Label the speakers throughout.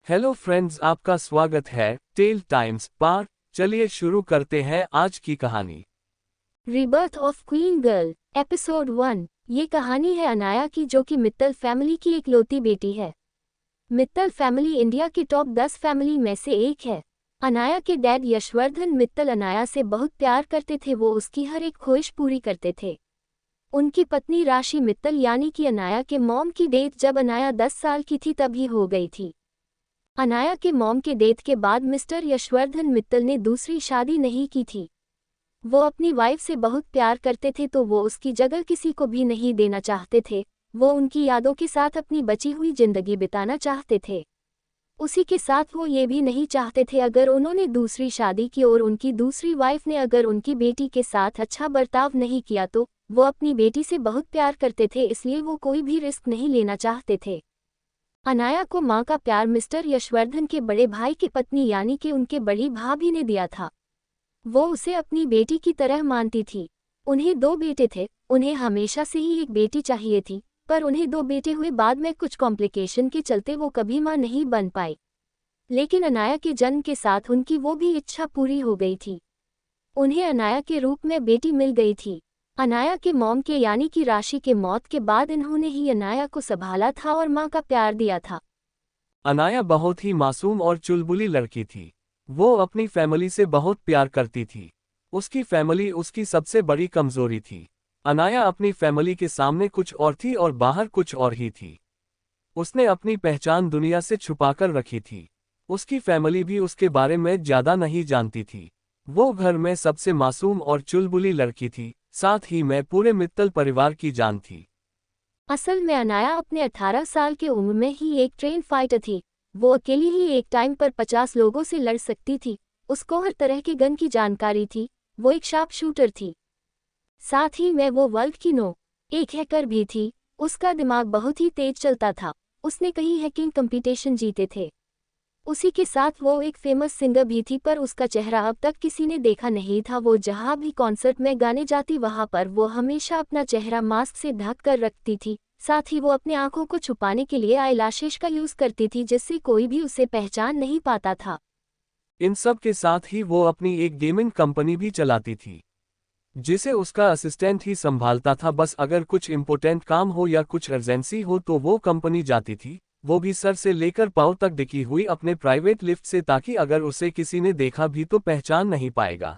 Speaker 1: Hello friends, आपका स्वागत है टेल टाइम्स पर। चलिए शुरू करते हैं आज की कहानी।
Speaker 2: Rebirth of queen girl episode 1। ये कहानी है अनाया की, जो कि मित्तल फैमिली की इकलौती बेटी है। मित्तल फैमिली इंडिया की टॉप 10 फैमिली में से एक है। अनाया के डैड यशवर्धन मित्तल अनाया से बहुत प्यार करते थे। वो उसकी हर एक ख्वाहिश पूरी करते थे। उनकी पत्नी राशि मित्तल यानी कि अनाया के मॉम की डेथ जब अनाया 10 साल की थी तभी हो गई थी। अनाया के मॉम के डेथ के बाद मिस्टर यशवर्धन मित्तल ने दूसरी शादी नहीं की थी। वो अपनी वाइफ से बहुत प्यार करते थे, तो वो उसकी जगह किसी को भी नहीं देना चाहते थे। वो उनकी यादों के साथ अपनी बची हुई जिंदगी बिताना चाहते थे। उसी के साथ वो ये भी नहीं चाहते थे अगर उन्होंने दूसरी शादी की और उनकी दूसरी वाइफ ने अगर उनकी बेटी के साथ अच्छा बर्ताव नहीं किया तो। वो अपनी बेटी से बहुत प्यार करते थे, इसलिए वो कोई भी रिस्क नहीं लेना चाहते थे। अनाया को माँ का प्यार मिस्टर यशवर्धन के बड़े भाई की पत्नी यानी कि उनके बड़ी भाभी ने दिया था। वो उसे अपनी बेटी की तरह मानती थी। उन्हें 2 बेटे थे। उन्हें हमेशा से ही एक बेटी चाहिए थी, पर उन्हें 2 बेटे हुए बाद में कुछ कॉम्प्लिकेशन के चलते वो कभी मां नहीं बन पाई। लेकिन अनाया के जन्म के साथ उनकी वो भी इच्छा पूरी हो गई थी। उन्हें अनाया के रूप में बेटी मिल गई थी। अनाया के मॉम के यानी कि राशि के मौत के बाद इन्होंने ही अनाया को संभाला था और माँ का प्यार दिया था।
Speaker 1: अनाया बहुत ही मासूम और चुलबुली लड़की थी। वो अपनी फैमिली से बहुत प्यार करती थी। उसकी फैमिली उसकी सबसे बड़ी कमजोरी थी। अनाया अपनी फैमिली के सामने कुछ और थी और बाहर कुछ और ही थी। उसने अपनी पहचान दुनिया से छुपाकर रखी थी। उसकी फैमिली भी उसके बारे में ज्यादा नहीं जानती थी। वो घर में सबसे मासूम और चुलबुली लड़की थी, साथ ही में पूरे मित्तल परिवार की जान थी।
Speaker 2: असल में अनाया अपने 18 साल के उम्र में ही एक ट्रेन फाइटर थी। वो अकेली ही एक टाइम पर 50 लोगों से लड़ सकती थी। उसको हर तरह के गन की जानकारी थी। वो एक शार्प शूटर थी। साथ ही में वो वर्ल्ड की एक हैकर भी थी। उसका दिमाग बहुत ही तेज चलता था। उसने कई हैकिंग कंपटीशन जीते थे। उसी के साथ वो एक फेमस सिंगर भी थी, पर उसका चेहरा अब तक किसी ने देखा नहीं था। वो जहाँ भी कॉन्सर्ट में गाने जाती वहाँ पर वो हमेशा अपना चेहरा मास्क से ढक कर रखती थी। साथ ही वो अपनी आंखों को छुपाने के लिए आईलैशेस का यूज करती थी, जिससे कोई भी उसे पहचान नहीं पाता था।
Speaker 1: इन सब के साथ ही वो अपनी एक गेमिंग कंपनी भी चलाती थी, जिसे उसका असिस्टेंट ही संभालता था। बस अगर कुछ इम्पोर्टेंट काम हो या कुछ अर्जेंसी हो तो वो कंपनी जाती थी, वो भी सर से लेकर पाँव तक ढकी हुई अपने प्राइवेट लिफ्ट से, ताकि अगर उसे किसी ने देखा भी तो पहचान नहीं पाएगा।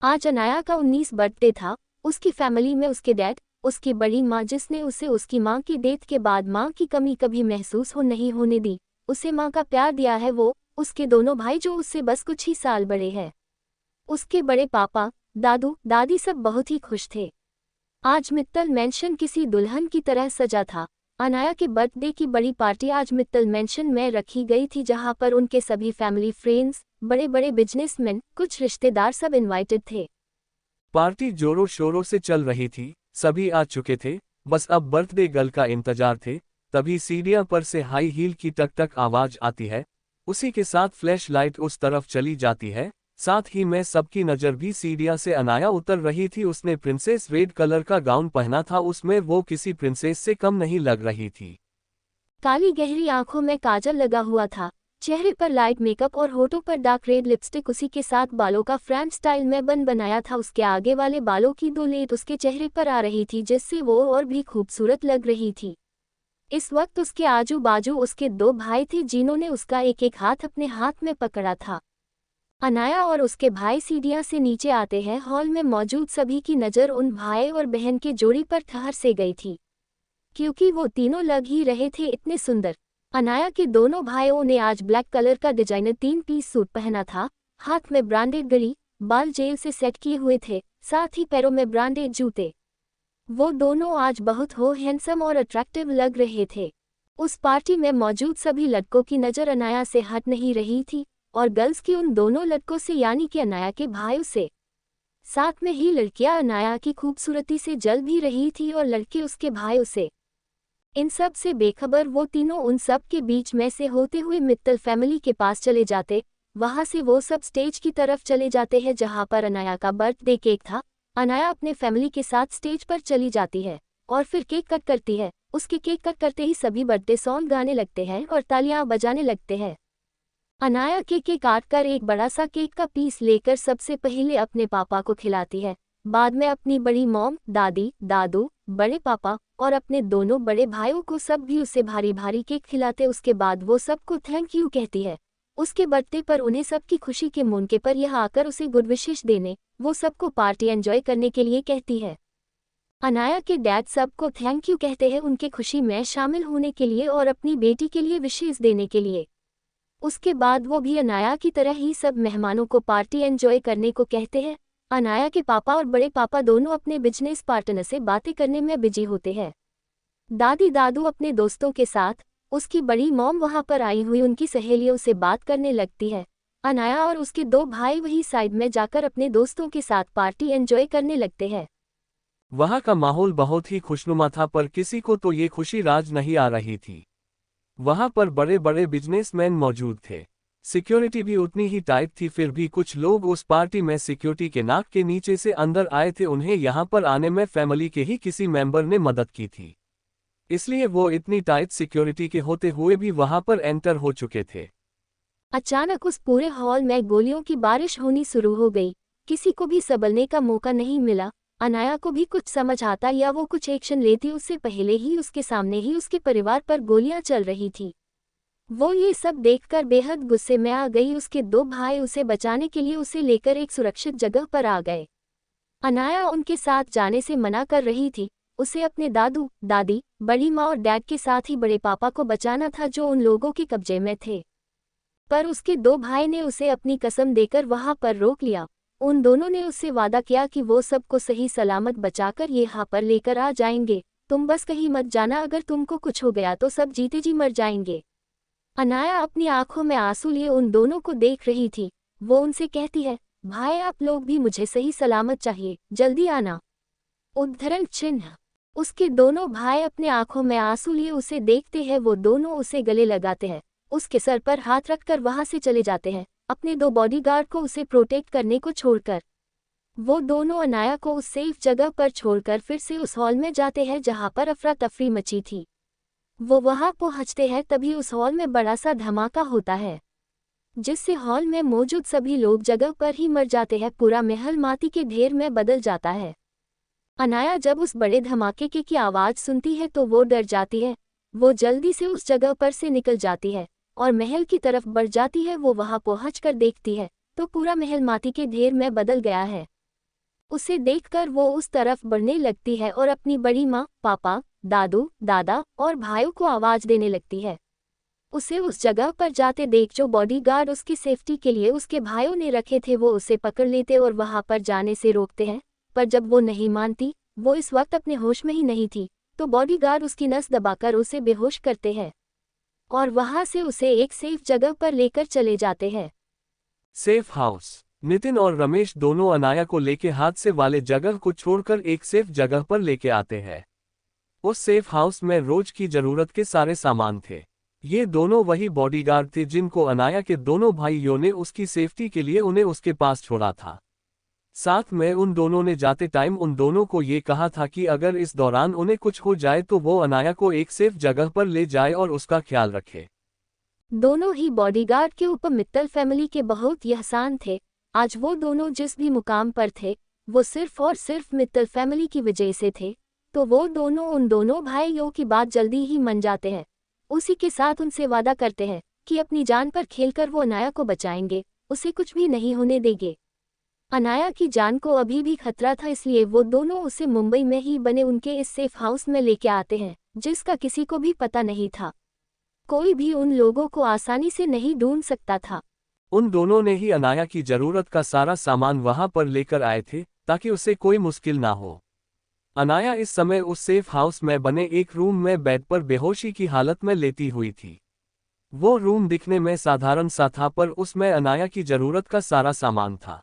Speaker 2: आज अनाया का 19 बर्थडे था। उसकी फैमिली में उसके डैड, उसकी बड़ी माँ जिसने उसे उसकी माँ की डेथ के बाद माँ की कमी कभी महसूस नहीं होने दी, उसे माँ का प्यार दिया है। वो उसके दोनों भाई जो उससे बस कुछ ही साल बड़े हैं, उसके बड़े पापा, दादू दादी सब बहुत ही खुश थे। आज मित्तल मैंशन किसी दुल्हन की तरह सजा था। अनाया के बर्थडे की बड़ी पार्टी आज मित्तल मैंशन में रखी गई थी, जहां पर उनके सभी फैमिली फ्रेंड्स, बड़े बड़े बिजनेसमैन, कुछ रिश्तेदार सब इनवाइटेड थे।
Speaker 1: पार्टी जोरों शोरों से चल रही थी। सभी आ चुके थे, बस अब बर्थडे गर्ल का इंतजार थे। तभी सीढ़ियां पर से हाई हील की टक टक आवाज आती है। उसी के साथ फ्लैश लाइट उस तरफ चली जाती है। साथ ही में सबकी नज़र भी सीढ़ियां से अनाया उतर रही थी। उसने प्रिंसेस रेड कलर का गाउन पहना था, उसमें वो किसी प्रिंसेस से कम नहीं लग रही थी।
Speaker 2: काली गहरी आंखों में काजल लगा हुआ था, चेहरे पर लाइट मेकअप और होठों पर डार्क रेड लिपस्टिक। उसी के साथ बालों का फ्रेंच स्टाइल में बन बनाया था। उसके आगे वाले बालों की 2 लेट उसके चेहरे पर आ रही थी, जिससे वो और भी खूबसूरत लग रही थी। इस वक्त उसके आजू बाजू उसके 2 भाई थे, जिन्होंने उसका एक एक हाथ अपने हाथ में पकड़ा था। अनाया और उसके भाई सीढ़ियां से नीचे आते हैं। हॉल में मौजूद सभी की नज़र उन भाई और बहन के जोड़ी पर ठहर से गई थी, क्योंकि वो तीनों लग ही रहे थे इतने सुंदर। अनाया के दोनों भाइयों ने आज ब्लैक कलर का डिजाइनर 3 पीस सूट पहना था। हाथ में ब्रांडेड घड़ी, बाल जेल से सेट किए हुए थे, साथ ही पैरों में ब्रांडेड जूते। वो दोनों आज बहुत हैंडसम और अट्रैक्टिव लग रहे थे। उस पार्टी में मौजूद सभी लड़कों की नज़र अनाया से हट नहीं रही थी, और गर्ल्स की उन दोनों लड़कों से यानी कि अनाया के भाइयों से। साथ में ही लड़कियां अनाया की खूबसूरती से जल भी रही थी और लड़के उसके भाइयों से। इन सब से बेखबर वो तीनों उन सब के बीच में से होते हुए मित्तल फैमिली के पास चले जाते। वहां से वो सब स्टेज की तरफ चले जाते हैं, जहां पर अनाया का बर्थडे केक था। अनाया अपने फैमिली के साथ स्टेज पर चली जाती है और फिर केक कट करती है। उसके केक कट करते ही सभी बर्थडे सॉन्ग गाने लगते हैं और तालियां बजाने लगते हैं। अनाया केक काट कर एक बड़ा सा केक का पीस लेकर सबसे पहले अपने पापा को खिलाती है, बाद में अपनी बड़ी मॉम, दादी, दादू, बड़े पापा और अपने दोनों बड़े भाइयों को सब भी उसे भारी भारी केक खिलाते। उसके बाद वो सबको थैंक यू कहती है। उसके बर्थडे पर उन्हें सबकी खुशी के मौके पर यह आकर उसे गुड विशेष देने, वो सबको पार्टी एंजॉय करने के लिए कहती है। अनाया के डैड सबको थैंक यू कहते हैं उनके खुशी में शामिल होने के लिए और अपनी बेटी के लिए विशेष देने के लिए। उसके बाद वो भी अनाया की तरह ही सब मेहमानों को पार्टी एंजॉय करने को कहते हैं। अनाया के पापा और बड़े पापा दोनों अपने बिजनेस पार्टनर से बातें करने में बिजी होते हैं। दादी दादू अपने दोस्तों के साथ, उसकी बड़ी मॉम वहां पर आई हुई उनकी सहेलियों से बात करने लगती है। अनाया और उसके दो भाई वही साइड में जाकर अपने दोस्तों के साथ पार्टी एंजॉय करने लगते हैं।
Speaker 1: वहां का माहौल बहुत ही खुशनुमा था, पर किसी को तो ये खुशी राज नहीं आ रही थी। वहां पर बड़े बड़े बिजनेसमैन मौजूद थे, सिक्योरिटी भी उतनी ही टाइट थी, फिर भी कुछ लोग उस पार्टी में सिक्योरिटी के नाक के नीचे से अंदर आए थे। उन्हें यहां पर आने में फैमिली के ही किसी मेंबर ने मदद की थी, इसलिए वो इतनी टाइट सिक्योरिटी के होते हुए भी वहां पर एंटर हो चुके थे।
Speaker 2: अचानक उस पूरे हॉल में गोलियों की बारिश होनी शुरू हो गई। किसी को भी संभलने का मौका नहीं मिला। अनाया को भी कुछ समझ आता या वो कुछ एक्शन लेती उससे पहले ही उसके सामने ही उसके परिवार पर गोलियां चल रही थी। वो ये सब देखकर बेहद गुस्से में आ गई। उसके दो भाई उसे बचाने के लिए उसे लेकर एक सुरक्षित जगह पर आ गए। अनाया उनके साथ जाने से मना कर रही थी। उसे अपने दादू, दादी, बड़ी माँ और डैड के साथ ही बड़े पापा को बचाना था जो उन लोगों के कब्जे में थे। पर उसके दो भाई ने उसे अपनी कसम देकर वहां पर रोक लिया। उन दोनों ने उससे वादा किया कि वो सबको सही सलामत बचाकर यहाँ पर लेकर आ जाएंगे। तुम बस कहीं मत जाना, अगर तुमको कुछ हो गया तो सब जीते जी मर जाएंगे। अनाया अपनी आंखों में आंसू लिए उन दोनों को देख रही थी। वो उनसे कहती है, भाई आप लोग भी मुझे सही सलामत चाहिए, जल्दी आना। उद्धरण चिन्ह। उसके दोनों भाई अपने आंखों में आंसू लिए उसे देखते हैं। वो दोनों उसे गले लगाते हैं, उसके सर पर हाथ रखकर वहां से चले जाते हैं, अपने दो बॉडीगार्ड को उसे प्रोटेक्ट करने को छोड़कर। वो दोनों अनाया को उस सेफ जगह पर छोड़कर फिर से उस हॉल में जाते हैं जहां पर अफरा तफरी मची थी। वो वहां पहुंचते हैं तभी उस हॉल में बड़ा सा धमाका होता है, जिससे हॉल में मौजूद सभी लोग जगह पर ही मर जाते हैं। पूरा महल माटी के ढेर में बदल जाता है। अनाया जब उस बड़े धमाके की आवाज़ सुनती है तो वो डर जाती है। वो जल्दी से उस जगह पर से निकल जाती है और महल की तरफ बढ़ जाती है। वो वहां पहुंचकर देखती है तो पूरा महल माटी के ढेर में बदल गया है। उसे देखकर वो उस तरफ बढ़ने लगती है और अपनी बड़ी माँ, पापा, दादू, दादा और भाइयों को आवाज़ देने लगती है। उसे उस जगह पर जाते देख जो बॉडीगार्ड उसकी सेफ्टी के लिए उसके भाइयों ने रखे थे वो उसे पकड़ लेते और वहां पर जाने से रोकते हैं। पर जब वो नहीं मानती, वो इस वक्त अपने होश में ही नहीं थी, तो बॉडीगार्ड उसकी नस दबाकर उसे बेहोश करते हैं और वहां से उसे एक सेफ जगह पर लेकर चले जाते हैं।
Speaker 1: Safe house. नितिन और रमेश दोनों अनाया को लेके हादसे वाले जगह को छोड़कर एक सेफ जगह पर लेके आते हैं। उस सेफ हाउस में रोज की जरूरत के सारे सामान थे। ये दोनों वही बॉडीगार्ड थे जिनको अनाया के दोनों भाइयों ने उसकी सेफ्टी के लिए उन्हें उसके पास छोड़ा था। साथ में उन दोनों ने जाते टाइम उन दोनों को ये कहा था कि अगर इस दौरान उन्हें कुछ हो जाए तो वो अनाया को एक सेफ जगह पर ले जाए और उसका ख्याल रखे।
Speaker 2: दोनों ही बॉडीगार्ड के ऊपर मित्तल फैमिली के बहुत एहसान थे। आज वो दोनों जिस भी मुकाम पर थे वो सिर्फ और सिर्फ मित्तल फैमिली की वजह से थे। तो वो दोनों उन दोनों भाइयों की बात जल्दी ही मान जाते हैं। उसी के साथ उनसे वादा करते हैं कि अपनी जान पर खेलकर वो अनाया को बचाएंगे, उसे कुछ भी नहीं होने देंगे। अनाया की जान को अभी भी खतरा था, इसलिए वो दोनों उसे मुंबई में ही बने उनके इस सेफ हाउस में लेके आते हैं जिसका किसी को भी पता नहीं था। कोई भी उन लोगों को आसानी से नहीं ढूंढ सकता था।
Speaker 1: उन दोनों ने ही अनाया की जरूरत का सारा सामान वहां पर लेकर आए थे ताकि उसे कोई मुश्किल ना हो। अनाया इस समय उस सेफ हाउस में बने एक रूम में बेड पर बेहोशी की हालत में लेटी हुई थी। वो रूम दिखने में साधारण सा था पर उसमें अनाया की जरूरत का सारा सामान था।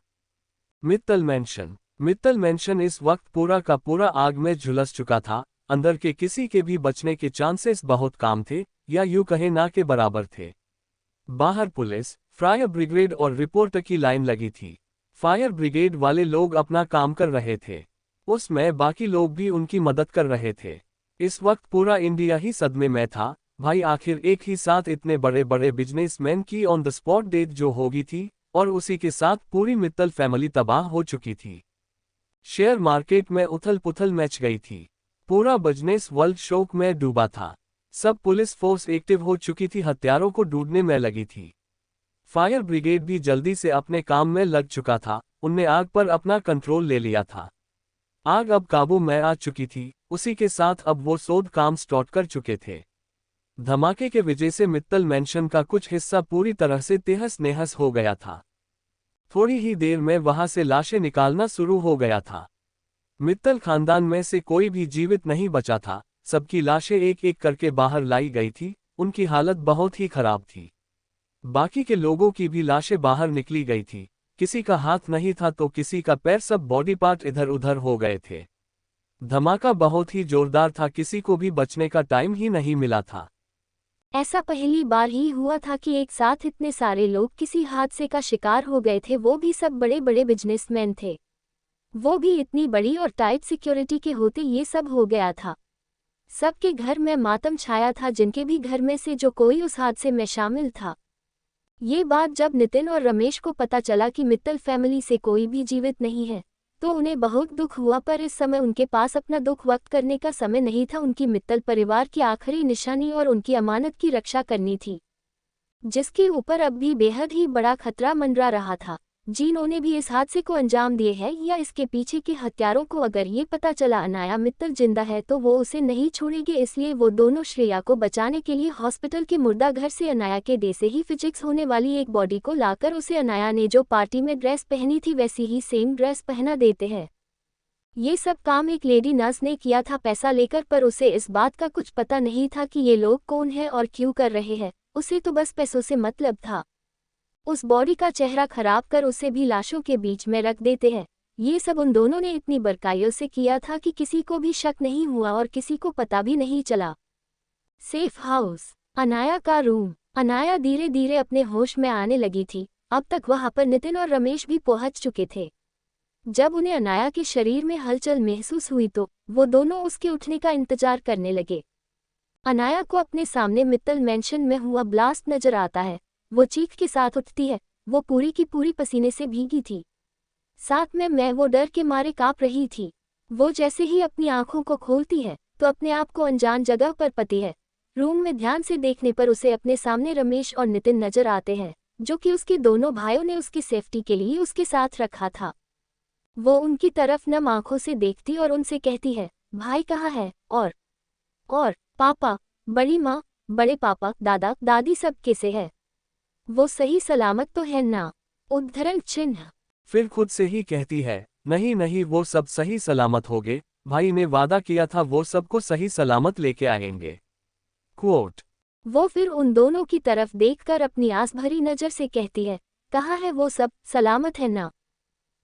Speaker 1: मित्तल मैंशन। मित्तल मैंशन इस वक्त पूरा का पूरा आग में झुलस चुका था। अंदर के किसी के भी बचने के चांसेस बहुत कम थे या यूं कहे ना के बराबर थे। बाहर पुलिस, फायर ब्रिगेड और रिपोर्टर की लाइन लगी थी। फायर ब्रिगेड वाले लोग अपना काम कर रहे थे, उसमें बाकी लोग भी उनकी मदद कर रहे थे। इस वक्त पूरा इंडिया ही सदमे में था। भाई आखिर एक ही साथ इतने बड़े बड़े बिजनेसमैन की ऑन द स्पॉट डेथ जो होगी थी, और उसी के साथ पूरी मित्तल फैमिली तबाह हो चुकी थी। शेयर मार्केट में उथल पुथल मच गई थी। पूरा बिजनेस वर्ल्ड शोक में डूबा था। सब पुलिस फोर्स एक्टिव हो चुकी थी, हत्यारों को ढूंढने में लगी थी। फायर ब्रिगेड भी जल्दी से अपने काम में लग चुका था। उनने आग पर अपना कंट्रोल ले लिया था। आग अब काबू में आ चुकी थी। उसी के साथ अब वो शोध काम स्टार्ट कर चुके थे। धमाके के वजह से मित्तल मैंशन का कुछ हिस्सा पूरी तरह से तहस नहस हो गया था। थोड़ी ही देर में वहां से लाशें निकालना शुरू हो गया था। मित्तल खानदान में से कोई भी जीवित नहीं बचा था। सबकी लाशें एक एक करके बाहर लाई गई थी। उनकी हालत बहुत ही खराब थी। बाकी के लोगों की भी लाशें बाहर निकली गई थी। किसी का हाथ नहीं था तो किसी का पैर, सब बॉडी पार्ट इधर उधर हो गए थे। धमाका बहुत ही जोरदार था, किसी को भी बचने का टाइम ही नहीं मिला था।
Speaker 2: ऐसा पहली बार ही हुआ था कि एक साथ इतने सारे लोग किसी हादसे का शिकार हो गए थे, वो भी सब बड़े बड़े बिजनेसमैन थे। वो भी इतनी बड़ी और टाइट सिक्योरिटी के होते ये सब हो गया था। सबके घर में मातम छाया था, जिनके भी घर में से जो कोई उस हादसे में शामिल था। ये बात जब नितिन और रमेश को पता चला कि मित्तल फैमिली से कोई भी जीवित नहीं है, तो उन्हें बहुत दुख हुआ, पर इस समय उनके पास अपना दुख व्यक्त करने का समय नहीं था। उनकी मित्तल परिवार की आखिरी निशानी और उनकी अमानत की रक्षा करनी थी, जिसके ऊपर अब भी बेहद ही बड़ा खतरा मंडरा रहा था। जिन्होंने भी इस हादसे को अंजाम दिए है या इसके पीछे के हत्यारों को अगर ये पता चला अनाया मित्तल जिंदा है तो वो उसे नहीं छोड़ेंगे। इसलिए वो दोनों श्रेया को बचाने के लिए हॉस्पिटल के मुर्दा घर से अनाया के देह से ही फिजिक्स होने वाली एक बॉडी को लाकर उसे अनाया ने जो पार्टी में ड्रेस पहनी थी वैसी ही सेम ड्रेस पहना देते हैं। ये सब काम एक लेडी नर्स ने किया था पैसा लेकर, पर उसे इस बात का कुछ पता नहीं था कि ये लोग कौन है और क्यों कर रहे हैं। उसे तो बस पैसों से मतलब था। उस बॉडी का चेहरा खराब कर उसे भी लाशों के बीच में रख देते हैं। ये सब उन दोनों ने इतनी बरकाइयों से किया था कि किसी को भी शक नहीं हुआ और किसी को पता भी नहीं चला। सेफ हाउस, अनाया का रूम। अनाया धीरे धीरे अपने होश में आने लगी थी। अब तक वहां पर नितिन और रमेश भी पहुंच चुके थे। जब उन्हें अनाया के शरीर में हलचल महसूस हुई तो वो दोनों उसके उठने का इंतजार करने लगे। अनाया को अपने सामने मित्तल मैंशन में हुआ ब्लास्ट नजर आता है। वो चीख के साथ उठती है। वो पूरी की पूरी पसीने से भीगी थी। साथ में वो डर के मारे कांप रही थी। वो जैसे ही अपनी आंखों को खोलती है तो अपने आप को अनजान जगह पर पाती है। रूम में ध्यान से देखने पर उसे अपने सामने रमेश और नितिन नजर आते हैं, जो कि उसके दोनों भाइयों ने उसकी सेफ्टी के लिए उसके साथ रखा था। वो उनकी तरफ नम आंखों से देखती और उनसे कहती है, भाई कहाँ है? और पापा, बड़ी माँ, बड़े पापा, दादा दादी सब कैसे है? वो सही सलामत तो है ना? उद्धरण चिन्ह।
Speaker 1: फिर खुद से ही कहती है, नहीं नहीं, वो सब सही सलामत होंगे। भाई ने वादा किया था वो सबको सही सलामत लेके आएंगे। क्वोट।
Speaker 2: वो फिर उन दोनों की तरफ देखकर अपनी आस भरी नजर से कहती है, कहाँ है वो सब? सलामत है ना?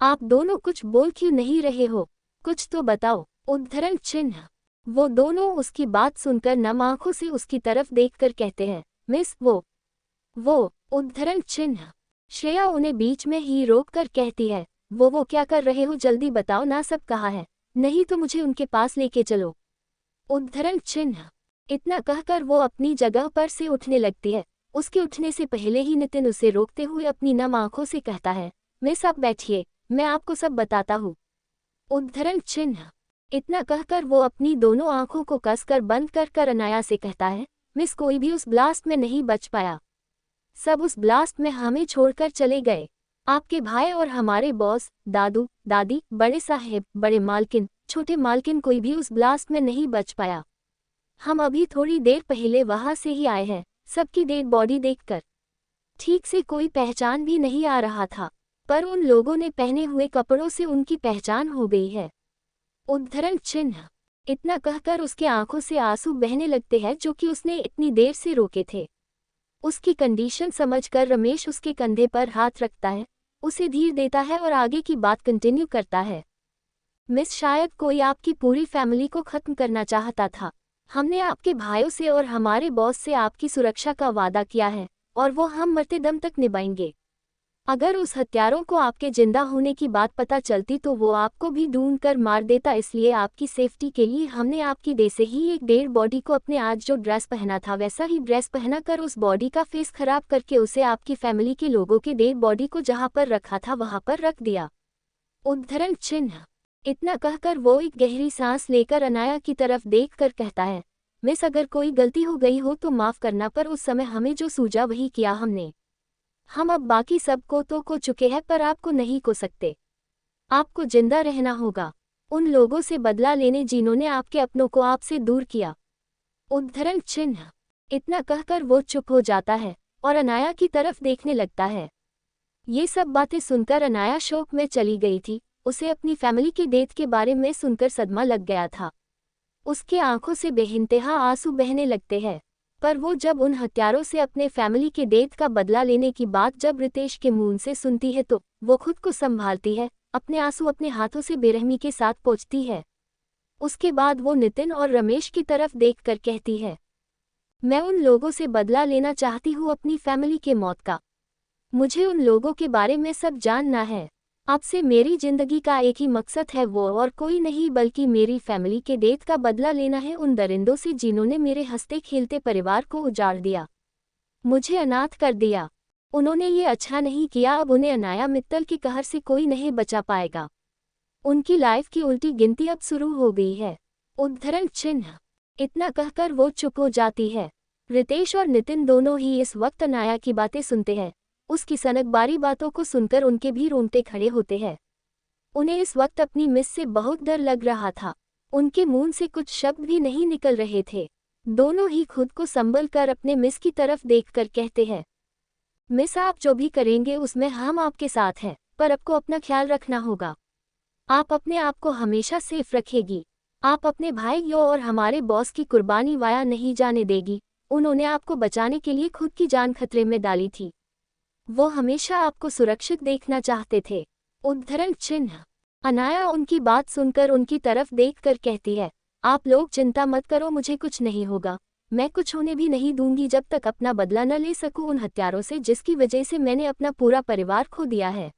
Speaker 2: आप दोनों कुछ बोल क्यों नहीं रहे हो? कुछ तो बताओ। उद्धरण चिन्ह। वो दोनों उसकी बात सुनकर नम आंखों से उसकी तरफ देखकर कहते हैं, मिस वो उद्धरण चिन्ह। श्रेया उन्हें बीच में ही रोक कर कहती है, वो क्या कर रहे हो? जल्दी बताओ ना, सब कहाँ है? नहीं तो मुझे उनके पास लेके चलो। उद्धरण चिन्ह। इतना कहकर वो अपनी जगह पर से उठने लगती है। उसके उठने से पहले ही नितिन उसे रोकते हुए अपनी नम आंखों से कहता है, मिस आप बैठिए, मैं आपको सब बताता हूँ। उद्धरण चिन्ह। इतना कहकर वो अपनी दोनों आंखों को कसकर बंद कर अनाया से कहता है, मिस कोई भी उस ब्लास्ट में नहीं बच पाया। सब उस ब्लास्ट में हमें छोड़कर चले गए। आपके भाई और हमारे बॉस, दादू दादी, बड़े साहेब, बड़े मालकिन, छोटे मालकिन, कोई भी उस ब्लास्ट में नहीं बच पाया। हम अभी थोड़ी देर पहले वहां से ही आए हैं। सबकी डेड बॉडी देखकर ठीक से कोई पहचान भी नहीं आ रहा था, पर उन लोगों ने पहने हुए कपड़ों से उनकी पहचान हो गई है। उद्धरण चिन्ह। इतना कहकर उसके आंखों से आंसू बहने लगते हैं, जो कि उसने इतनी देर से रोके थे। उसकी कंडीशन समझकर रमेश उसके कंधे पर हाथ रखता है, उसे धीर देता है और आगे की बात कंटिन्यू करता है। मिस, शायद कोई आपकी पूरी फैमिली को खत्म करना चाहता था। हमने आपके भाइयों से और हमारे बॉस से आपकी सुरक्षा का वादा किया है और वो हम मरते दम तक निभाएंगे। अगर उस हत्यारों को आपके जिंदा होने की बात पता चलती तो वो आपको भी ढूंढ कर मार देता, इसलिए आपकी सेफ्टी के लिए हमने आपकी देह से ही एक डेड बॉडी को अपने आज जो ड्रेस पहना था वैसा ही ड्रेस पहना कर उस बॉडी का फेस खराब करके उसे आपकी फैमिली के लोगों के डेड बॉडी को जहां पर रखा था वहां पर रख दिया। उद्धरण चिन्ह। इतना कहकर वो एक गहरी सांस लेकर अनाया की तरफ देख कर कहता है, मिस अगर कोई गलती हो गई हो तो माफ करना, पर उस समय हमें जो सूझा वही किया हमने। हम अब बाकी सबको तो को चुके हैं पर आपको नहीं को सकते। आपको जिंदा रहना होगा, उन लोगों से बदला लेने जिन्होंने आपके अपनों को आपसे दूर किया। उद्धरण चिन्ह। इतना कहकर वो चुप हो जाता है और अनाया की तरफ देखने लगता है। ये सब बातें सुनकर अनाया शोक में चली गई थी। उसे अपनी फैमिली के डेथ के बारे में सुनकर सदमा लग गया था। उसके आंखों से बेइंतहा आंसू बहने लगते हैं। पर वो जब उन हत्यारों से अपने फैमिली के डेथ का बदला लेने की बात जब रितेश के मुंह से सुनती है तो वो खुद को संभालती है, अपने आंसू अपने हाथों से बेरहमी के साथ पोंछती है। उसके बाद वो नितिन और रमेश की तरफ देखकर कहती है, मैं उन लोगों से बदला लेना चाहती हूँ अपनी फैमिली के मौत का। मुझे उन लोगों के बारे में सब जानना है। अब से मेरी जिंदगी का एक ही मकसद है, वो और कोई नहीं बल्कि मेरी फैमिली के डेथ का बदला लेना है उन दरिंदों से जिन्होंने मेरे हंसते खेलते परिवार को उजाड़ दिया, मुझे अनाथ कर दिया। उन्होंने ये अच्छा नहीं किया। अब उन्हें अनाया मित्तल के कहर से कोई नहीं बचा पाएगा। उनकी लाइफ की उल्टी गिनती अब शुरू हो गई है। उद्धरण चिन्ह। इतना कहकर वो चुप हो जाती है। रितेश और नितिन दोनों ही इस वक्त अनाया की बातें सुनते हैं। उसकी सनकबारी बातों को सुनकर उनके भी रोंगटे खड़े होते हैं। उन्हें इस वक्त अपनी मिस से बहुत डर लग रहा था। उनके मुंह से कुछ शब्द भी नहीं निकल रहे थे। दोनों ही खुद को संभल कर अपने मिस की तरफ देखकर कहते हैं, मिस आप जो भी करेंगे उसमें हम आपके साथ हैं, पर आपको अपना ख्याल रखना होगा। आप अपने आप को हमेशा सेफ रखेगी। आप अपने भाइयों और हमारे बॉस की कुर्बानी वाया नहीं जाने देगी। उन्होंने आपको बचाने के लिए खुद की जान खतरे में डाली थी। वो हमेशा आपको सुरक्षित देखना चाहते थे। उद्धरण चिन्ह। अनाया उनकी बात सुनकर उनकी तरफ देखकर कहती है, आप लोग चिंता मत करो, मुझे कुछ नहीं होगा। मैं कुछ होने भी नहीं दूंगी जब तक अपना बदला न ले सकूं उन हत्यारों से जिसकी वजह से मैंने अपना पूरा परिवार खो दिया है।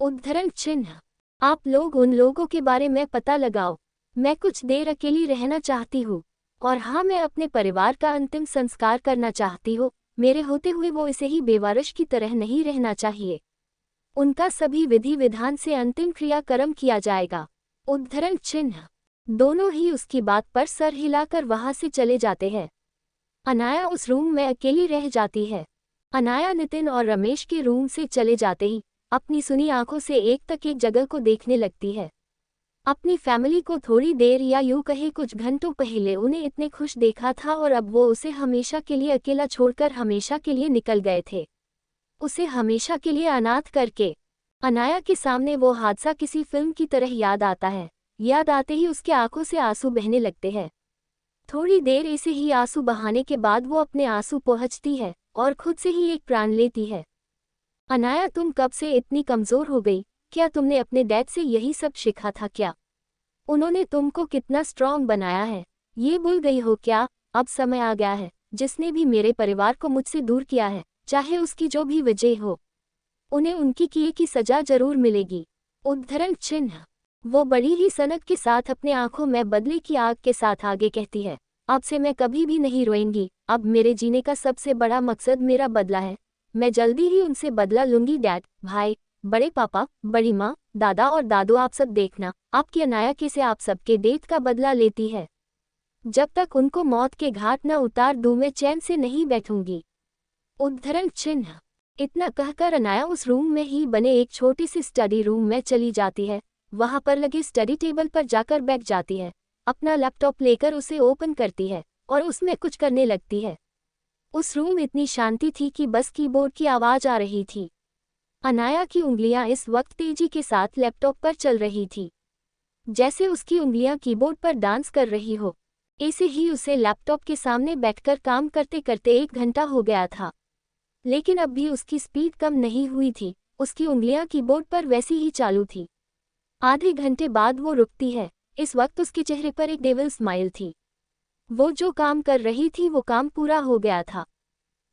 Speaker 2: उद्धरण चिन्ह। आप लोग उन लोगों के बारे में पता लगाओ। मैं कुछ देर अकेली रहना चाहती हूँ, और हाँ, मैं अपने परिवार का अंतिम संस्कार करना चाहती हूँ। मेरे होते हुए वो इसे ही बेवारिश की तरह नहीं रहना चाहिए। उनका सभी विधि विधान से अंतिम क्रियाक्रम किया जाएगा। उद्धरण चिन्ह। दोनों ही उसकी बात पर सर हिलाकर वहां से चले जाते हैं। अनाया उस रूम में अकेली रह जाती है। अनाया नितिन और रमेश के रूम से चले जाते ही अपनी सुनी आंखों से एक तक एक जगह को देखने लगती है। अपनी फैमिली को थोड़ी देर या यूं कहे कुछ घंटों पहले उन्हें इतने खुश देखा था और अब वो उसे हमेशा के लिए अकेला छोड़कर हमेशा के लिए निकल गए थे, उसे हमेशा के लिए अनाथ करके। अनाया के सामने वो हादसा किसी फिल्म की तरह याद आता है। याद आते ही उसके आंखों से आंसू बहने लगते हैं। थोड़ी देर ऐसे ही आंसू बहाने के बाद वो अपने आंसू पोंछती है और खुद से ही एक प्राण लेती है। अनाया, तुम कब से इतनी कमजोर हो गई? क्या तुमने अपने डैड से यही सब सीखा था क्या? उन्होंने तुमको कितना स्ट्रांग बनाया है, ये भूल गई हो क्या? अब समय आ गया है, जिसने भी मेरे परिवार को मुझसे दूर किया है, चाहे उसकी जो भी वजह हो, उन्हें उनकी किए की सजा जरूर मिलेगी। उद्धरण चिन्ह। वो बड़ी ही सनक के साथ अपने आंखों में बदले की आग के साथ आगे कहती है, अब से मैं कभी भी नहीं रोएंगी। अब मेरे जीने का सबसे बड़ा मकसद मेरा बदला है। मैं जल्दी ही उनसे बदला लूंगी। डैड, भाई, बड़े पापा, बड़ी माँ, दादा और दादू, आप सब देखना आपकी अनाया कैसे आप सबके डेथ का बदला लेती है। जब तक उनको मौत के घाट न उतार दूं मैं चैन से नहीं बैठूंगी। उद्धरण चिन्ह। इतना कहकर अनाया उस रूम में ही बने एक छोटी सी स्टडी रूम में चली जाती है। वहां पर लगे स्टडी टेबल पर जाकर बैठ जाती है। अपना लैपटॉप लेकर उसे ओपन करती है और उसमें कुछ करने लगती है। उस रूम इतनी शांति थी कि बस कीबोर्ड की आवाज आ रही थी। अनाया की उंगलियां इस वक्त तेजी के साथ लैपटॉप पर चल रही थी, जैसे उसकी उंगलियां कीबोर्ड पर डांस कर रही हो। ऐसे ही उसे लैपटॉप के सामने बैठकर काम करते करते 1 घंटा हो गया था, लेकिन अब भी उसकी स्पीड कम नहीं हुई थी। उसकी उंगलियां कीबोर्ड पर वैसी ही चालू थी। आधे घंटे बाद वो रुकती है। इस वक्त उसके चेहरे पर एक डेविल स्माइल थी। वो जो काम कर रही थी वो काम पूरा हो गया था।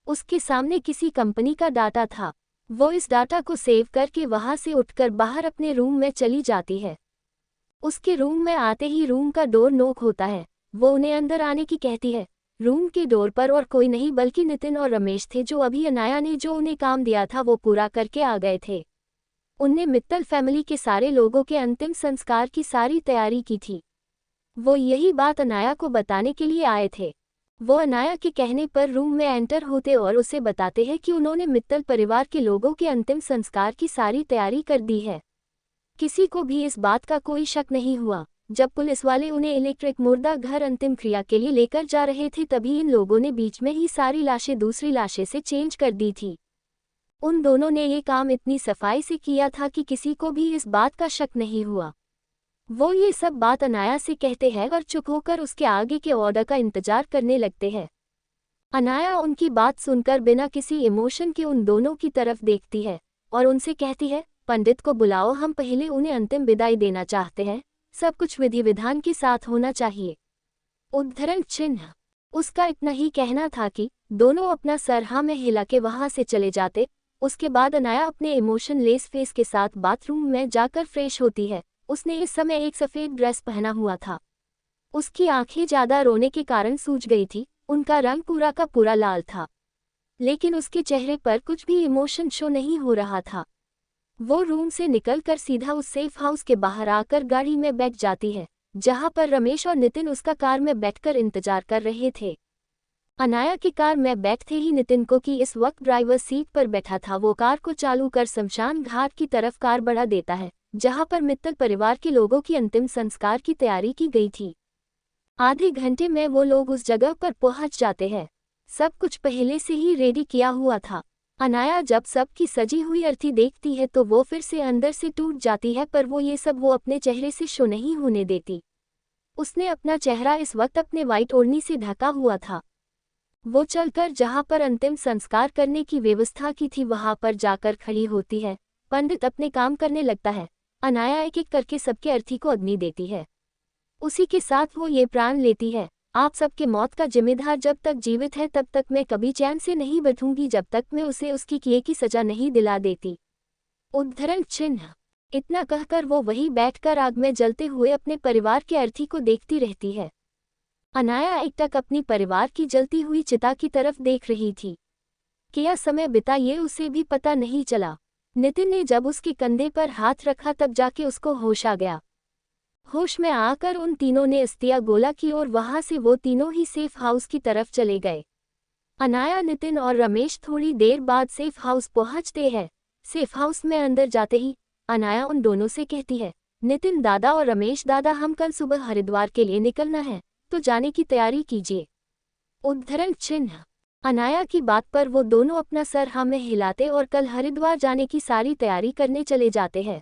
Speaker 2: उसके सामने किसी कंपनी का डाटा था। वो इस डाटा को सेव करके वहां से उठकर बाहर अपने रूम में चली जाती है। उसके रूम में आते ही रूम का डोर नॉक होता है। वो उन्हें अंदर आने की कहती है। रूम के डोर पर और कोई नहीं बल्कि नितिन और रमेश थे, जो अभी अनाया ने जो उन्हें काम दिया था वो पूरा करके आ गए थे। उनने मित्तल फैमिली के सारे लोगों के अंतिम संस्कार की सारी तैयारी की थी। वो यही बात अनाया को बताने के लिए आए थे। वो अनाया के कहने पर रूम में एंटर होते और उसे बताते हैं कि उन्होंने मित्तल परिवार के लोगों के अंतिम संस्कार की सारी तैयारी कर दी है। किसी को भी इस बात का कोई शक नहीं हुआ। जब पुलिस वाले उन्हें इलेक्ट्रिक मुर्दा घर अंतिम क्रिया के लिए लेकर जा रहे थे, तभी इन लोगों ने बीच में ही सारी लाशें दूसरी लाशें से चेंज कर दी थी। उन दोनों ने ये काम इतनी सफाई से किया था कि किसी को भी इस बात का शक नहीं हुआ। वो ये सब बात अनाया से कहते हैं और चुप होकर उसके आगे के ऑर्डर का इंतजार करने लगते हैं। अनाया उनकी बात सुनकर बिना किसी इमोशन के उन दोनों की तरफ देखती है और उनसे कहती है, पंडित को बुलाओ, हम पहले उन्हें अंतिम विदाई देना चाहते हैं। सब कुछ विधि विधान के साथ होना चाहिए। उद्धरण चिन्ह। उसका इतना ही कहना था कि दोनों अपना सर हाँ में हिला के वहां से चले जाते। उसके बाद अनाया अपने इमोशनलेस फेस के साथ बाथरूम में जाकर फ्रेश होती है। उसने इस समय एक सफ़ेद ड्रेस पहना हुआ था। उसकी आंखें ज़्यादा रोने के कारण सूज गई थी। उनका रंग पूरा का पूरा लाल था, लेकिन उसके चेहरे पर कुछ भी इमोशन शो नहीं हो रहा था। वो रूम से निकलकर सीधा उस सेफ हाउस के बाहर आकर गाड़ी में बैठ जाती है, जहां पर रमेश और नितिन उसका कार में बैठकर इंतजार कर रहे थे। अनाया की कार में बैठते ही नितिन को कि इस वक्त ड्राइवर सीट पर बैठा था, वो कार को चालू कर शमशान घाट की तरफ कार बढ़ा देता है, जहां पर मित्तल परिवार के लोगों की अंतिम संस्कार की तैयारी की गई थी। आधे घंटे में वो लोग उस जगह पर पहुंच जाते हैं। सब कुछ पहले से ही रेडी किया हुआ था। अनाया जब सबकी सजी हुई अर्थी देखती है तो वो फिर से अंदर से टूट जाती है, पर वो ये सब वो अपने चेहरे से शो नहीं होने देती। उसने अपना चेहरा इस वक्त अपने वाइट ओढ़नी से ढका हुआ था। वो चलकर जहां पर अंतिम संस्कार करने की व्यवस्था की थी वहां पर जाकर खड़ी होती है। पंडित अपने काम करने लगता है। अनाया एक एक करके सबके अर्थी को अग्नि देती है। उसी के साथ वो ये प्राण लेती है, आप सबके मौत का जिम्मेदार जब तक जीवित है तब तक मैं कभी चैन से नहीं बैठूंगी जब तक मैं उसे उसकी किए की सजा नहीं दिला देती। उद्धरण चिन्ह। इतना कहकर वो वहीं बैठकर आग में जलते हुए अपने परिवार के अर्थी को देखती रहती है। अनाया एकटक अपनी परिवार की जलती हुई चिता की तरफ देख रही थी। क्या समय बिता ये उसे भी पता नहीं चला। नितिन ने जब उसके कंधे पर हाथ रखा तब जाके उसको होश आ गया। होश में आकर उन तीनों ने अस्तिया गोला की और वहां से वो तीनों ही सेफ हाउस की तरफ चले गए। अनाया, नितिन और रमेश थोड़ी देर बाद सेफ हाउस पहुंचते हैं। सेफ हाउस में अंदर जाते ही अनाया उन दोनों से कहती है, नितिन दादा और रमेश दादा, हम कल सुबह हरिद्वार के लिए निकलना है, तो जाने की तैयारी कीजिए। उद्धरण चिन्ह। अनाया की बात पर वो दोनों अपना सर हाँ में हिलाते और कल हरिद्वार जाने की सारी तैयारी करने चले जाते हैं।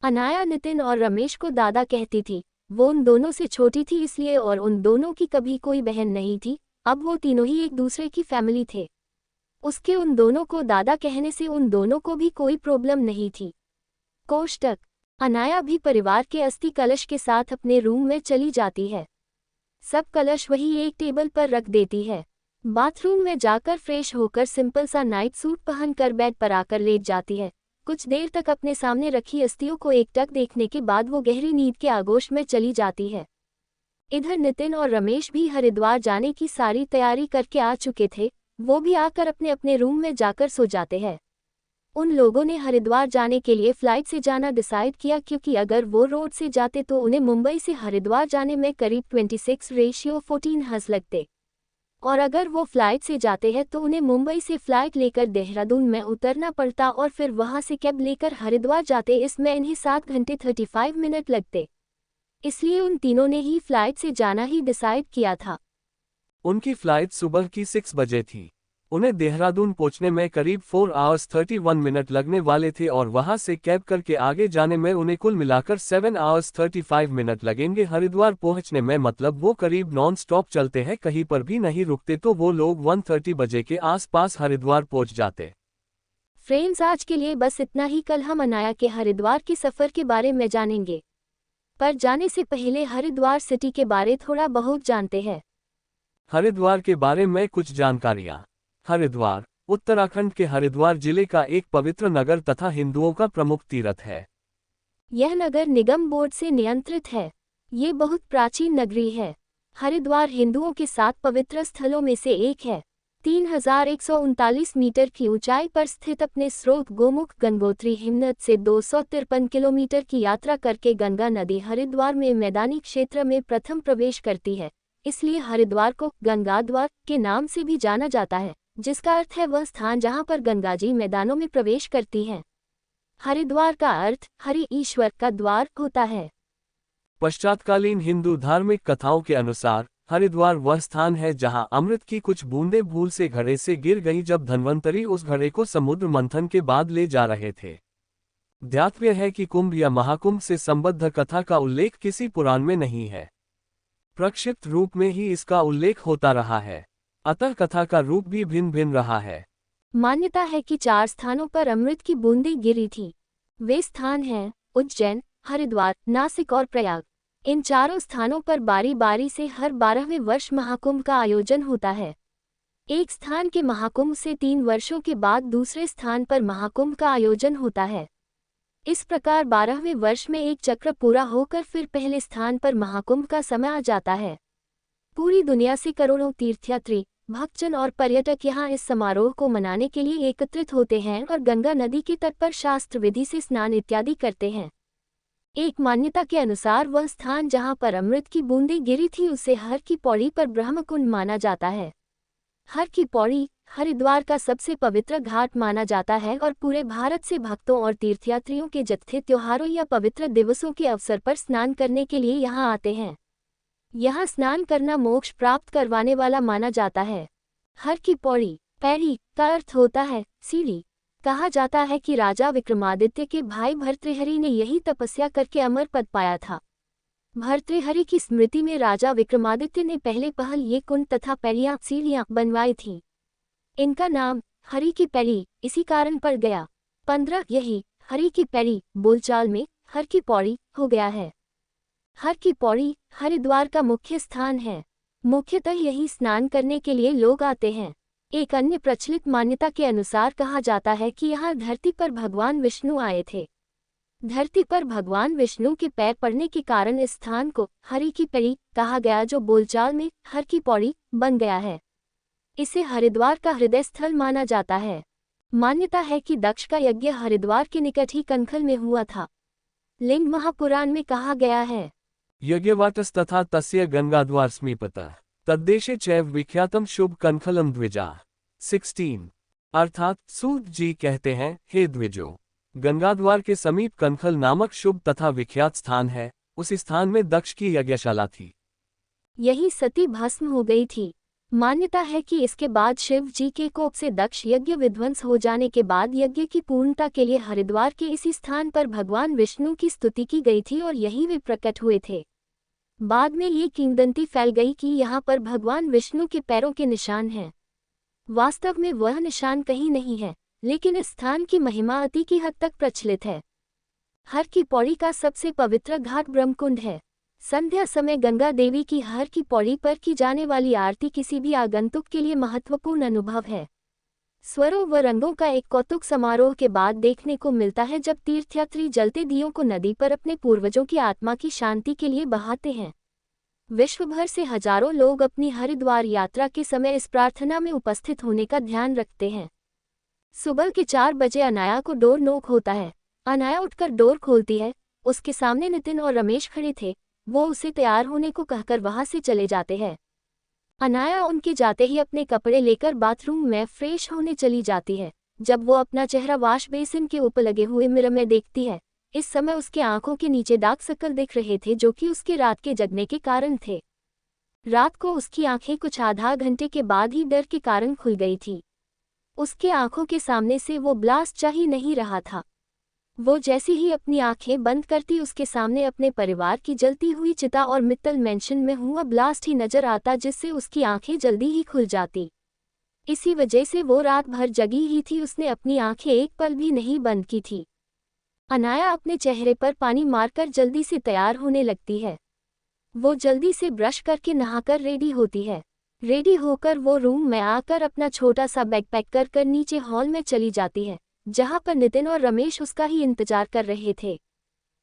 Speaker 2: अनाया नितिन और रमेश को दादा कहती थी। वो उन दोनों से छोटी थी इसलिए, और उन दोनों की कभी कोई बहन नहीं थी। अब वो तीनों ही एक दूसरे की फैमिली थे। उसके उन दोनों को दादा कहने से उन दोनों को भी कोई प्रॉब्लम नहीं थी। कोष्टक। अनाया भी परिवार के अस्थि कलश के साथ अपने रूम में चली जाती है। सब कलश वही एक टेबल पर रख देती है। बाथरूम में जाकर फ्रेश होकर सिंपल सा नाइट सूट पहनकर बेड पर आकर लेट जाती है। कुछ देर तक अपने सामने रखी अस्थियों को एकटक देखने के बाद वो गहरी नींद के आगोश में चली जाती है। इधर नितिन और रमेश भी हरिद्वार जाने की सारी तैयारी करके आ चुके थे। वो भी आकर अपने अपने रूम में जाकर सो जाते हैं। उन लोगों ने हरिद्वार जाने के लिए फ्लाइट से जाना डिसाइड किया, क्योंकि अगर वो रोड से जाते तो उन्हें मुंबई से हरिद्वार जाने में करीब 26:14 हज़ लगते, और अगर वो फ्लाइट से जाते हैं तो उन्हें मुंबई से फ्लाइट लेकर देहरादून में उतरना पड़ता और फिर वहां से कैब लेकर हरिद्वार जाते। इसमें इन्हें 7 घंटे 35 मिनट लगते। इसलिए उन तीनों ने ही फ्लाइट से जाना ही डिसाइड किया था।
Speaker 1: उनकी फ्लाइट सुबह की 6 बजे थी। उन्हें देहरादून पहुंचने में करीब 4 आवर्स 31 मिनट लगने वाले थे और वहां से कैब करके आगे जाने में उन्हें कुल मिलाकर 7 आवर्स 35 मिनट लगेंगे। हरिद्वार पहुंचने में मतलब वो करीब नॉन स्टॉप चलते हैं, कहीं पर भी नहीं रुकते, तो वो लोग 1:30 बजे के आसपास हरिद्वार पहुंच जाते।
Speaker 2: फ्रेंड्स, आज के लिए बस इतना ही। कल हम अनाया के हरिद्वार के सफ़र के बारे में जानेंगे, पर जाने से पहले हरिद्वार सिटी के बारे थोड़ा बहुत जानते हैं।
Speaker 1: हरिद्वार के बारे में कुछ जानकारियाँ। हरिद्वार उत्तराखंड के हरिद्वार जिले का एक पवित्र नगर तथा हिंदुओं का प्रमुख तीर्थ है।
Speaker 2: यह नगर निगम बोर्ड से नियंत्रित है। ये बहुत प्राचीन नगरी है। हरिद्वार हिंदुओं के 7 पवित्र स्थलों में से एक है। 3139 मीटर की ऊंचाई पर स्थित अपने स्रोत गोमुख गंगोत्री हिमनद से 253 किलोमीटर की यात्रा करके गंगा नदी हरिद्वार में मैदानी क्षेत्र में प्रथम प्रवेश करती है। इसलिए हरिद्वार को गंगा द्वार के नाम से भी जाना जाता है, जिसका अर्थ है वह स्थान जहां पर गंगा जी मैदानों में प्रवेश करती हैं। हरिद्वार का अर्थ हरि ईश्वर का द्वार होता है।
Speaker 1: पश्चातकालीन हिंदू धार्मिक कथाओं के अनुसार हरिद्वार वह स्थान है जहां अमृत की कुछ बूंदें भूल से घड़े से गिर गईं जब धन्वंतरी उस घड़े को समुद्र मंथन के बाद ले जा रहे थे। ध्यातव्य है कि कुंभ या महाकुंभ से संबद्ध कथा का उल्लेख किसी पुराण में नहीं है। प्रक्षिप्त रूप में ही इसका उल्लेख होता रहा है, अतः कथा का रूप भी भिन्न भिन्न रहा है।
Speaker 2: मान्यता है कि 4 स्थानों पर अमृत की बूंदें गिरी थीं। वे स्थान हैं उज्जैन, हरिद्वार, नासिक और प्रयाग। इन चारों स्थानों पर बारी बारी से हर 12वें वर्ष महाकुंभ का आयोजन होता है। एक स्थान के महाकुंभ से 3 वर्षों के बाद दूसरे स्थान पर महाकुंभ का आयोजन होता है। इस प्रकार 12वें वर्ष में एक चक्र पूरा होकर फिर पहले स्थान पर महाकुंभ का समय आ जाता है। पूरी दुनिया से करोड़ों तीर्थयात्री, भक्तजन और पर्यटक यहाँ इस समारोह को मनाने के लिए एकत्रित होते हैं और गंगा नदी के तट पर शास्त्र विधि से स्नान इत्यादि करते हैं। एक मान्यता के अनुसार वह स्थान जहाँ पर अमृत की बूंदें गिरी थी उसे हर की पौड़ी पर ब्रह्मकुंड माना जाता है। हर की पौड़ी हरिद्वार का सबसे पवित्र घाट माना जाता है और पूरे भारत से भक्तों और तीर्थयात्रियों के जत्थे त्योहारों या पवित्र दिवसों के अवसर पर स्नान करने के लिए यहाँ आते हैं। यहाँ स्नान करना मोक्ष प्राप्त करवाने वाला माना जाता है। हर की पौड़ी पैड़ी का अर्थ होता है सीढ़ी। कहा जाता है कि राजा विक्रमादित्य के भाई भर्तृहरि ने यही तपस्या करके अमर पद पाया था। भर्तृहरि की स्मृति में राजा विक्रमादित्य ने पहले पहल ये कुंड तथा पैड़ियां सीढ़ियां बनवाई थीं। इनका नाम हरि की पैड़ी इसी कारण पड़ गया। 15 यही हरि की पैड़ी बोलचाल में हर की पौड़ी हो गया है। हर की पौड़ी हरिद्वार का मुख्य स्थान है। मुख्यतः यही स्नान करने के लिए लोग आते हैं। एक अन्य प्रचलित मान्यता के अनुसार कहा जाता है कि यहाँ धरती पर भगवान विष्णु आए थे। धरती पर भगवान विष्णु के पैर पड़ने के कारण इस स्थान को हरि की पैड़ी कहा गया, जो बोलचाल में हर की पौड़ी बन गया है। इसे हरिद्वार का हृदय स्थल माना जाता है। मान्यता है कि दक्ष का यज्ञ हरिद्वार के निकट ही कनखल में हुआ था। लिंग महापुराण में कहा गया है,
Speaker 1: यज्ञवाटस्तथा तस्य गंगाद्वार समीपतः तद्देशे चैव विख्यातम शुभ कनखलम द्विजा। 16 अर्थात सूत जी कहते हैं, हे द्विजो, गंगाद्वार के समीप कनखल नामक शुभ तथा विख्यात स्थान है। उस स्थान में दक्ष की यज्ञशाला थी।
Speaker 2: यही सती भस्म हो गई थी। मान्यता है कि इसके बाद शिव जी के कोप से दक्ष यज्ञ विध्वंस हो जाने के बाद यज्ञ की पूर्णता के लिए हरिद्वार के इसी स्थान पर भगवान विष्णु की स्तुति की गई थी और यहीं वे प्रकट हुए थे। बाद में ये किंवदंती फैल गई कि यहाँ पर भगवान विष्णु के पैरों के निशान हैं। वास्तव में वह निशान कहीं नहीं है, लेकिन इस स्थान की महिमा अति की हद तक प्रचलित है। हर की पौड़ी का सबसे पवित्र घाट ब्रह्मकुंड है। संध्या समय गंगा देवी की हर की पौड़ी पर की जाने वाली आरती किसी भी आगंतुक के लिए महत्वपूर्ण अनुभव है। स्वरों व रंगों का एक कौतुक समारोह के बाद देखने को मिलता है, जब तीर्थयात्री जलते दियों को नदी पर अपने पूर्वजों की आत्मा की शांति के लिए बहाते हैं। विश्व भर से हजारों लोग अपनी हरिद्वार यात्रा के समय इस प्रार्थना में उपस्थित होने का ध्यान रखते हैं। सुबह के 4 बजे अनाया को डोर नॉक होता है। अनाया उठकर डोर खोलती है। उसके सामने नितिन और रमेश खड़े थे। वो उसे तैयार होने को कहकर वहां से चले जाते हैं। अनाया उनके जाते ही अपने कपड़े लेकर बाथरूम में फ्रेश होने चली जाती है। जब वो अपना चेहरा वॉश बेसिन के ऊपर लगे हुए मिरर में देखती है, इस समय उसके आंखों के नीचे डार्क सर्कल दिख रहे थे, जो कि उसके रात के जगने के कारण थे। रात को उसकी आंखें कुछ आधा घंटे के बाद ही डर के कारण खुल गई थी। उसके आंखों के सामने से वो ब्लास्ट जा ही नहीं रहा था। वो जैसी ही अपनी आंखें बंद करती, उसके सामने अपने परिवार की जलती हुई चिता और मित्तल मेंशन में हुआ ब्लास्ट ही नजर आता, जिससे उसकी आंखें जल्दी ही खुल जाती। इसी वजह से वो रात भर जगी ही थी। उसने अपनी आंखें एक पल भी नहीं बंद की थी। अनाया अपने चेहरे पर पानी मारकर जल्दी से तैयार होने लगती है। वो जल्दी से ब्रश करके नहाकर रेडी होती है। रेडी होकर वो रूम में आकर अपना छोटा सा बैग पैक कर नीचे हॉल में चली जाती है, जहां पर नितिन और रमेश उसका ही इंतजार कर रहे थे।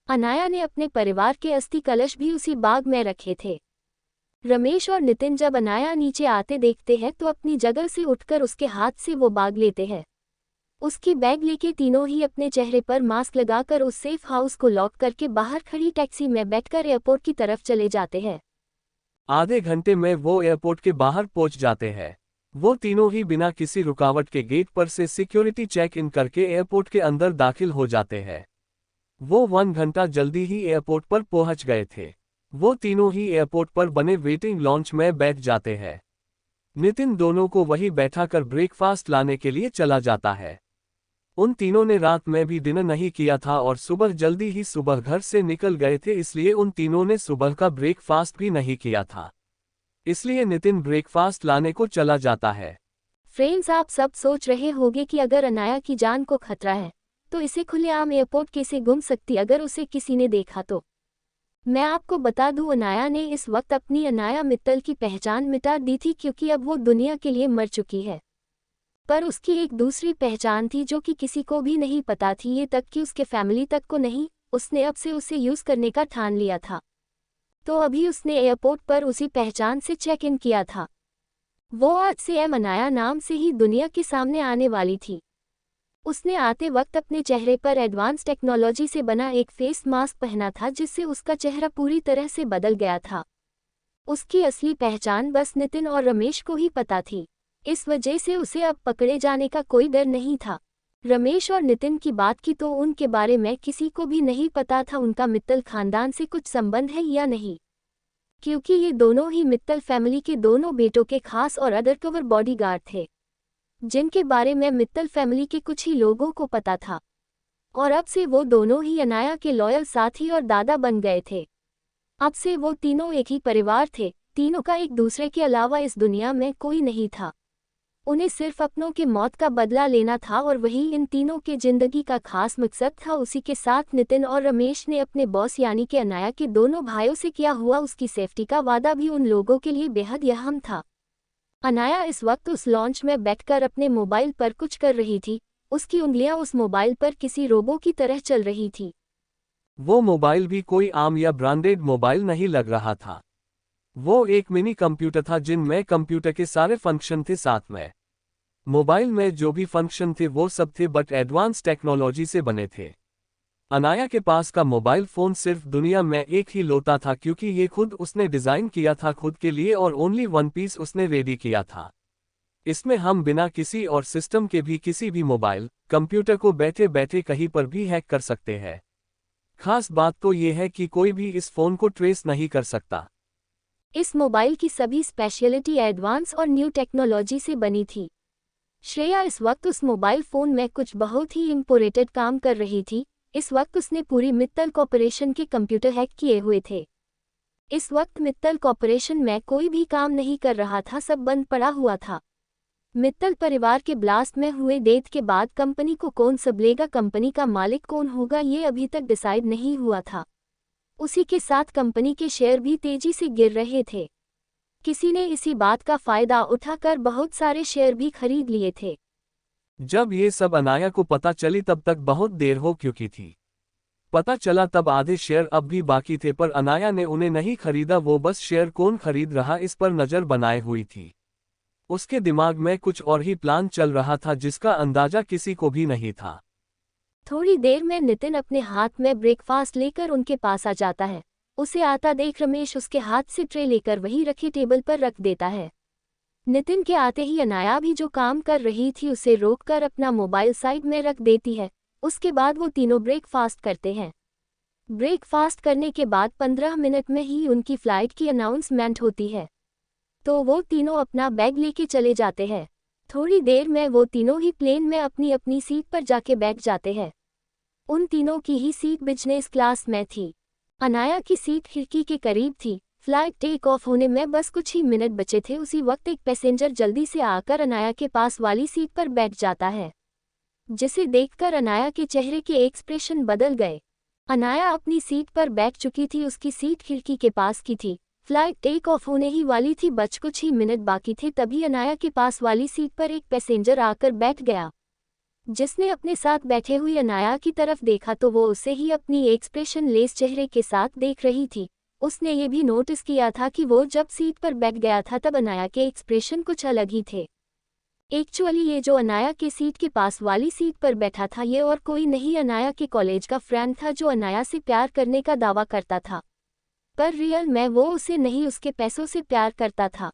Speaker 2: अनाया ने अपने परिवार के अस्थि कलश भी उसी बाग में रखे थे। रमेश और नितिन जब अनाया नीचे आते देखते हैं तो अपनी जगह से उठकर उसके हाथ से वो बाग लेते हैं। उसकी बैग लेके तीनों ही अपने चेहरे पर मास्क लगाकर उस सेफ हाउस को लॉक करके बाहर खड़ी टैक्सी में बैठकर एयरपोर्ट की तरफ चले जाते हैं।
Speaker 1: आधे घंटे में वो एयरपोर्ट के बाहर पहुंच जाते हैं। वो तीनों ही बिना किसी रुकावट के गेट पर से सिक्योरिटी चेक इन करके एयरपोर्ट के अंदर दाखिल हो जाते हैं। वो 1 घंटा जल्दी ही एयरपोर्ट पर पहुंच गए थे। वो तीनों ही एयरपोर्ट पर बने वेटिंग लॉन्च में बैठ जाते हैं। नितिन दोनों को वही बैठाकर ब्रेकफास्ट लाने के लिए चला जाता है। उन तीनों ने रात में भी डिनर नहीं किया था और सुबह जल्दी ही सुबह घर से निकल गए थे, इसलिए उन तीनों ने सुबह का ब्रेकफास्ट भी नहीं किया था। इसलिए नितिन ब्रेकफास्ट लाने को चला जाता है।
Speaker 2: फ्रेंड्स, आप सब सोच रहे होंगे कि अगर अनाया की जान को खतरा है तो इसे खुलेआम एयरपोर्ट कैसे गुम सकती अगर उसे किसी ने देखा तो। मैं आपको बता दूं, अनाया ने इस वक्त अपनी अनाया मित्तल की पहचान मिटा दी थी, क्योंकि अब वो दुनिया के लिए मर चुकी है। पर उसकी एक दूसरी पहचान थी जो कि किसी को भी नहीं पता थी, ये तक कि उसके फैमिली तक को नहीं। उसने अब से उसे यूज करने का ठान लिया था। तो अभी उसने एयरपोर्ट पर उसी पहचान से चेक इन किया था। वो आज से अनाया नाम से ही दुनिया के सामने आने वाली थी। उसने आते वक्त अपने चेहरे पर एडवांस टेक्नोलॉजी से बना एक फेस मास्क पहना था, जिससे उसका चेहरा पूरी तरह से बदल गया था। उसकी असली पहचान बस नितिन और रमेश को ही पता थी। इस वजह से उसे अब पकड़े जाने का कोई डर नहीं था। रमेश और नितिन की बात की तो उनके बारे में किसी को भी नहीं पता था उनका मित्तल खानदान से कुछ संबंध है या नहीं, क्योंकि ये दोनों ही मित्तल फैमिली के दोनों बेटों के खास और अंडरकवर बॉडीगार्ड थे, जिनके बारे में मित्तल फैमिली के कुछ ही लोगों को पता था। और अब से वो दोनों ही अनाया के लॉयल साथी और दादा बन गए थे। अब से वो तीनों एक ही परिवार थे। तीनों का एक दूसरे के अलावा इस दुनिया में कोई नहीं था। उन्हें सिर्फ अपनों के मौत का बदला लेना था और वही इन तीनों के जिंदगी का खास मकसद था। उसी के साथ नितिन और रमेश ने अपने बॉस यानी कि अनाया के दोनों भाइयों से किया हुआ उसकी सेफ्टी का वादा भी उन लोगों के लिए बेहद अहम था। अनाया इस वक्त उस लॉन्च में बैठकर अपने मोबाइल पर कुछ कर रही थी। उसकी उंगलियां उस मोबाइल पर किसी रोबो की तरह चल रही थी।
Speaker 1: वो मोबाइल भी कोई आम या ब्रांडेड मोबाइल नहीं लग रहा था। वो एक मिनी कंप्यूटर था जिनमें कंप्यूटर के सारे फंक्शन थे साथ में। मोबाइल में जो भी फंक्शन थे वो सब थे बट एडवांस टेक्नोलॉजी से बने थे। अनाया के पास का मोबाइल फ़ोन सिर्फ दुनिया में एक ही लौता था, क्योंकि ये खुद उसने डिज़ाइन किया था खुद के लिए और ओनली 1 पीस उसने रेडी किया था। इसमें हम बिना किसी और सिस्टम के भी किसी भी मोबाइल कंप्यूटर को बैठे बैठे कहीं पर भी हैक कर सकते हैं। खास बात तो ये है कि कोई भी इस फ़ोन को ट्रेस नहीं कर सकता।
Speaker 2: इस मोबाइल की सभी स्पेशलिटी एडवांस और न्यू टेक्नोलॉजी से बनी थी। श्रेया इस वक्त उस मोबाइल फ़ोन में कुछ बहुत ही इम्पोर्टेंट काम कर रही थी। इस वक्त उसने पूरी मित्तल कॉर्पोरेशन के कंप्यूटर हैक किए हुए थे। इस वक्त मित्तल कॉर्पोरेशन में कोई भी काम नहीं कर रहा था, सब बंद पड़ा हुआ था। मित्तल परिवार के ब्लास्ट में हुए डेथ के बाद कंपनी को कौन संभालेगा, कंपनी का मालिक कौन होगा, ये अभी तक डिसाइड नहीं हुआ था। उसी के साथ कंपनी के शेयर भी तेजी से गिर रहे थे। किसी ने इसी बात का फायदा उठाकर बहुत सारे शेयर भी खरीद लिए थे।
Speaker 1: जब ये सब अनाया को पता चली तब तक बहुत देर हो चुकी थी। पता चला तब आधे शेयर अब भी बाकी थे, पर अनाया ने उन्हें नहीं खरीदा। वो बस शेयर कौन खरीद रहा इस पर नज़र बनाए हुई थी। उसके दिमाग में कुछ और ही प्लान चल रहा था जिसका अंदाजा किसी को भी नहीं था।
Speaker 2: थोड़ी देर में नितिन अपने हाथ में ब्रेकफास्ट लेकर उनके पास आ जाता है। उसे आता देख रमेश उसके हाथ से ट्रे लेकर वहीं रखी टेबल पर रख देता है। नितिन के आते ही अनाया भी जो काम कर रही थी उसे रोककर अपना मोबाइल साइड में रख देती है। उसके बाद वो तीनों ब्रेकफास्ट करते हैं। ब्रेकफास्ट करने के बाद 15 मिनट में ही उनकी फ़्लाइट की अनाउंसमेंट होती है, तो वो तीनों अपना बैग लेके चले जाते हैं। थोड़ी देर में वो तीनों ही प्लेन में अपनी अपनी सीट पर जाके बैठ जाते हैं। उन तीनों की ही सीट बिजनेस क्लास में थी। अनाया की सीट खिड़की के करीब थी। फ्लाइट टेक ऑफ होने में बस कुछ ही मिनट बचे थे। उसी वक्त एक पैसेंजर जल्दी से आकर अनाया के पास वाली सीट पर बैठ जाता है, जिसे देखकर अनाया के चेहरे के एक्सप्रेशन बदल गए। अनाया अपनी सीट पर बैठ चुकी थी। उसकी सीट खिड़की के पास की थी। फ्लाइट टेक ऑफ होने ही वाली थी, बच कुछ ही मिनट बाकी थे, तभी अनाया के पास वाली सीट पर एक पैसेंजर आकर बैठ गया। जिसने अपने साथ बैठे हुई अनाया की तरफ देखा तो वो उसे ही अपनी एक्सप्रेशन लेस चेहरे के साथ देख रही थी। उसने ये भी नोटिस किया था कि वो जब सीट पर बैठ गया था तब अनाया के एक्सप्रेशन कुछ अलग ही थे। एक्चुअली ये जो अनाया के सीट के पास वाली सीट पर बैठा था ये और कोई नहीं अनाया के कॉलेज का फ्रेंड था जो अनाया से प्यार करने का दावा करता था, पर रियल में वो उसे नहीं उसके पैसों से प्यार करता था।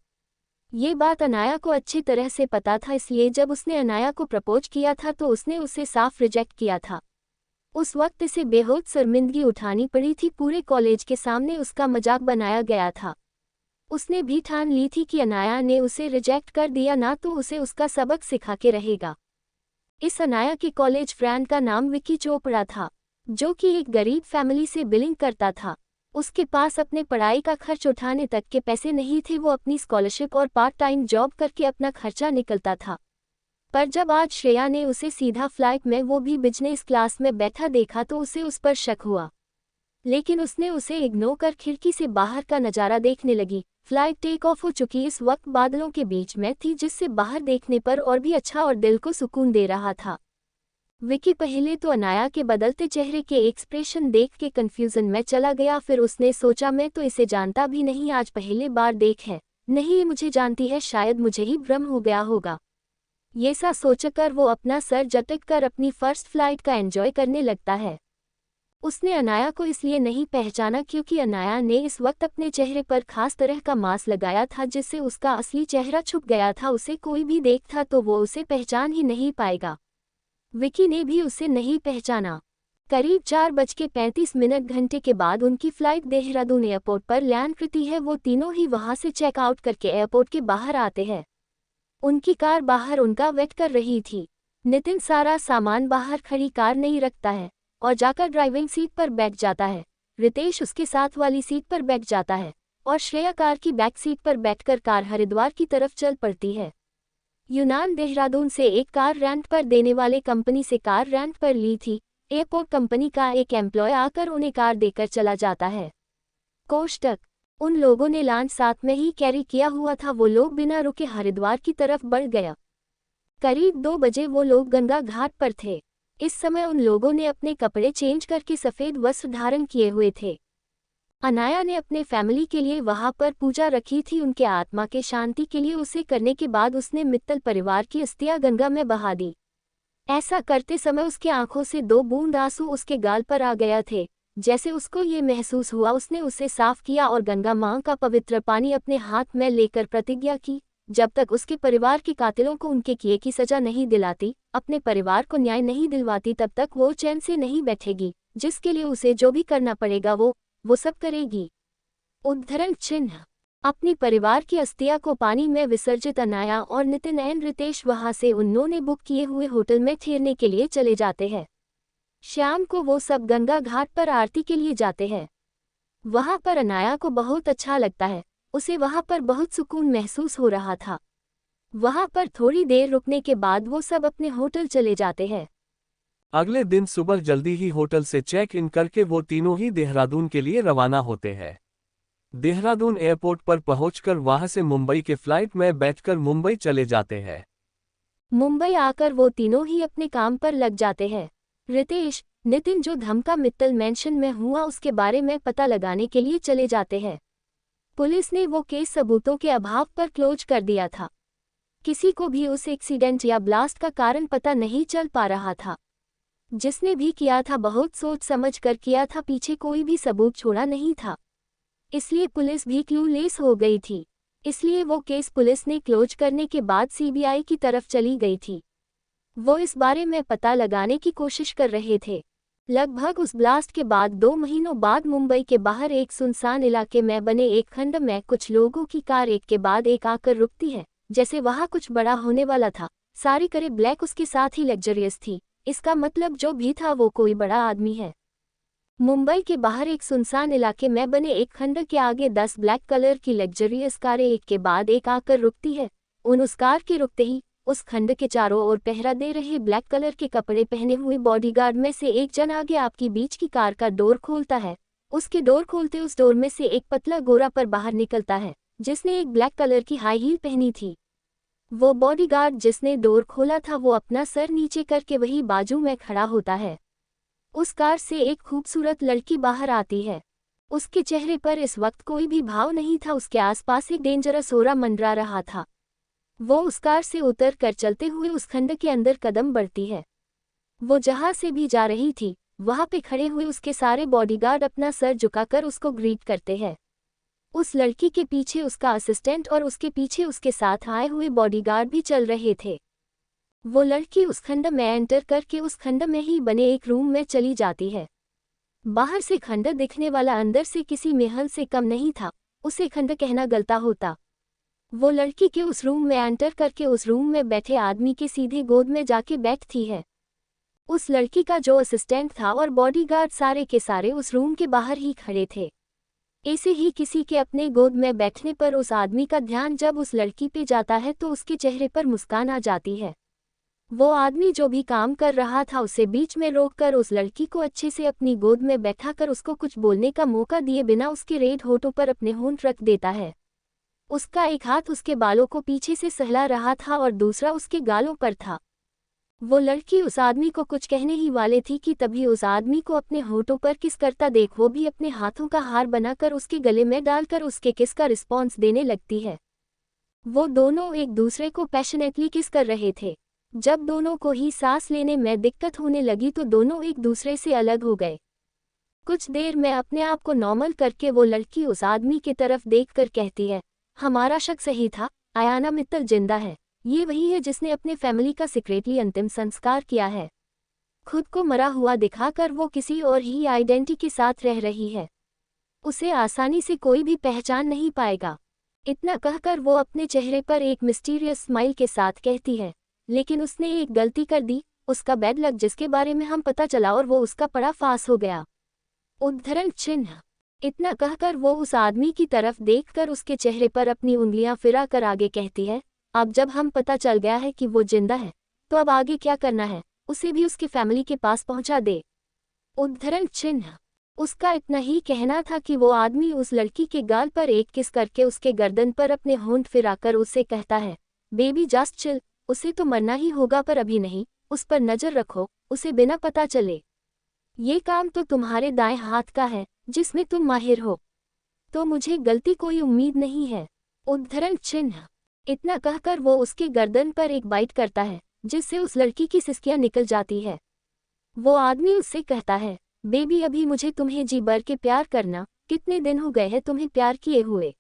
Speaker 2: ये बात अनाया को अच्छी तरह से पता था, इसलिए जब उसने अनाया को प्रपोज किया था तो उसने उसे साफ रिजेक्ट किया था। उस वक्त इसे बेहद शर्मिंदगी उठानी पड़ी थी, पूरे कॉलेज के सामने उसका मजाक बनाया गया था। उसने भी ठान ली थी कि अनाया ने उसे रिजेक्ट कर दिया ना तो उसे उसका सबक सिखा के रहेगा। इस अनाया के कॉलेज फ्रेंड का नाम विकी चोपड़ा था, जो कि एक गरीब फैमिली से बिलोंग करता था। उसके पास अपने पढ़ाई का खर्च उठाने तक के पैसे नहीं थे, वो अपनी स्कॉलरशिप और पार्ट टाइम जॉब करके अपना खर्चा निकलता था। पर जब आज श्रेया ने उसे सीधा फ्लाइट में वो भी बिजनेस क्लास में बैठा देखा तो उसे उस पर शक हुआ, लेकिन उसने उसे इग्नोर कर खिड़की से बाहर का नज़ारा देखने लगी। फ्लाइट टेक ऑफ हो चुकी इस वक्त बादलों के बीच में थी, जिससे बाहर देखने पर और भी अच्छा और दिल को सुकून दे रहा था। विकी पहले तो अनाया के बदलते चेहरे के एक्सप्रेशन देख के कंफ्यूजन में चला गया, फिर उसने सोचा मैं तो इसे जानता भी नहीं, आज पहले बार देख है, नहीं ये मुझे जानती है, शायद मुझे ही भ्रम हो गया होगा। ये सा सोचकर वो अपना सर झटक कर अपनी फर्स्ट फ्लाइट का एंजॉय करने लगता है। उसने अनाया को इसलिए नहीं पहचाना क्योंकि अनाया ने इस वक्त अपने चेहरे पर खास तरह का मास्क लगाया था जिससे उसका असली चेहरा छुप गया था। उसे कोई भी देखता तो वो उसे पहचान ही नहीं पाएगा। विकी ने भी उसे नहीं पहचाना। करीब 4:35 घंटे के बाद उनकी फ्लाइट देहरादून एयरपोर्ट पर लैंड करती है। वो तीनों ही वहां से चेकआउट करके एयरपोर्ट के बाहर आते हैं। उनकी कार बाहर उनका वेट कर रही थी। नितिन सारा सामान बाहर खड़ी कार नहीं रखता है और जाकर ड्राइविंग सीट पर बैठ जाता है। रितेश उसके साथ वाली सीट पर बैठ जाता है और श्रेया कार की बैक सीट पर बैठकर कार हरिद्वार की तरफ चल पड़ती है। यूनान देहरादून से एक कार रेंट पर देने वाले कंपनी से कार रेंट पर ली थी। एयरपोर्ट कंपनी का एक एम्प्लॉय आकर उन्हें कार देकर चला जाता है। कोष्टक उन लोगों ने लॉन्च साथ में ही कैरी किया हुआ था। वो लोग बिना रुके हरिद्वार की तरफ बढ़ गया। करीब 2 बजे वो लोग गंगा घाट पर थे। इस समय उन लोगों ने अपने कपड़े चेंज करके सफ़ेद वस्त्र धारण किए हुए थे। अनाया ने अपने फैमिली के लिए वहां पर पूजा रखी थी, उनके आत्मा के शांति के लिए। उसे करने के बाद उसने मित्तल परिवार की अस्थियां गंगा में बहा दी। ऐसा करते समय उसके आंखों से 2 बूंद आंसू उसके गाल पर आ गया थे। जैसे उसको ये महसूस हुआ उसने उसे साफ किया और गंगा मां का पवित्र पानी अपने हाथ में लेकर प्रतिज्ञा की, जब तक उसके परिवार के कातिलों को उनके किए की सजा नहीं दिलाती, अपने परिवार को न्याय नहीं दिलवाती, तब तक वो चैन से नहीं बैठेगी। जिसके लिए उसे जो भी करना पड़ेगा वो सब करेगी। उद्धरण चिन्ह अपनी परिवार की अस्थियां को पानी में विसर्जित अनाया और नितिन एंड रितेश वहां से उन्होंने बुक किए हुए होटल में ठहरने के लिए चले जाते हैं। शाम को वो सब गंगा घाट पर आरती के लिए जाते हैं। वहां पर अनाया को बहुत अच्छा लगता है, उसे वहां पर बहुत सुकून महसूस हो रहा था। वहां पर थोड़ी देर रुकने के बाद वो सब अपने होटल चले जाते हैं।
Speaker 1: अगले दिन सुबह जल्दी ही होटल से चेक इन करके वो तीनों ही देहरादून के लिए रवाना होते हैं। देहरादून एयरपोर्ट पर पहुंचकर वहां से मुंबई के फ्लाइट में बैठकर मुंबई चले जाते हैं।
Speaker 2: मुंबई आकर वो तीनों ही अपने काम पर लग जाते हैं। रितेश, नितिन जो धमका मित्तल मेंशन में हुआ उसके बारे में पता लगाने के लिए चले जाते हैं। पुलिस ने वो केस सबूतों के अभाव पर क्लोज कर दिया था। किसी को भी उस एक्सीडेंट या ब्लास्ट का कारण पता नहीं चल पा रहा था। जिसने भी किया था बहुत सोच समझ कर किया था, पीछे कोई भी सबूत छोड़ा नहीं था। इसलिए पुलिस भी क्लूलेस हो गई थी। इसलिए वो केस पुलिस ने क्लोज करने के बाद सीबीआई की तरफ चली गई थी। वो इस बारे में पता लगाने की कोशिश कर रहे थे। लगभग उस ब्लास्ट के बाद 2 महीनों बाद मुंबई के बाहर एक सुनसान इलाके में बने एक खंड में कुछ लोगों की कार एक के बाद एक आकर रुकती है, जैसे वहां कुछ बड़ा होने वाला था। सारी कारें ब्लैक, उसके साथ ही लग्जरियस थी। इसका मतलब जो भी था वो कोई बड़ा आदमी है। मुंबई के बाहर एक सुनसान इलाके में बने एक खंड के आगे 10 ब्लैक कलर की लग्जरियस कारें एक के बाद एक आकर रुकती है। उस कार के रुकते ही उस खंड के चारों ओर पहरा दे रहे ब्लैक कलर के कपड़े पहने हुए बॉडीगार्ड में से एक जन आगे आपकी बीच की कार का डोर खोलता है। उसके डोर खोलते उस डोर में से एक पतला गोरा पर बाहर निकलता है, जिसने एक ब्लैक कलर की हाई हील पहनी थी। वो बॉडीगार्ड जिसने डोर खोला था वो अपना सर नीचे करके वही बाजू में खड़ा होता है। उस कार से एक खूबसूरत लड़की बाहर आती है। उसके चेहरे पर इस वक्त कोई भी भाव नहीं था, उसके आसपास एक डेंजरस ओरा मंडरा रहा था। वो उस कार से उतर कर चलते हुए उस खंड के अंदर कदम बढ़ती है। वो जहां से भी जा रही थी वहां पे खड़े हुए उसके सारे बॉडीगार्ड अपना सर झुकाकर उसको ग्रीट करते हैं। उस लड़की के पीछे उसका असिस्टेंट और उसके पीछे उसके साथ आए हुए बॉडीगार्ड भी चल रहे थे। वो लड़की उस खंड में एंटर करके उस खंड में ही बने एक रूम में चली जाती है। बाहर से खंड दिखने वाला अंदर से किसी महल से कम नहीं था, उसे खंड कहना गलता होता। वो लड़की के उस रूम में एंटर करके उस रूम में बैठे आदमी के सीधे गोद में जाके बैठती है। उस लड़की का जो असिस्टेंट था और बॉडीगार्ड सारे के सारे उस रूम के बाहर ही खड़े थे। ऐसे ही किसी के अपने गोद में बैठने पर उस आदमी का ध्यान जब उस लड़की पे जाता है तो उसके चेहरे पर मुस्कान आ जाती है। वो आदमी जो भी काम कर रहा था उसे बीच में रोककर उस लड़की को अच्छे से अपनी गोद में बैठाकर उसको कुछ बोलने का मौका दिए बिना उसके रेड होठों पर अपने होंठ रख देता है। उसका एक हाथ उसके बालों को पीछे से सहला रहा था और दूसरा उसके गालों पर था। वो लड़की उस आदमी को कुछ कहने ही वाले थी कि तभी उस आदमी को अपने होठों पर किस करता देख वो भी अपने हाथों का हार बनाकर उसके गले में डालकर उसके किस का रिस्पॉन्स देने लगती है। वो दोनों एक दूसरे को पैशनेटली किस कर रहे थे। जब दोनों को ही सांस लेने में दिक्कत होने लगी तो दोनों एक दूसरे से अलग हो गए। कुछ देर में अपने आप को नॉर्मल करके वो लड़की उस आदमी की तरफ देखकर कहती है, हमारा शक सही था, आयाना मित्तल जिंदा है। ये वही है जिसने अपने फैमिली का सीक्रेटली अंतिम संस्कार किया है। खुद को मरा हुआ दिखाकर वो किसी और ही आइडेंटिटी के साथ रह रही है। उसे आसानी से कोई भी पहचान नहीं पाएगा। इतना कहकर वो अपने चेहरे पर एक मिस्टीरियस स्माइल के साथ कहती है, लेकिन उसने एक गलती कर दी, उसका बैड लक जिसके बारे में हम पता चला और वो उसका पड़ा फास हो गया। उद्धरण चिन्ह। इतना कहकर वो उस आदमी की तरफ देखकर उसके चेहरे पर अपनी उंगलियां फिरा कर आगे कहती है, अब जब हम पता चल गया है कि वो जिंदा है तो अब आगे क्या करना है, उसे भी उसकी फैमिली के पास पहुंचा दे। उद्धरण चिन्ह। उसका इतना ही कहना था कि वो आदमी उस लड़की के गाल पर एक किस करके उसके गर्दन पर अपने होंठ फिराकर उससे कहता है, बेबी जस्ट चिल, उसे तो मरना ही होगा पर अभी नहीं, उस पर नजर रखो, उसे बिना पता चले। ये काम तो तुम्हारे दाएं हाथ का है जिसमें तुम माहिर हो, तो मुझे गलती कोई उम्मीद नहीं है। उद्धरण चिन्ह। इतना कहकर वो उसके गर्दन पर एक बाइट करता है जिससे उस लड़की की सिसकियां निकल जाती है। वो आदमी उससे कहता है, बेबी अभी मुझे तुम्हें जी भर के प्यार करना, कितने दिन हो गए हैं तुम्हें प्यार किए हुए।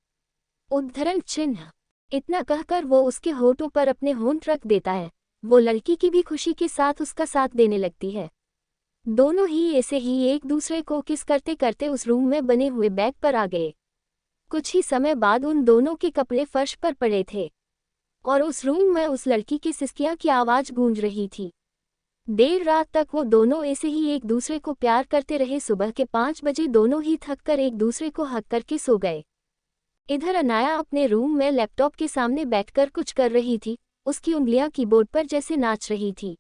Speaker 2: उद्धरण चिन्ह। इतना कहकर वो उसके होठों पर अपने होंठ रख देता है। वो लड़की की भी खुशी के साथ उसका साथ देने लगती है। दोनों ही ऐसे ही एक दूसरे को किस करते करते उस रूम में बने हुए बेड पर आ गए। कुछ ही समय बाद उन दोनों के कपड़े फर्श पर पड़े थे और उस रूम में उस लड़की की सिसकियां की आवाज गूंज रही थी। देर रात तक वो दोनों ऐसे ही एक दूसरे को प्यार करते रहे। सुबह के 5 बजे दोनों ही थककर एक दूसरे को हक करके सो गए। इधर अनाया अपने रूम में लैपटॉप के सामने बैठकर कुछ कर रही थी। उसकी उंगलियां कीबोर्ड पर जैसे नाच रही थी।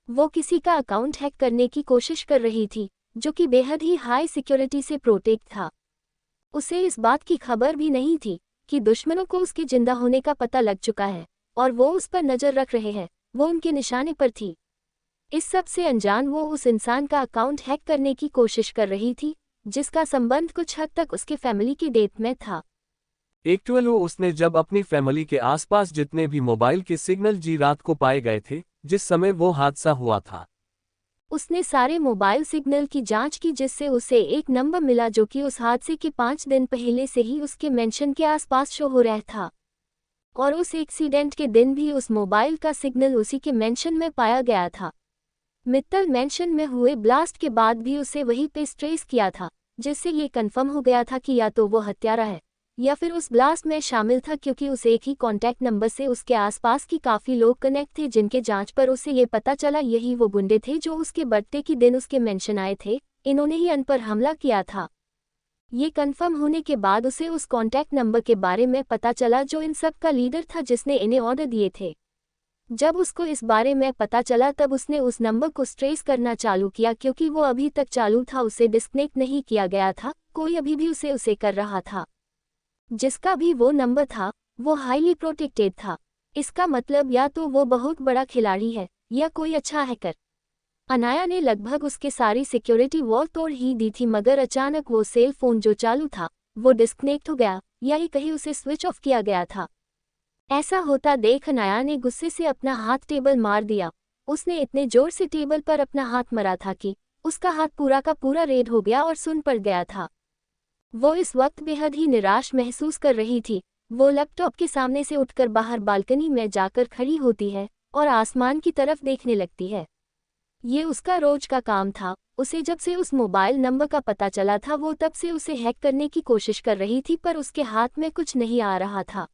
Speaker 2: वो किसी का अकाउंट हैक करने की कोशिश कर रही थी, जो कि बेहद ही हाई सिक्योरिटी से प्रोटेक्ट था। उसे इस बात की खबर भी नहीं थी कि दुश्मनों को उसके जिंदा होने का पता लग चुका है और वो उस पर नजर रख रहे हैं। वो उनके निशाने पर थी। इस सब से अनजान वो उस इंसान का अकाउंट हैक करने की कोशिश कर रही थी, जिसका संबंध कुछ हद तक उसके फैमिली के डेथ में था।
Speaker 1: एक्चुअल वो उसने जब अपनी फैमिली के आसपास जितने भी मोबाइल के सिग्नल जी रात को पाए गए थे, जिस समय वो हादसा हुआ था,
Speaker 2: उसने सारे मोबाइल सिग्नल की जांच की, जिससे उसे एक नंबर मिला जो कि उस हादसे के 5 दिन पहले से ही उसके मेंशन के आसपास शो हो रहा था। और उस एक्सीडेंट के दिन भी उस मोबाइल का सिग्नल उसी के मेंशन में पाया गया था। मित्तल मेंशन में हुए ब्लास्ट के बाद भी उसे वहीं पे ट्रेस किया था, जिससे ये कंफर्म हो गया था कि या तो वो हत्यारा है या फिर उस ब्लास्ट में शामिल था, क्योंकि उस एक ही कॉन्टैक्ट नंबर से उसके आसपास की काफ़ी लोग कनेक्ट थे, जिनके जांच पर उसे ये पता चला यही वो गुंडे थे जो उसके बर्थडे के दिन उसके मेंशन आए थे। इन्होंने ही अन पर हमला किया था। ये कंफर्म होने के बाद उसे उस कॉन्टैक्ट नंबर के बारे में पता चला जो इन सब का लीडर था, जिसने इन्हें ऑर्डर दिए थे। जब उसको इस बारे में पता चला तब उसने उस नंबर को ट्रेस करना चालू किया, क्योंकि वो अभी तक चालू था, उसे डिस्कनेक्ट नहीं किया गया था, कोई अभी भी उसे कर रहा था। जिसका भी वो नंबर था वो हाईली प्रोटेक्टेड था। इसका मतलब या तो वो बहुत बड़ा खिलाड़ी है या कोई अच्छा हैकर। अनाया ने लगभग उसके सारी सिक्योरिटी वॉल तोड़ ही दी थी, मगर अचानक वो सेल फोन जो चालू था वो डिस्कनेक्ट हो गया, या ही कहीं उसे स्विच ऑफ किया गया था। ऐसा होता देख अनाया ने गुस्से से अपना हाथ टेबल मार दिया। उसने इतने जोर से टेबल पर अपना हाथ मारा था कि उसका हाथ पूरा का पूरा रेड हो गया और सुन पड़ गया था। वो इस वक्त बेहद ही निराश महसूस कर रही थी। वो लैपटॉप के सामने से उठकर बाहर बालकनी में जाकर खड़ी होती है और आसमान की तरफ देखने लगती है। ये उसका रोज का काम था। उसे जब से उस मोबाइल नंबर का पता चला था वो तब से उसे हैक करने की कोशिश कर रही थी, पर उसके हाथ में कुछ नहीं आ रहा था।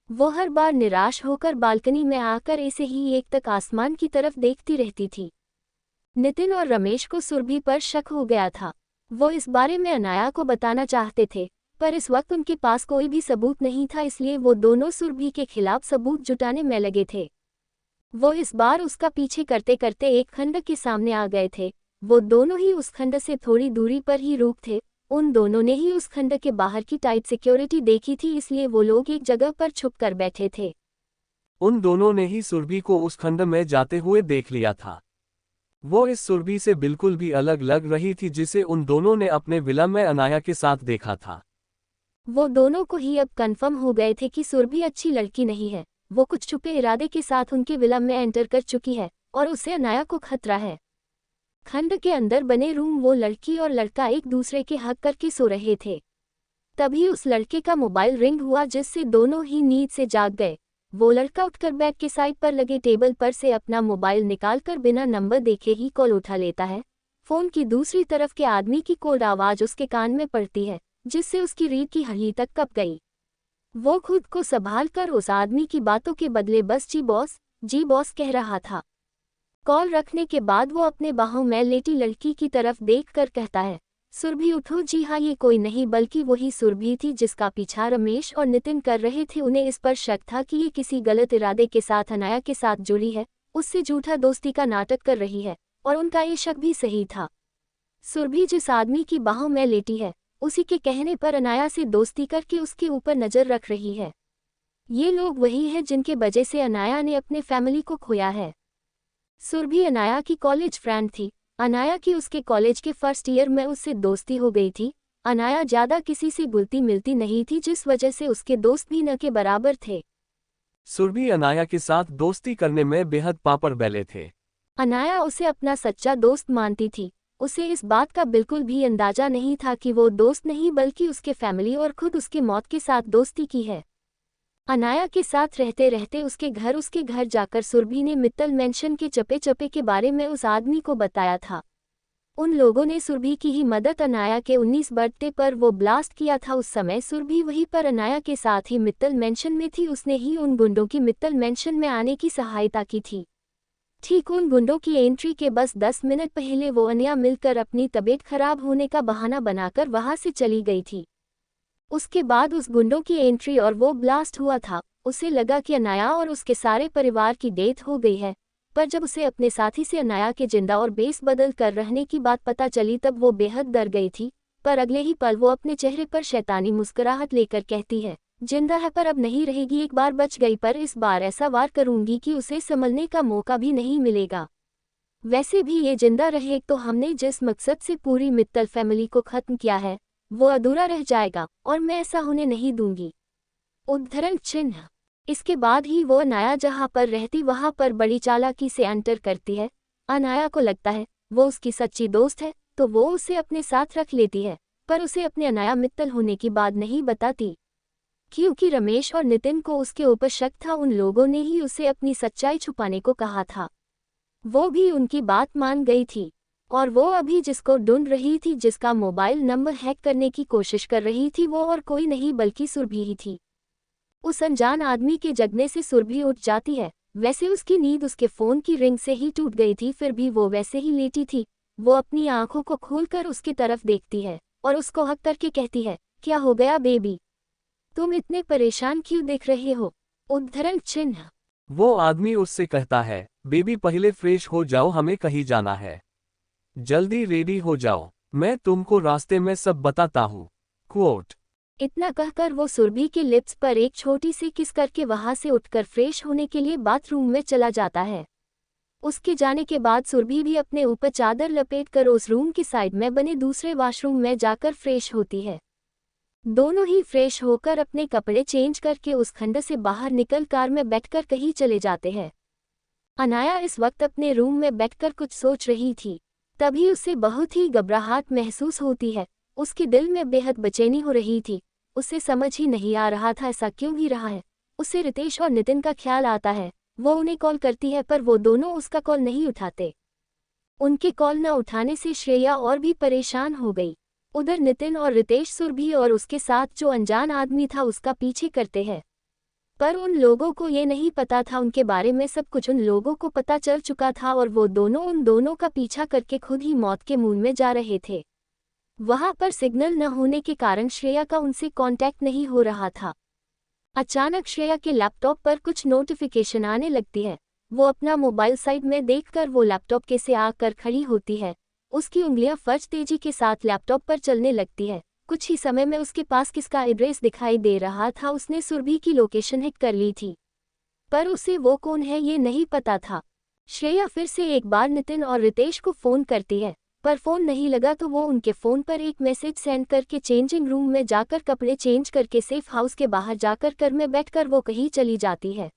Speaker 2: वो हर बार निराश होकर बालकनी में आकर ऐसे ही एक तक आसमान की तरफ देखती रहती थी। नितिन और रमेश को सुरभि पर शक हो गया था। वो इस बारे में अनाया को बताना चाहते थे, पर इस वक्त उनके पास कोई भी सबूत नहीं था, इसलिए वो दोनों सुरभि के खिलाफ सबूत जुटाने में लगे थे। वो इस बार उसका पीछे करते करते एक खंड के सामने आ गए थे। वो दोनों ही उस खंड से थोड़ी दूरी पर ही रुक थे। उन दोनों ने ही उस खंड के बाहर की टाइट सिक्योरिटी देखी थी, इसलिए वो लोग एक जगह पर छुप कर बैठे थे।
Speaker 1: उन दोनों ने ही सुरभि को उस खंड में जाते हुए देख लिया था। वो इस सुरभि से बिल्कुल भी अलग लग रही थी जिसे उन दोनों ने अपने विला में अनाया के साथ देखा था।
Speaker 2: वो दोनों को ही अब कन्फर्म हो गए थे कि सुरभि अच्छी लड़की नहीं है। वो कुछ छुपे इरादे के साथ उनके विला में एंटर कर चुकी है और उससे अनाया को खतरा है। खंड के अंदर बने रूम वो लड़की और लड़का एक दूसरे के हक करके सो रहे थे। तभी उस लड़के का मोबाइल रिंग हुआ, जिससे दोनों ही नींद से जाग गए। वो लड़का उठकर बेड के साइड पर लगे टेबल पर से अपना मोबाइल निकालकर बिना नंबर देखे ही कॉल उठा लेता है। फोन की दूसरी तरफ के आदमी की कोल्ड आवाज उसके कान में पड़ती है, जिससे उसकी रीढ़ की हड्डी तक कँप गई। वो खुद को संभाल कर उस आदमी की बातों के बदले बस जी बॉस कह रहा था। कॉल रखने के बाद वो अपने बाहों में लेटी लड़की की तरफ देखकर कहता है, सुरभि उठो। जी हाँ, ये कोई नहीं बल्कि वही सुरभि थी जिसका पीछा रमेश और नितिन कर रहे थे। उन्हें इस पर शक था कि ये किसी गलत इरादे के साथ अनाया के साथ जुड़ी है, उससे झूठा दोस्ती का नाटक कर रही है, और उनका ये शक भी सही था। सुरभि जिस आदमी की बाहों में लेटी है उसी के कहने पर अनाया से दोस्ती करके उसके ऊपर नजर रख रही है। ये लोग वही हैं जिनके वजह से अनाया ने अपने फैमिली को खोया है। सुरभि अनाया की कॉलेज फ्रेंड थी। अनाया की उसके कॉलेज के फर्स्ट ईयर में उससे दोस्ती हो गई थी। अनाया ज्यादा किसी से घुलती मिलती नहीं थी, जिस वजह से उसके दोस्त भी न के बराबर थे।
Speaker 1: सुरभि अनाया के साथ दोस्ती करने में बेहद पापड़ बेले थे।
Speaker 2: अनाया उसे अपना सच्चा दोस्त मानती थी। उसे इस बात का बिल्कुल भी अंदाजा नहीं था कि वो दोस्त नहीं बल्कि उसके फैमिली और खुद उसके मौत के साथ दोस्ती की है। अनाया के साथ रहते रहते उसके घर जाकर सुरभि ने मित्तल मेंशन के चप्पे चप्पे के बारे में उस आदमी को बताया था। उन लोगों ने सुरभि की ही मदद अनाया के 19 बर्थडे पर वो ब्लास्ट किया था। उस समय सुरभि वहीं पर अनाया के साथ ही मित्तल मेंशन में थी। उसने ही उन गुंडों की मित्तल मेंशन में आने की सहायता की थी। ठीक उन गुंडों की एंट्री के बस 10 मिनट पहले वो अनाया मिलकर अपनी तबीयत खराब होने का बहाना बनाकर वहां से चली गई थी। उसके बाद उस गुंडों की एंट्री और वो ब्लास्ट हुआ था। उसे लगा कि अनाया और उसके सारे परिवार की डेथ हो गई है, पर जब उसे अपने साथी से अनाया के जिंदा और बेस बदल कर रहने की बात पता चली तब वो बेहद डर गई थी। पर अगले ही पल वो अपने चेहरे पर शैतानी मुस्कुराहट लेकर कहती है, जिंदा है पर अब नहीं रहेगी। एक बार बच गई, पर इस बार ऐसा वार करूंगी कि उसे संभलने का मौका भी नहीं मिलेगा। वैसे भी ये जिंदा रहे तो हमने जिस मकसद से पूरी मित्तल फैमिली को खत्म किया है वो अधूरा रह जाएगा, और मैं ऐसा होने नहीं दूंगी। उद्धरण चिन्ह। इसके बाद ही वो अनाया जहां पर रहती वहां पर बड़ी चालाकी से एंटर करती है। अनाया को लगता है वो उसकी सच्ची दोस्त है तो वो उसे अपने साथ रख लेती है, पर उसे अपने अनाया मित्तल होने की बात नहीं बताती, क्योंकि रमेश और नितिन को उसके ऊपर शक था। उन लोगों ने ही उसे अपनी सच्चाई छुपाने को कहा था। वो भी उनकी बात मान गई थी, और वो अभी जिसको ढूंढ रही थी, जिसका मोबाइल नंबर हैक करने की कोशिश कर रही थी, वो और कोई नहीं बल्कि सुरभि ही थी। उस अनजान आदमी के जगने से सुरभि उठ जाती है। वैसे उसकी नींद उसके फोन की रिंग से ही टूट गई थी, फिर भी वो वैसे ही लेटी थी। वो अपनी आंखों को खोलकर उसकी तरफ देखती है और उसको हक करके कहती है, क्या हो गया बेबी, तुम इतने परेशान क्यों दिख रहे हो? उद्धरण चिन्ह।
Speaker 1: वो आदमी उससे कहता है, बेबी पहले फ्रेश हो जाओ, हमें कहीं जाना है। जल्दी रेडी हो जाओ, मैं तुमको रास्ते में सब बताता हूँ। क्वोट।
Speaker 2: इतना कहकर वो सुरभि के लिप्स पर एक छोटी सी किस करके वहां से उठकर फ्रेश होने के लिए बाथरूम में चला जाता है। उसके जाने के बाद सुरभि भी अपने ऊपर चादर लपेटकर उस रूम की साइड में बने दूसरे वॉशरूम में जाकर फ्रेश होती है। दोनों ही फ्रेश होकर अपने कपड़े चेंज करके उस खंड से बाहर निकल कार में बैठकर कहीं चले जाते हैं। अनाया इस वक्त अपने रूम में बैठकर कुछ सोच रही थी। तभी उसे बहुत ही घबराहट महसूस होती है। उसके दिल में बेहद बेचैनी हो रही थी। उसे समझ ही नहीं आ रहा था ऐसा क्यों ही रहा है। उसे रितेश और नितिन का ख्याल आता है। वो उन्हें कॉल करती है पर वो दोनों उसका कॉल नहीं उठाते। उनके कॉल न उठाने से श्रेया और भी परेशान हो गई। उधर नितिन और रितेश सुरभि और उसके साथ जो अनजान आदमी था उसका पीछे करते हैं। पर उन लोगों को ये नहीं पता था, उनके बारे में सब कुछ उन लोगों को पता चल चुका था और वो दोनों उन दोनों का पीछा करके खुद ही मौत के मुंह में जा रहे थे। वहां पर सिग्नल न होने के कारण श्रेया का उनसे कांटेक्ट नहीं हो रहा था। अचानक श्रेया के लैपटॉप पर कुछ नोटिफिकेशन आने लगती है। वो अपना मोबाइल साइड में देखकर वो लैपटॉप के से आकर खड़ी होती है। उसकी उंगलियां फर्ज तेजी के साथ लैपटॉप पर चलने लगती है। कुछ ही समय में उसके पास किसका एड्रेस दिखाई दे रहा था। उसने सुरभि की लोकेशन हिट कर ली थी, पर उसे वो कौन है ये नहीं पता था। श्रेया फिर से एक बार नितिन और रितेश को फोन करती है, पर फोन नहीं लगा तो वो उनके फोन पर एक मैसेज सेंड करके चेंजिंग रूम में जाकर कपड़े चेंज करके सेफ हाउस के बाहर जाकर कार में बैठकर वो कहीं चली जाती है।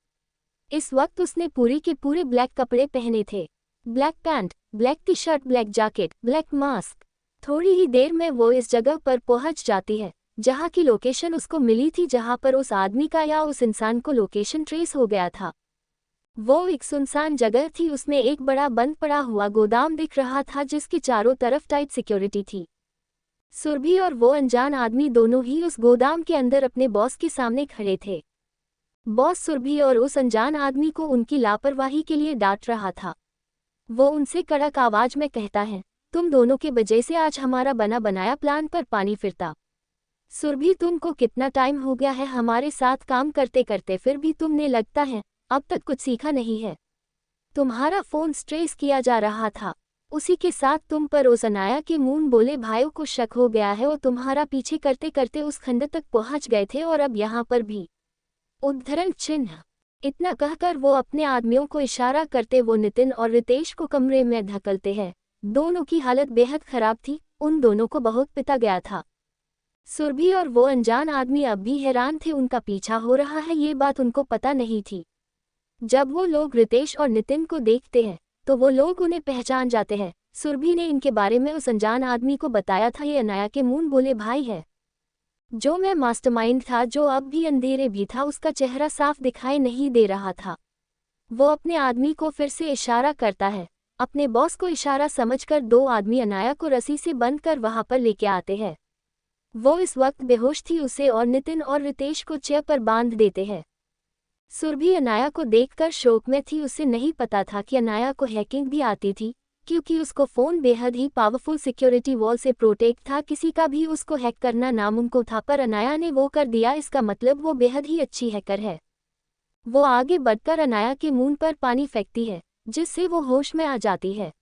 Speaker 2: इस वक्त उसने पूरे के पूरे ब्लैक कपड़े पहने थे। Black pant, black T shirt, black jacket, black mask. थोड़ी ही देर में वो इस जगह पर पहुंच जाती है जहां की लोकेशन उसको मिली थी, जहां पर उस आदमी का या उस इंसान को लोकेशन ट्रेस हो गया था। वो एक सुनसान जगह थी। उसमें एक बड़ा बंद पड़ा हुआ गोदाम दिख रहा था जिसकी चारों तरफ टाइट सिक्योरिटी थी। सुरभि और वो अनजान आदमी दोनों ही उस गोदाम के अंदर अपने बॉस के सामने खड़े थे। बॉस सुरभि और उस अनजान आदमी को उनकी लापरवाही के लिए डांट रहा था। वो उनसे कड़क आवाज में कहता है, तुम दोनों के वजह से आज हमारा बना बनाया प्लान पर पानी फिरता। सुरभि, तुमको कितना टाइम हो गया है हमारे साथ काम करते करते, फिर भी तुमने लगता है अब तक कुछ सीखा नहीं है। तुम्हारा फोन ट्रेस किया जा रहा था, उसी के साथ तुम पर उस अनाया के मुंह बोले भाइयों को शक हो गया है और तुम्हारा पीछे करते करते उस खंड तक पहुंच गए थे और अब यहाँ पर भी उद्धरण चिन्ह। इतना कहकर वो अपने आदमियों को इशारा करते वो नितिन और रितेश को कमरे में धकेलते हैं। दोनों की हालत बेहद खराब थी, उन दोनों को बहुत पिटा गया था। सुरभि और वो अनजान आदमी अब भी हैरान थे, उनका पीछा हो रहा है ये बात उनको पता नहीं थी। जब वो लोग रितेश और नितिन को देखते हैं तो वो लोग उन्हें पहचान जाते हैं। सुरभि ने इनके बारे में उस अनजान आदमी को बताया था, ये अनाया के मुंह बोले भाई है, जो मैं मास्टरमाइंड था, जो अब भी अंधेरे भी था। उसका चेहरा साफ दिखाई नहीं दे रहा था। वो अपने आदमी को फिर से इशारा करता है। अपने बॉस को इशारा समझकर दो आदमी अनाया को रस्सी से बंद कर वहां पर लेके आते हैं। वो इस वक्त बेहोश थी, उसे और नितिन और रितेश को चेयर पर बांध देते हैं। सुरभि अनाया को देखकर शोक में थी। उसे नहीं पता था कि अनाया को हैकिंग भी आती थी, क्योंकि उसको फोन बेहद ही पावरफुल सिक्योरिटी वॉल से प्रोटेक्ट था। किसी का भी उसको हैक करना नामुमकिन था, पर अनाया ने वो कर दिया। इसका मतलब वो बेहद ही अच्छी हैकर है। वो आगे बढ़कर अनाया के मुंह पर पानी फेंकती है, जिससे वो होश में आ जाती है।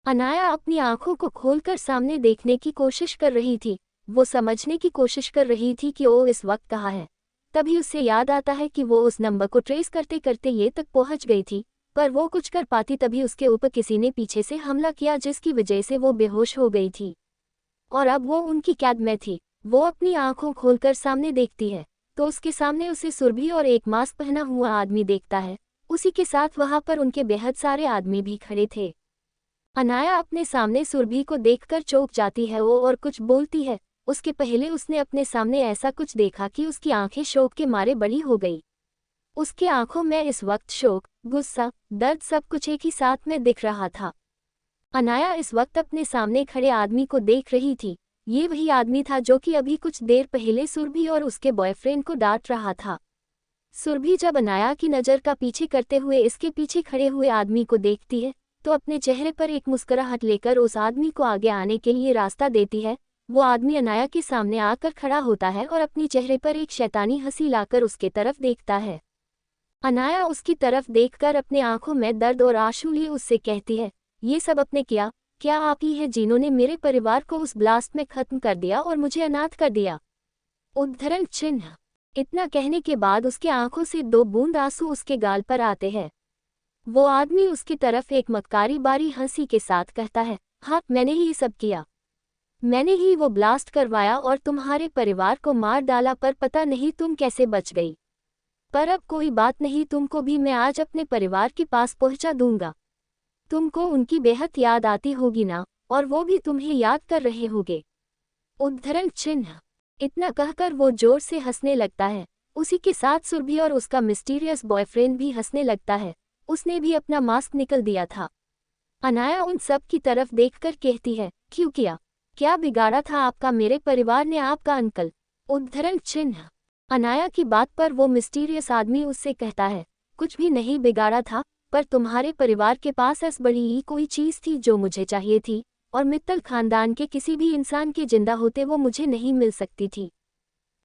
Speaker 2: अनाया अपनी आंखों को खोलकर सामने देखने की कोशिश कर रही थी। वो समझने की कोशिश कर रही थी कि वो इस वक्त कहाँ है। तभी उससे याद आता है कि वो उस नंबर को ट्रेस करते करते ये तक पहुंच गई थी, पर वो कुछ कर पाती तभी उसके ऊपर किसी ने पीछे से हमला किया, जिसकी वजह से वो बेहोश हो गई थी और अब वो उनकी कैद में थी। वो अपनी आंखों खोलकर सामने देखती है तो उसके सामने उसे सुरभि और एक मास्क पहना हुआ आदमी देखता है। उसी के साथ वहां पर उनके बेहद सारे आदमी भी खड़े थे। अनाया अपने सामने सुरभि को देखकर चौंक जाती है वो और कुछ बोलती है। उसके पहले उसने अपने सामने ऐसा कुछ देखा कि उसकी आंखें शोक के मारे बड़ी हो गई। उसके आंखों में इस वक्त शोक, गुस्सा, दर्द सब कुछ एक ही साथ में दिख रहा था। अनाया इस वक्त अपने सामने खड़े आदमी को देख रही थी। ये वही आदमी था जो कि अभी कुछ देर पहले सुरभि और उसके बॉयफ्रेंड को डांट रहा था। सुरभि जब अनाया की नज़र का पीछे करते हुए इसके पीछे खड़े हुए आदमी को देखती है तो अपने चेहरे पर एक मुस्कुराहट लेकर उस आदमी को आगे आने के लिए रास्ता देती है। वो आदमी अनाया के सामने आकर खड़ा होता है और अपनी चेहरे पर एक शैतानी हंसी लाकर उसके तरफ देखता है। अनाया उसकी तरफ देखकर अपने आंखों में दर्द और आंसू लिए उससे कहती है, ये सब आपने किया? क्या आप ही है जिन्होंने मेरे परिवार को उस ब्लास्ट में खत्म कर दिया और मुझे अनाथ कर दिया? उद्धरण चिन्ह। इतना कहने के बाद उसके आंखों से 2 बूंद आंसू उसके गाल पर आते हैं। वो आदमी उसकी तरफ एक मक्कारी बारी हंसी के साथ कहता है, हाँ मैंने ही सब किया। मैंने ही वो ब्लास्ट करवाया और तुम्हारे परिवार को मार डाला, पर पता नहीं तुम कैसे बच गई। पर अब कोई बात नहीं, तुमको भी मैं आज अपने परिवार के पास पहुंचा दूंगा। तुमको उनकी बेहद याद आती होगी ना, और वो भी तुम्हें याद कर रहे होंगे। उद्धरण चिन्ह। इतना कहकर वो जोर से हंसने लगता है। उसी के साथ सुरभि और उसका मिस्टीरियस बॉयफ्रेंड भी हंसने लगता है। उसने भी अपना मास्क निकल दिया था। अनाया उन सब की तरफ देखकर कहती है, क्यों किया? क्या बिगाड़ा था आपका मेरे परिवार ने आपका अंकल? उद्धरण चिन्ह। अनाया की बात पर वो मिस्टीरियस आदमी उससे कहता है, कुछ भी नहीं बिगाड़ा था, पर तुम्हारे परिवार के पास ऐसी बड़ी ही कोई चीज़ थी जो मुझे चाहिए थी, और मित्तल खानदान के किसी भी इंसान के जिंदा होते वो मुझे नहीं मिल सकती थी।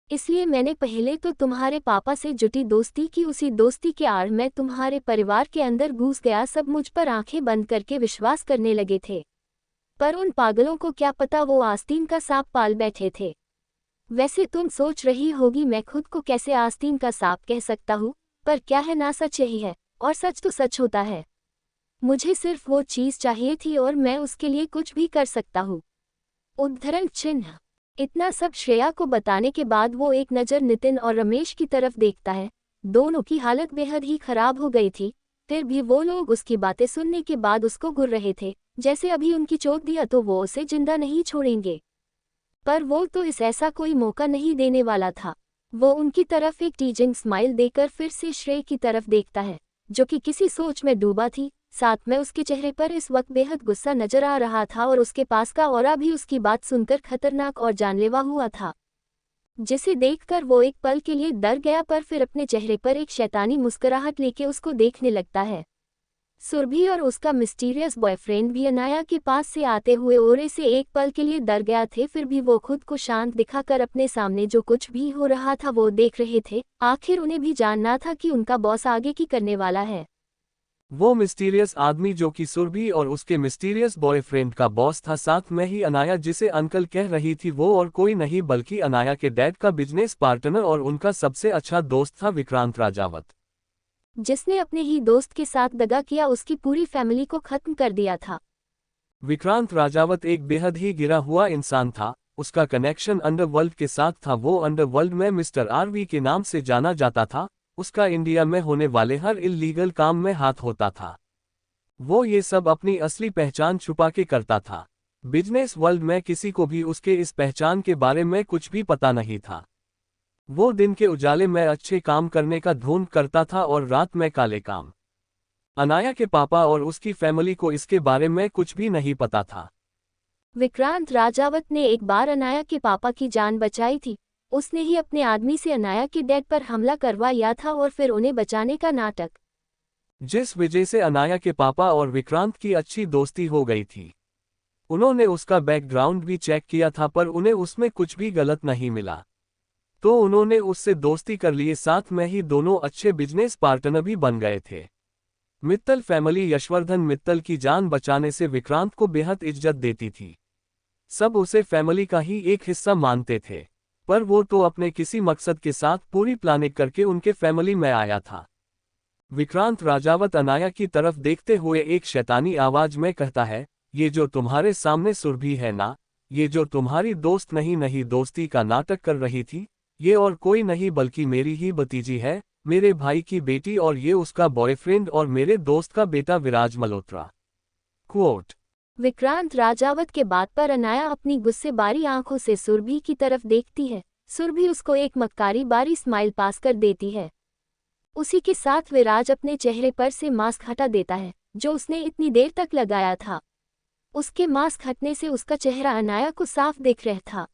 Speaker 2: इसलिए मैंने पहले तो तुम्हारे पापा से जुटी दोस्ती की, उसी दोस्ती के आड़ में तुम्हारे परिवार के अंदर घुस गया। सब मुझ पर आंखें बंद करके विश्वास करने लगे थे, पर उन पागलों को क्या पता वो आस्तीन का सांप पाल बैठे थे। वैसे तुम सोच रही होगी मैं खुद को कैसे आस्तीन का सांप कह सकता हूँ, पर क्या है ना, सच यही है, और सच तो सच होता है। मुझे सिर्फ वो चीज़ चाहिए थी और मैं उसके लिए कुछ भी कर सकता हूँ। उद्धरण चिन्ह। इतना सब श्रेया को बताने के बाद वो एक नज़र नितिन और रमेश की तरफ देखता है। दोनों की हालत बेहद ही खराब हो गई थी, फिर भी वो लोग उसकी बातें सुनने के बाद उसको घूर रहे थे, जैसे अभी उनकी चोट दिया तो वो उसे जिंदा नहीं छोड़ेंगे। पर वो तो इस ऐसा कोई मौका नहीं देने वाला था। वो उनकी तरफ एक टीजिंग स्माइल देकर फिर से श्रेय की तरफ देखता है, जो कि किसी सोच में डूबा थी। साथ में उसके चेहरे पर इस वक्त बेहद गुस्सा नजर आ रहा था और उसके पास का ऑरा भी उसकी बात सुनकर खतरनाक और जानलेवा हुआ था, जिसे देखकर वो एक पल के लिए डर गया, पर फिर अपने चेहरे पर एक शैतानी मुस्कुराहट लेके उसको देखने लगता है। सुरभि और उसका मिस्टीरियस बॉयफ्रेंड भी अनाया के पास से आते हुए ओरे से एक पल के लिए डर गया थे, फिर भी वो खुद को शांत दिखाकर अपने सामने जो कुछ भी हो रहा था वो देख रहे थे। आखिर उन्हें भी जानना था कि उनका बॉस आगे की करने वाला है।
Speaker 1: वो मिस्टीरियस आदमी जो कि सुरभि और उसके मिस्टीरियस बॉयफ्रेंड का बॉस था, साथ में ही अनाया जिसे अंकल कह रही थी, वो और कोई नहीं बल्कि अनाया के डैड का बिजनेस पार्टनर और उनका सबसे अच्छा दोस्त था विक्रांत राजावत,
Speaker 2: जिसने अपने ही दोस्त के साथ दगा किया, उसकी पूरी फैमिली को खत्म कर दिया था।
Speaker 1: विक्रांत राजावत एक बेहद ही गिरा हुआ इंसान था। उसका कनेक्शन अंडरवर्ल्ड के साथ था। वो अंडरवर्ल्ड में मिस्टर आरवी के नाम से जाना जाता था। उसका इंडिया में होने वाले हर इल्लीगल काम में हाथ होता था। वो ये सब अपनी असली पहचान छुपा के करता था। बिजनेस वर्ल्ड में किसी को भी उसके इस पहचान के बारे में कुछ भी पता नहीं था। वो दिन के उजाले में अच्छे काम करने का ढोंग करता था और रात में काले काम। अनाया के पापा और उसकी फैमिली को इसके बारे में कुछ भी नहीं पता था।
Speaker 2: विक्रांत राजावत ने एक बार अनाया के पापा की जान बचाई थी। उसने ही अपने आदमी से अनाया के डैड पर हमला करवाया था और फिर उन्हें बचाने का नाटक,
Speaker 1: जिस वजह से अनाया के पापा और विक्रांत की अच्छी दोस्ती हो गई थी। उन्होंने उसका बैकग्राउंड भी चेक किया था, पर उन्हें उसमें कुछ भी गलत नहीं मिला, तो उन्होंने उससे दोस्ती कर लिए। साथ में ही दोनों अच्छे बिजनेस पार्टनर भी बन गए थे। मित्तल फैमिली यशवर्धन मित्तल की जान बचाने से विक्रांत को बेहद इज्जत देती थी। सब उसे फैमिली का ही एक हिस्सा मानते थे, पर वो तो अपने किसी मकसद के साथ पूरी प्लानिंग करके उनके फैमिली में आया था। विक्रांत राजावत अनाया की तरफ देखते हुए एक शैतानी आवाज में कहता है, ये जो तुम्हारे सामने सुरभि है ना, ये जो तुम्हारी दोस्त नहीं दोस्ती का नाटक कर रही थी, ये और कोई नहीं बल्कि मेरी ही भतीजी है, मेरे भाई की बेटी, और ये उसका बॉयफ्रेंड और मेरे दोस्त का बेटा विराज मल्होत्रा। क्वोट।
Speaker 2: विक्रांत राजावत के बात पर अनाया अपनी गुस्से बारी आंखों से सुरभि की तरफ देखती है। सुरभि उसको एक मक्कारी बारी स्माइल पास कर देती है। उसी के साथ विराज अपने चेहरे पर से मास्क हटा देता है जो उसने इतनी देर तक लगाया था। उसके मास्क हटने से उसका चेहरा अनाया को साफ दिख रहा था।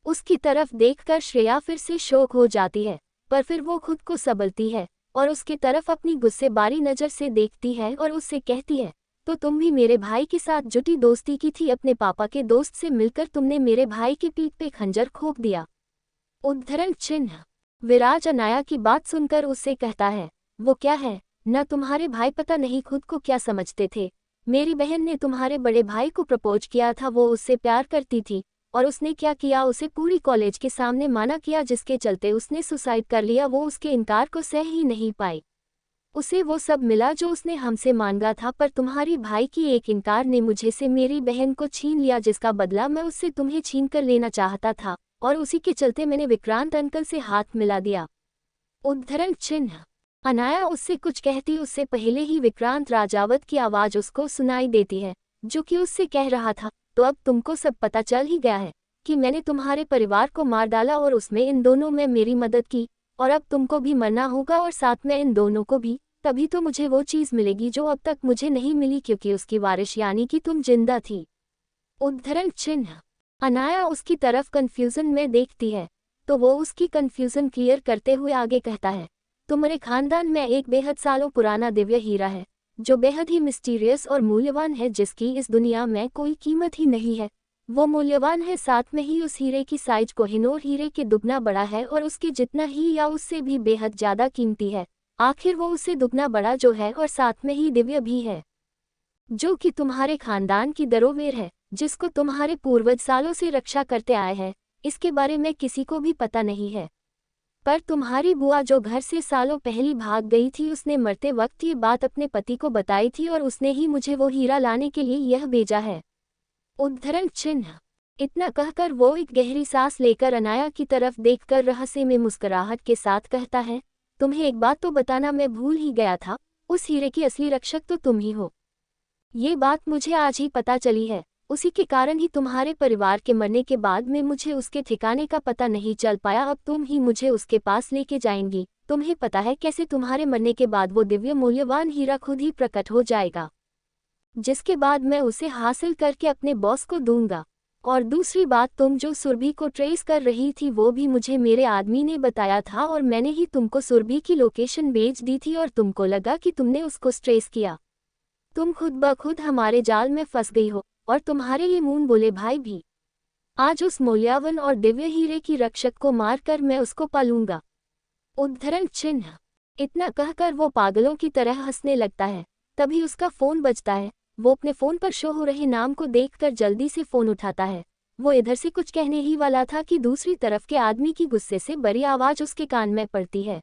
Speaker 2: उसकी तरफ देखकर श्रेया फिर से शौक हो जाती है, पर फिर वो खुद को संभलती है और उसकी तरफ अपनी गुस्से बारी नज़र से देखती है और उससे कहती है, तो तुम भी मेरे भाई के साथ जुटी दोस्ती की थी, अपने पापा के दोस्त से मिलकर तुमने मेरे भाई की पीठ पे खंजर ठोक दिया। उद्धरण चिन्ह। विराज अनाया की बात सुनकर उससे कहता है, वो क्या है? न तुम्हारे भाई पता नहीं खुद को क्या समझते थे। मेरी बहन ने तुम्हारे बड़े भाई को प्रपोज किया था, वो उससे प्यार करती थी, और उसने क्या किया, उसे पूरी कॉलेज के सामने माना किया, जिसके चलते उसने सुसाइड कर लिया। वो उसके इनकार को सह ही नहीं पाई। उसे वो सब मिला जो उसने हमसे मांगा था, पर तुम्हारी भाई की एक इनकार ने मुझे से मेरी बहन को छीन लिया, जिसका बदला मैं उससे तुम्हें छीन कर लेना चाहता था, और उसी के चलते मैंने विक्रांत अंकल से हाथ मिला दिया। उद्धरण चिन्ह। अनाया उससे कुछ कहती उससे पहले ही विक्रांत राजावत की आवाज उसको सुनाई देती है, जो कि उससे कह रहा था, तो अब तुमको सब पता चल ही गया है कि मैंने तुम्हारे परिवार को मार डाला और उसमें इन दोनों में मेरी मदद की, और अब तुमको भी मरना होगा और साथ में इन दोनों को भी। तभी तो मुझे वो चीज़ मिलेगी जो अब तक मुझे नहीं मिली, क्योंकि उसकी वारिश यानी कि तुम जिंदा थी। उद्धरण चिन्ह। अनाया उसकी तरफ कन्फ्यूजन में देखती है, तो वो उसकी कन्फ्यूजन क्लियर करते हुए आगे कहता है, तुम्हारे खानदान में एक बेहद सालों पुराना दिव्य हीरा है, जो बेहद ही मिस्टीरियस और मूल्यवान है, जिसकी इस दुनिया में कोई कीमत ही नहीं है। वो मूल्यवान है, साथ में ही उस हीरे की साइज कोहिनूर हीरे के दुगना बड़ा है, और उसके जितना ही या उससे भी बेहद ज़्यादा कीमती है। आखिर वो उससे दुगना बड़ा जो है, और साथ में ही दिव्य भी है, जो कि तुम्हारे खानदान की दरोवेर है, जिसको तुम्हारे पूर्वज सालों से रक्षा करते आए हैं। इसके बारे में किसी को भी पता नहीं है, पर तुम्हारी बुआ जो घर से सालों पहले भाग गई थी, उसने मरते वक्त ये बात अपने पति को बताई थी, और उसने ही मुझे वो हीरा लाने के लिए यह भेजा है। उद्धरण चिन्ह। इतना कहकर वो एक गहरी सांस लेकर अनाया की तरफ देखकर रहस्य में मुस्कुराहट के साथ कहता है, तुम्हें एक बात तो बताना मैं भूल ही गया था, उस हीरे की असली रक्षक तो तुम ही हो। ये बात मुझे आज ही पता चली है। उसी के कारण ही तुम्हारे परिवार के मरने के बाद में मुझे उसके ठिकाने का पता नहीं चल पाया। अब तुम ही मुझे उसके पास लेके जाएंगी। तुम्हें पता है कैसे? तुम्हारे मरने के बाद वो दिव्य मूल्यवान हीरा खुद ही प्रकट हो जाएगा, जिसके बाद मैं उसे हासिल करके अपने बॉस को दूंगा। और दूसरी बात, तुम जो सुरभि को ट्रेस कर रही थी, वो भी मुझे मेरे आदमी ने बताया था, और मैंने ही तुमको सुरभि की लोकेशन भेज दी थी, और तुमको लगा कि तुमने उसको ट्रेस किया। तुम खुद ब खुद हमारे जाल में फंस गई हो, और तुम्हारे ये मून बोले भाई भी। आज उस मूल्यवान और दिव्य हीरे की रक्षक को मारकर मैं उसको पालूंगा। उद्धरण चिन्ह। इतना कहकर वो पागलों की तरह हंसने लगता है। तभी उसका फोन बजता है। वो अपने फोन पर शो हो रहे नाम को देखकर जल्दी से फोन उठाता है। वो इधर से कुछ कहने ही वाला था कि दूसरी तरफ के आदमी की गुस्से से बड़ी आवाज उसके कान में पड़ती है।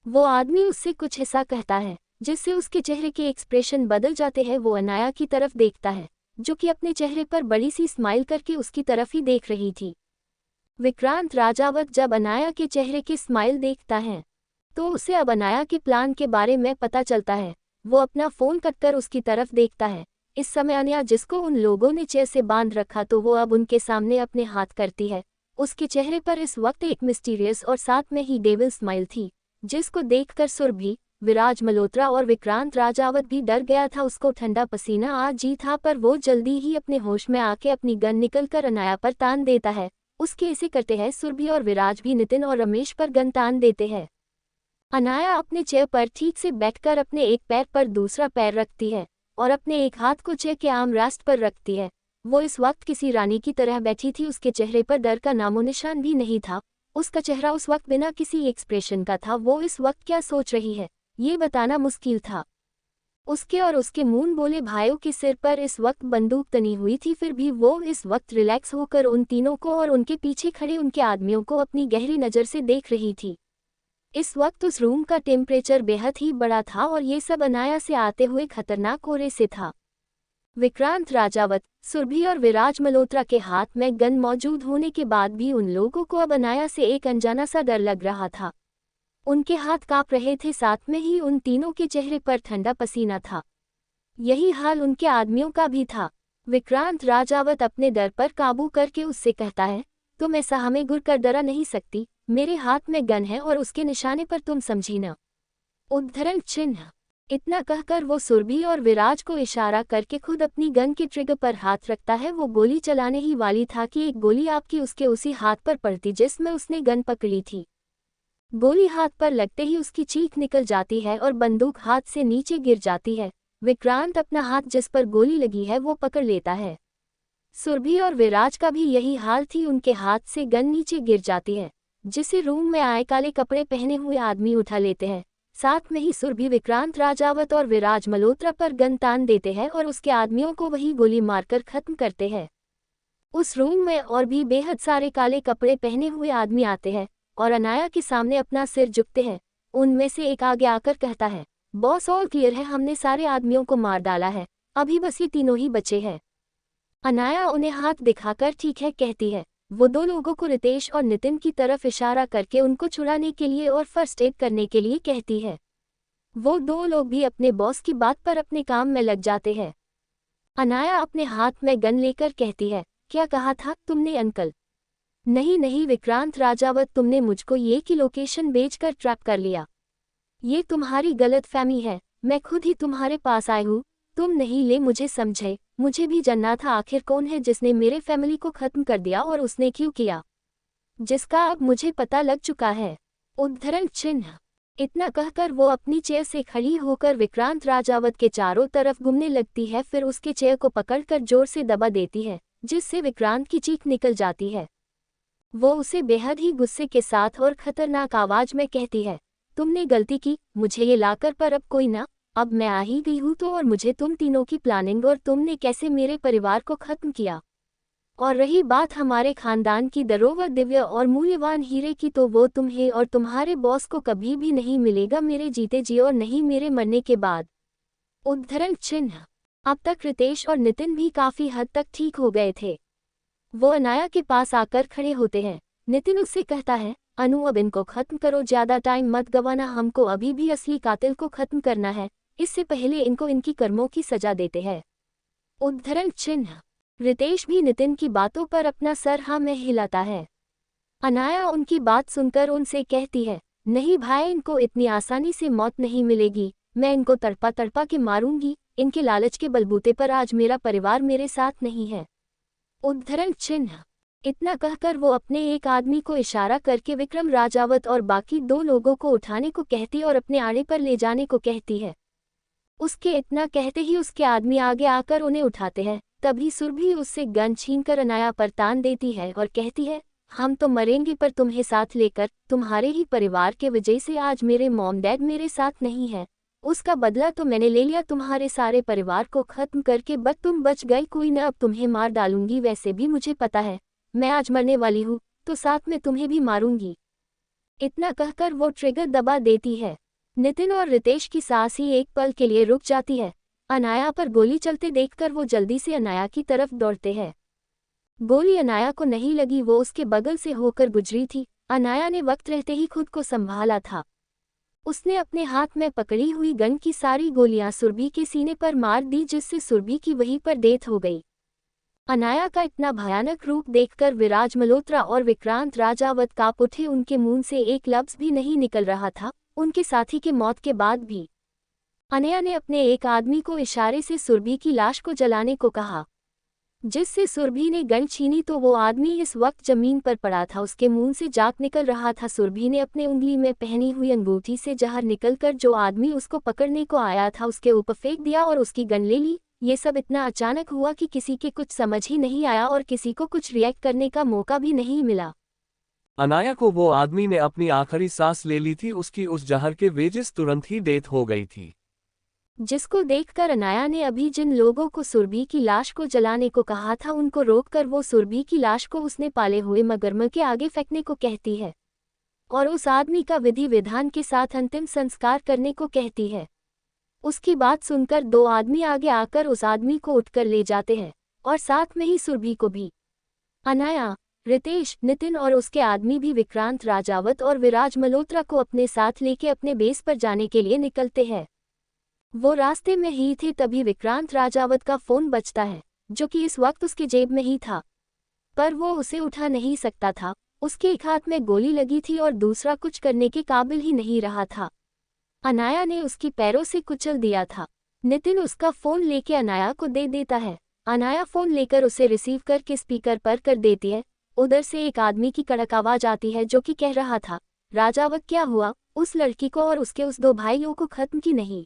Speaker 2: वो आदमी उससे कुछ ऐसा कहता है जिससे उसके चेहरे के एक्सप्रेशन बदल जाते हैं। वो अनाया की तरफ देखता है, जो कि अपने चेहरे पर बड़ी सी स्माइल करके उसकी तरफ ही देख रही थी। विक्रांत राजावत जब अनाया के चेहरे की स्माइल देखता है, तो उसे अब अनाया के प्लान के बारे में पता चलता है। वो अपना फोन कटकर उसकी तरफ देखता है। इस समय अनाया, जिसको उन लोगों ने चेयर से बांध रखा, तो वो अब उनके सामने अपने हाथ करती है। उसके चेहरे पर इस वक्त एक मिस्टीरियस और साथ में ही डेविल स्माइल थी, जिसको देखकर सुरभि, विराज मल्होत्रा और विक्रांत राजावत भी डर गया था। उसको ठंडा पसीना आ जी था, पर वो जल्दी ही अपने होश में आके अपनी गन निकलकर अनाया पर तान देता है। उसके ऐसे करते हैं सुरभि और विराज भी नितिन और रमेश पर गन तान देते हैं। अनाया अपने चेयर पर ठीक से बैठकर अपने एक पैर पर दूसरा पैर रखती है और अपने एक हाथ को चेयर के आर्मरेस्ट पर रखती है। वो इस वक्त किसी रानी की तरह बैठी थी। उसके चेहरे पर डर का नामो निशान भी नहीं था। उसका चेहरा उस वक्त बिना किसी एक्सप्रेशन का था। वो इस वक्त क्या सोच रही है, ये बताना मुश्किल था। उसके और उसके मून बोले भाइयों के सिर पर इस वक्त बंदूक तनी हुई थी, फिर भी वो इस वक्त रिलैक्स होकर उन तीनों को और उनके पीछे खड़े उनके आदमियों को अपनी गहरी नज़र से देख रही थी। इस वक्त उस रूम का टेम्परेचर बेहद ही बड़ा था और ये सब अनाया से आते हुए खतरनाक कोहरे से था। विक्रांत राजावत, सुरभि और विराज मल्होत्रा के हाथ में गन मौजूद होने के बाद भी उन लोगों को अब अनाया से एक अनजाना सा डर लग रहा था। उनके हाथ कांप रहे थे, साथ में ही उन तीनों के चेहरे पर ठंडा पसीना था। यही हाल उनके आदमियों का भी था। विक्रांत राजावत अपने डर पर काबू करके उससे कहता है, तुम ऐसा हमें घुर कर डरा नहीं सकती। मेरे हाथ में गन है और उसके निशाने पर तुम समझी न। उद्धरण चिन्ह। इतना कहकर वो सुरभि और विराज को इशारा करके खुद अपनी गन के ट्रिगर पर हाथ रखता है। वो गोली चलाने ही वाली था कि एक गोली आपकी उसके उसी हाथ पर पड़ती जिसमें उसने गन पकड़ी थी। गोली हाथ पर लगते ही उसकी चीख निकल जाती है और बंदूक हाथ से नीचे गिर जाती है। विक्रांत अपना हाथ जिस पर गोली लगी है वो पकड़ लेता है। सुरभि और विराज का भी यही हाल थी। उनके हाथ से गन नीचे गिर जाती है, जिसे रूम में आए काले कपड़े पहने हुए आदमी उठा लेते हैं। साथ में ही सुरभि विक्रांत राजावत और विराज मल्होत्रा पर गन तान देते हैं और उसके आदमियों को वही गोली मारकर खत्म करते हैं। उस रूम में और भी बेहद सारे काले कपड़े पहने हुए आदमी आते हैं और अनाया के सामने अपना सिर झुकते हैं। उनमें से एक आगे आकर कहता है, बॉस ऑल क्लियर है, हमने सारे आदमियों को मार डाला है, अभी बस ये तीनों ही बचे हैं। अनाया उन्हें हाथ दिखाकर ठीक है कहती है। वो दो लोगों को रितेश और नितिन की तरफ इशारा करके उनको छुड़ाने के लिए और फर्स्ट एड करने के लिए कहती है। वो दो लोग भी अपने बॉस की बात पर अपने काम में लग जाते हैं। अनाया अपने हाथ में गन लेकर कहती है, क्या कहा था तुमने अंकल? नहीं नहीं विक्रांत राजावत, तुमने मुझको ये की लोकेशन भेजकर ट्रैप कर लिया। ये तुम्हारी गलतफहमी है, मैं खुद ही तुम्हारे पास आई हूँ, तुम नहीं ले मुझे समझे। मुझे भी जानना था आखिर कौन है जिसने मेरे फैमिली को खत्म कर दिया और उसने क्यों किया, जिसका अब मुझे पता लग चुका है। उद्धरण चिन्ह। इतना कहकर वो अपनी चेयर से खड़ी होकर विक्रांत राजावत के चारों तरफ घूमने लगती है, फिर उसके चेयर को पकड़कर जोर से दबा देती है, जिससे विक्रांत की चीख निकल जाती है। वो उसे बेहद ही गुस्से के साथ और खतरनाक आवाज में कहती है, तुमने गलती की, मुझे ये लाकर पर अब कोई ना, अब मैं आ ही गई हूँ तो, और मुझे तुम तीनों की प्लानिंग और तुमने कैसे मेरे परिवार को खत्म किया, और रही बात हमारे खानदान की धरोहर दिव्य और मूल्यवान हीरे की, तो वो तुम्हें और तुम्हारे बॉस को कभी भी नहीं मिलेगा मेरे जीते जी और नहीं मेरे मरने के बाद। उद्धरण चिन्ह। अब तक रितेश और नितिन भी काफी हद तक ठीक हो गए थे। वो अनाया के पास आकर खड़े होते हैं। नितिन उससे कहता है, अनु अब इनको खत्म करो, ज्यादा टाइम मत गवाना, हमको अभी भी असली कातिल को खत्म करना है, इससे पहले इनको इनकी कर्मों की सजा देते हैं। उद्धरण चिन्ह। रितेश भी नितिन की बातों पर अपना सर हाँ में हिलाता है। अनाया उनकी बात सुनकर उनसे कहती है, नहीं भाई, इनको इतनी आसानी से मौत नहीं मिलेगी, मैं इनको तड़पा तड़पा के मारूंगी, इनके लालच के बलबूते पर आज मेरा परिवार मेरे साथ नहीं है। उद्धरण चिन्ह। इतना कहकर वो अपने एक आदमी को इशारा करके विक्रम राजावत और बाकी दो लोगों को उठाने को कहती और अपने आड़े पर ले जाने को कहती है। उसके इतना कहते ही उसके आदमी आगे आकर उन्हें उठाते हैं। तभी सुरभि उससे गन छीनकर अनाया पर तान देती है और कहती है, हम तो मरेंगे पर तुम्हें साथ लेकर, तुम्हारे ही परिवार के वजह से आज मेरे मॉम डैड मेरे साथ नहीं है, उसका बदला तो मैंने ले लिया तुम्हारे सारे परिवार को खत्म करके, बट तुम बच गई, कोई न, अब तुम्हें मार डालूंगी, वैसे भी मुझे पता है मैं आज मरने वाली हूँ तो साथ में तुम्हें भी मारूंगी। इतना कहकर वो ट्रिगर दबा देती है। नितिन और रितेश की सांस ही एक पल के लिए रुक जाती है। अनाया पर गोली चलते देखकर वो जल्दी से अनाया की तरफ दौड़ते हैं। गोली अनाया को नहीं लगी, वो उसके बगल से होकर गुजरी थी। अनाया ने वक्त रहते ही खुद को संभाला था। उसने अपने हाथ में पकड़ी हुई गन की सारी गोलियां सुरभि के सीने पर मार दी, जिससे सुरभि की वहीं पर डेथ हो गई। अनाया का इतना भयानक रूप देखकर विराज मल्होत्रा और विक्रांत राजावत कांप उठे, उनके मुंह से एक लफ्ज भी नहीं निकल रहा था। उनके साथी के मौत के बाद भी अनाया ने अपने एक आदमी को इशारे से सुरभि की लाश को जलाने को कहा, जिससे सुरभि ने गन छीनी तो वो आदमी इस वक्त जमीन पर पड़ा था, उसके मुंह से जाक निकल रहा था। सुरभि ने अपने उंगली में पहनी हुई अंगूठी से जहर निकलकर जो आदमी उसको पकड़ने को आया था उसके ऊपर फेंक दिया और उसकी गन ले ली। ये सब इतना अचानक हुआ कि किसी के कुछ समझ ही नहीं आया और किसी को कुछ रिएक्ट करने का मौका भी नहीं मिला।
Speaker 1: अनाया को वो आदमी ने अपनी आखिरी सांस ले ली थी, उसकी उस जहर के वेजिस तुरंत ही डेथ हो गई थी।
Speaker 2: जिसको देखकर अनाया ने अभी जिन लोगों को सुरभि की लाश को जलाने को कहा था उनको रोककर वो सुरभि की लाश को उसने पाले हुए मगरमच्छ के आगे फेंकने को कहती है और उस आदमी का विधि विधान के साथ अंतिम संस्कार करने को कहती है। उसकी बात सुनकर दो आदमी आगे आकर उस आदमी को उठकर ले जाते हैं और साथ में ही सुरभि को भी। अनाया, रितेश, नितिन और उसके आदमी भी विक्रांत राजावत और विराज मल्होत्रा को अपने साथ लेके अपने बेस पर जाने के लिए निकलते हैं। वो रास्ते में ही थे तभी विक्रांत राजावत का फोन बजता है, जो कि इस वक्त उसके जेब में ही था, पर वो उसे उठा नहीं सकता था। उसके एक हाथ में गोली लगी थी और दूसरा कुछ करने के काबिल ही नहीं रहा था। अनाया ने उसकी पैरों से कुचल दिया था। नितिन उसका फोन लेके अनाया को दे देता है। अनाया फोन लेकर उसे रिसीव करके स्पीकर पर कर देती है। उधर से एक आदमी की कड़क आवाज आती है जो कि कह रहा था, राजावत क्या हुआ, उस लड़की को और उसके उस दो भाइयों को खत्म की नहीं,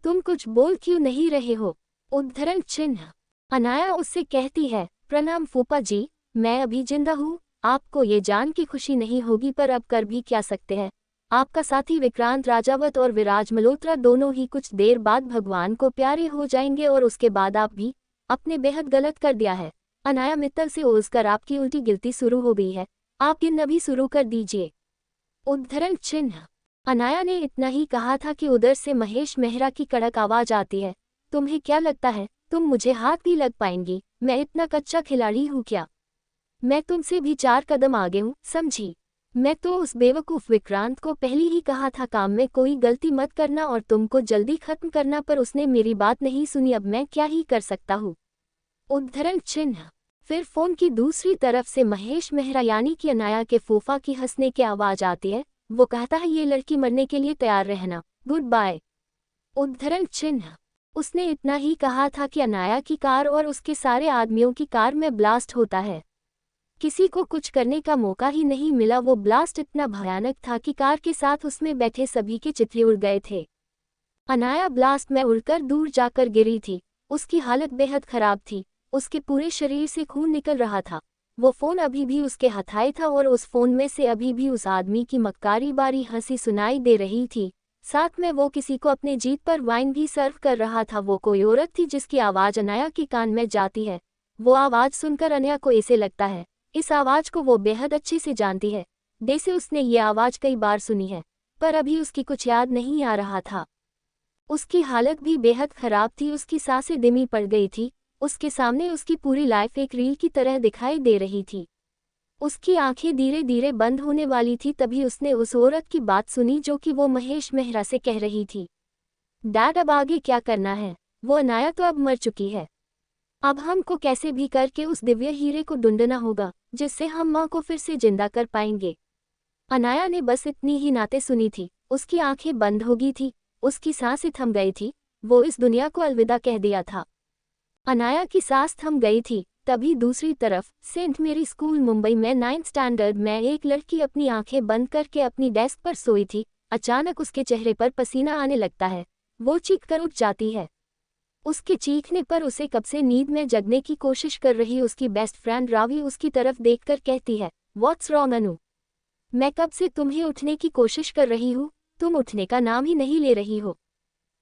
Speaker 2: तुम कुछ बोल क्यों नहीं रहे हो। उद्धरण चिन्ह। अनाया उससे कहती है, प्रणाम फूफा जी, मैं अभी जिंदा हूँ, आपको ये जान की खुशी नहीं होगी पर अब कर भी क्या सकते हैं, आपका साथी विक्रांत राजावत और विराज मल्होत्रा दोनों ही कुछ देर बाद भगवान को प्यारे हो जाएंगे और उसके बाद आप भी आपने बेहद गलत कर दिया है। अनाया मित्तल से ओझकर आपकी उल्टी गिनती शुरू हो गई है, आप गिनना भी शुरू कर दीजिए। उद्धरण चिन्ह। अनाया ने इतना ही कहा था कि उधर से महेश मेहरा की कड़क आवाज आती है, तुम्हें क्या लगता है तुम मुझे हाथ भी लग पाएंगी? मैं इतना कच्चा खिलाड़ी हूँ क्या? मैं तुमसे भी 4 कदम आगे हूँ, समझी? मैं तो उस बेवकूफ़ विक्रांत को पहले ही कहा था काम में कोई गलती मत करना और तुमको जल्दी खत्म करना, पर उसने मेरी बात नहीं सुनी। अब मैं क्या ही कर सकता हूँ। उद्धरण चिन्ह। फिर फोन की दूसरी तरफ से महेश मेहरा यानी कि अनाया के फूफा की हंसने की आवाज आती है। वो कहता है ये लड़की मरने के लिए तैयार रहना, गुड बाय। उद्धरण चिन्ह। उसने इतना ही कहा था कि अनाया की कार और उसके सारे आदमियों की कार में ब्लास्ट होता है। किसी को कुछ करने का मौका ही नहीं मिला। वो ब्लास्ट इतना भयानक था कि कार के साथ उसमें बैठे सभी के चित्रे उड़ गए थे। अनाया ब्लास्ट में उड़कर दूर जाकर गिरी थी। उसकी हालत बेहद खराब थी, उसके पूरे शरीर से खून निकल रहा था। वो फोन अभी भी उसके हथाए था और उस फोन में से अभी भी उस आदमी की मक्कारी बारी हंसी सुनाई दे रही थी। साथ में वो किसी को अपने जीत पर वाइन भी सर्व कर रहा था। वो कोई औरत थी जिसकी आवाज़ अनाया के कान में जाती है। वो आवाज़ सुनकर अनाया को ऐसे लगता है इस आवाज़ को वो बेहद अच्छे से जानती है, जैसे उसने ये आवाज़ कई बार सुनी है, पर अभी उसकी कुछ याद नहीं आ रहा था। उसकी हालत भी बेहद खराब थी, उसकी सांसें धीमी पड़ गई थी। उसके सामने उसकी पूरी लाइफ एक रील की तरह दिखाई दे रही थी। उसकी आंखें धीरे धीरे बंद होने वाली थी, तभी उसने उस औरत की बात सुनी जो कि वो महेश मेहरा से कह रही थी, डैड अब आगे क्या करना है? वो अनाया तो अब मर चुकी है, अब हमको कैसे भी करके उस दिव्य हीरे को ढूंढना होगा जिससे हम माँ को फिर से जिंदा कर पाएंगे। अनाया ने बस इतनी ही नाते सुनी थी। उसकी आंखें बंद हो गई थी, उसकी सांसें थम गई थी। वो इस दुनिया को अलविदा कह दिया था। अनाया की सांस थम गई थी। तभी दूसरी तरफ सेंट मेरी स्कूल मुंबई में 9th स्टैंडर्ड में एक लड़की अपनी आंखें बंद करके अपनी डेस्क पर सोई थी। अचानक उसके चेहरे पर पसीना आने लगता है। वो चीख कर उठ जाती है। उसके चीखने पर उसे कब से नींद में जगने की कोशिश कर रही उसकी बेस्ट फ्रेंड रावी उसकी तरफ देखकर कहती है, व्हाट्स रॉन्ग अनु? मैं कब से तुम्हें उठने की कोशिश कर रही हूँ, तुम उठने का नाम ही नहीं ले रही हो।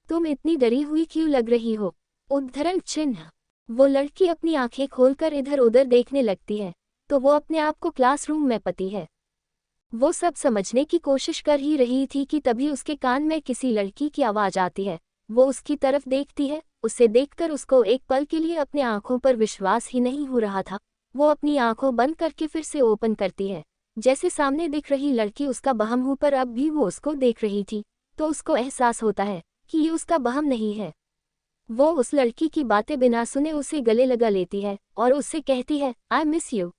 Speaker 2: तुम इतनी डरी हुई क्यों लग रही हो? उद्धरण चिन्ह। वो लड़की अपनी आंखें खोलकर इधर उधर देखने लगती है तो वो अपने आप को क्लासरूम में पाती है। वो सब समझने की कोशिश कर ही रही थी कि तभी उसके कान में किसी लड़की की आवाज़ आती है। वो उसकी तरफ देखती है। उसे देखकर उसको एक पल के लिए अपने आंखों पर विश्वास ही नहीं हो रहा था। वो अपनी आंखों बंद करके फिर से ओपन करती है। जैसे सामने दिख रही लड़की उसका वहम हो, पर अब भी वो उसको देख रही थी तो उसको एहसास होता है कि ये उसका वहम नहीं है। वो उस लड़की की बातें बिना सुने उसे गले लगा लेती है और उससे कहती है, I miss you,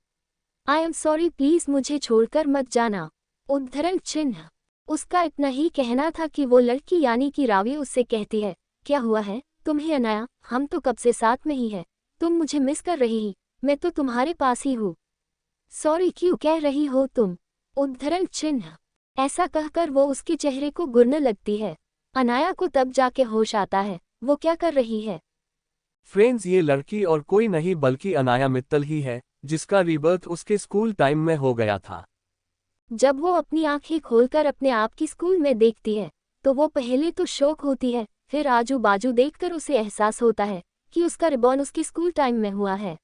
Speaker 2: I am sorry, please मुझे छोड़कर मत जाना। उद्धरण चिन्ह। उसका इतना ही कहना था कि वो लड़की यानी कि रावी उससे कहती है, क्या हुआ है तुम्हें अनाया? हम तो कब से साथ में ही है, तुम मुझे मिस कर रही ही? मैं तो तुम्हारे पास ही हूँ। सॉरी क्यों कह रही हो तुम? उद्धरण चिन्ह। ऐसा कहकर वो उसके चेहरे को गुरने लगती है। अनाया को तब जाके होश आता है वो क्या कर रही है।
Speaker 1: फ्रेंड्स, ये लड़की और कोई नहीं बल्कि अनाया मित्तल ही है जिसका रीबर्थ उसके स्कूल टाइम में हो गया था।
Speaker 2: जब वो अपनी आंखें खोलकर अपने आप की स्कूल में देखती है तो वो पहले तो शौक होती है, फिर आजू बाजू देखकर उसे एहसास होता है कि उसका रिबॉन उसके स्कूल टाइम में हुआ है।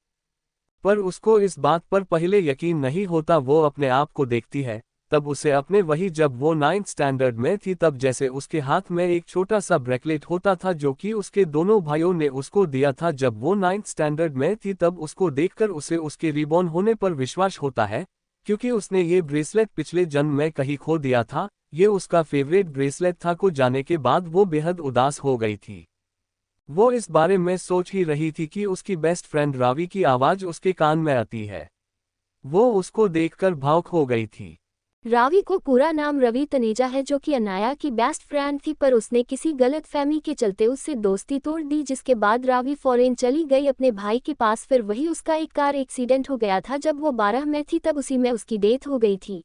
Speaker 1: पर उसको इस बात पर पहले यकीन नहीं होता। वो अपने आप को देखती है तब उसे अपने वही जब वो 9th स्टैंडर्ड में थी तब जैसे उसके हाथ में एक छोटा सा ब्रेसलेट होता था जो कि उसके दोनों भाइयों ने उसको दिया था जब वो 9th स्टैंडर्ड में थी। तब उसको देखकर उसे उसके रिबॉन होने पर विश्वास होता है क्योंकि उसने ये ब्रेसलेट पिछले जन्म में कहीं खो दिया था। ये उसका फेवरेट ब्रेसलेट था। को जाने के बाद वो बेहद उदास हो गई थी। वो इस बारे में सोच ही रही थी कि उसकी बेस्ट फ्रेंड रावी की आवाज़ उसके कान में आती है। वो उसको देखकर भावुक हो गई थी।
Speaker 2: रावी को पूरा नाम रवि तनेजा है जो कि अनाया की बेस्ट फ्रेंड थी, पर उसने किसी गलत फहमी के चलते उससे दोस्ती तोड़ दी, जिसके बाद रावी फॉरेन चली गई अपने भाई के पास। फिर वही उसका एक कार एक्सीडेंट हो गया था जब वो 12 में थी, तब उसी में उसकी डेथ हो गई थी।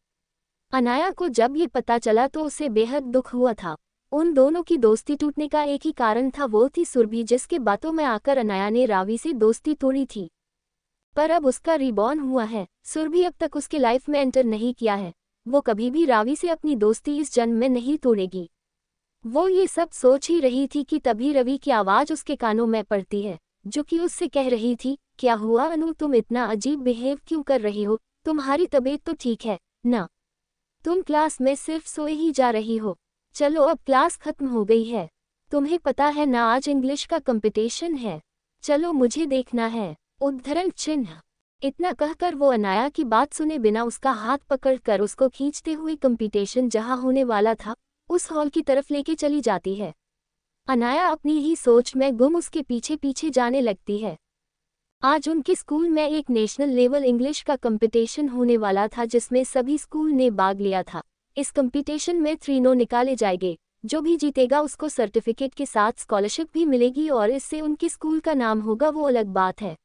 Speaker 2: अनाया को जब ये पता चला तो उसे बेहद दुख हुआ था। उन दोनों की दोस्ती टूटने का एक ही कारण था, वो थी सुरभि, जिसके बातों में आकर अनाया ने रावी से दोस्ती तोड़ी थी। पर अब उसका रिबॉर्न हुआ है। सुरभि अब तक उसकी लाइफ में एंटर नहीं किया है। वो कभी भी रावी से अपनी दोस्ती इस जन्म में नहीं तोड़ेगी। वो ये सब सोच ही रही थी कि तभी रवि की आवाज़ उसके कानों में पड़ती है, जो कि उससे कह रही थी, क्या हुआ अनु, तुम इतना अजीब बिहेव क्यों कर रही हो? तुम्हारी तबीयत तो ठीक है ना? तुम क्लास में सिर्फ सोए ही जा रही हो। चलो अब क्लास खत्म हो गई है। तुम्हें पता है ना आज इंग्लिश का कंपटीशन है। चलो मुझे देखना है। उद्धरण चिन्ह। इतना कहकर वो अनाया की बात सुने बिना उसका हाथ पकड़कर उसको खींचते हुए कंपटीशन जहां होने वाला था उस हॉल की तरफ लेके चली जाती है। अनाया अपनी ही सोच में गुम उसके पीछे पीछे जाने लगती है। आज उनके स्कूल में एक नेशनल लेवल इंग्लिश का कंपटीशन होने वाला था जिसमें सभी स्कूल ने भाग लिया था। इस कंपटीशन में 3 नो निकाले जाएंगे। जो भी जीतेगा उसको सर्टिफिकेट के साथ स्कॉलरशिप भी मिलेगी और इससे उनके स्कूल का नाम होगा, वो अलग बात है।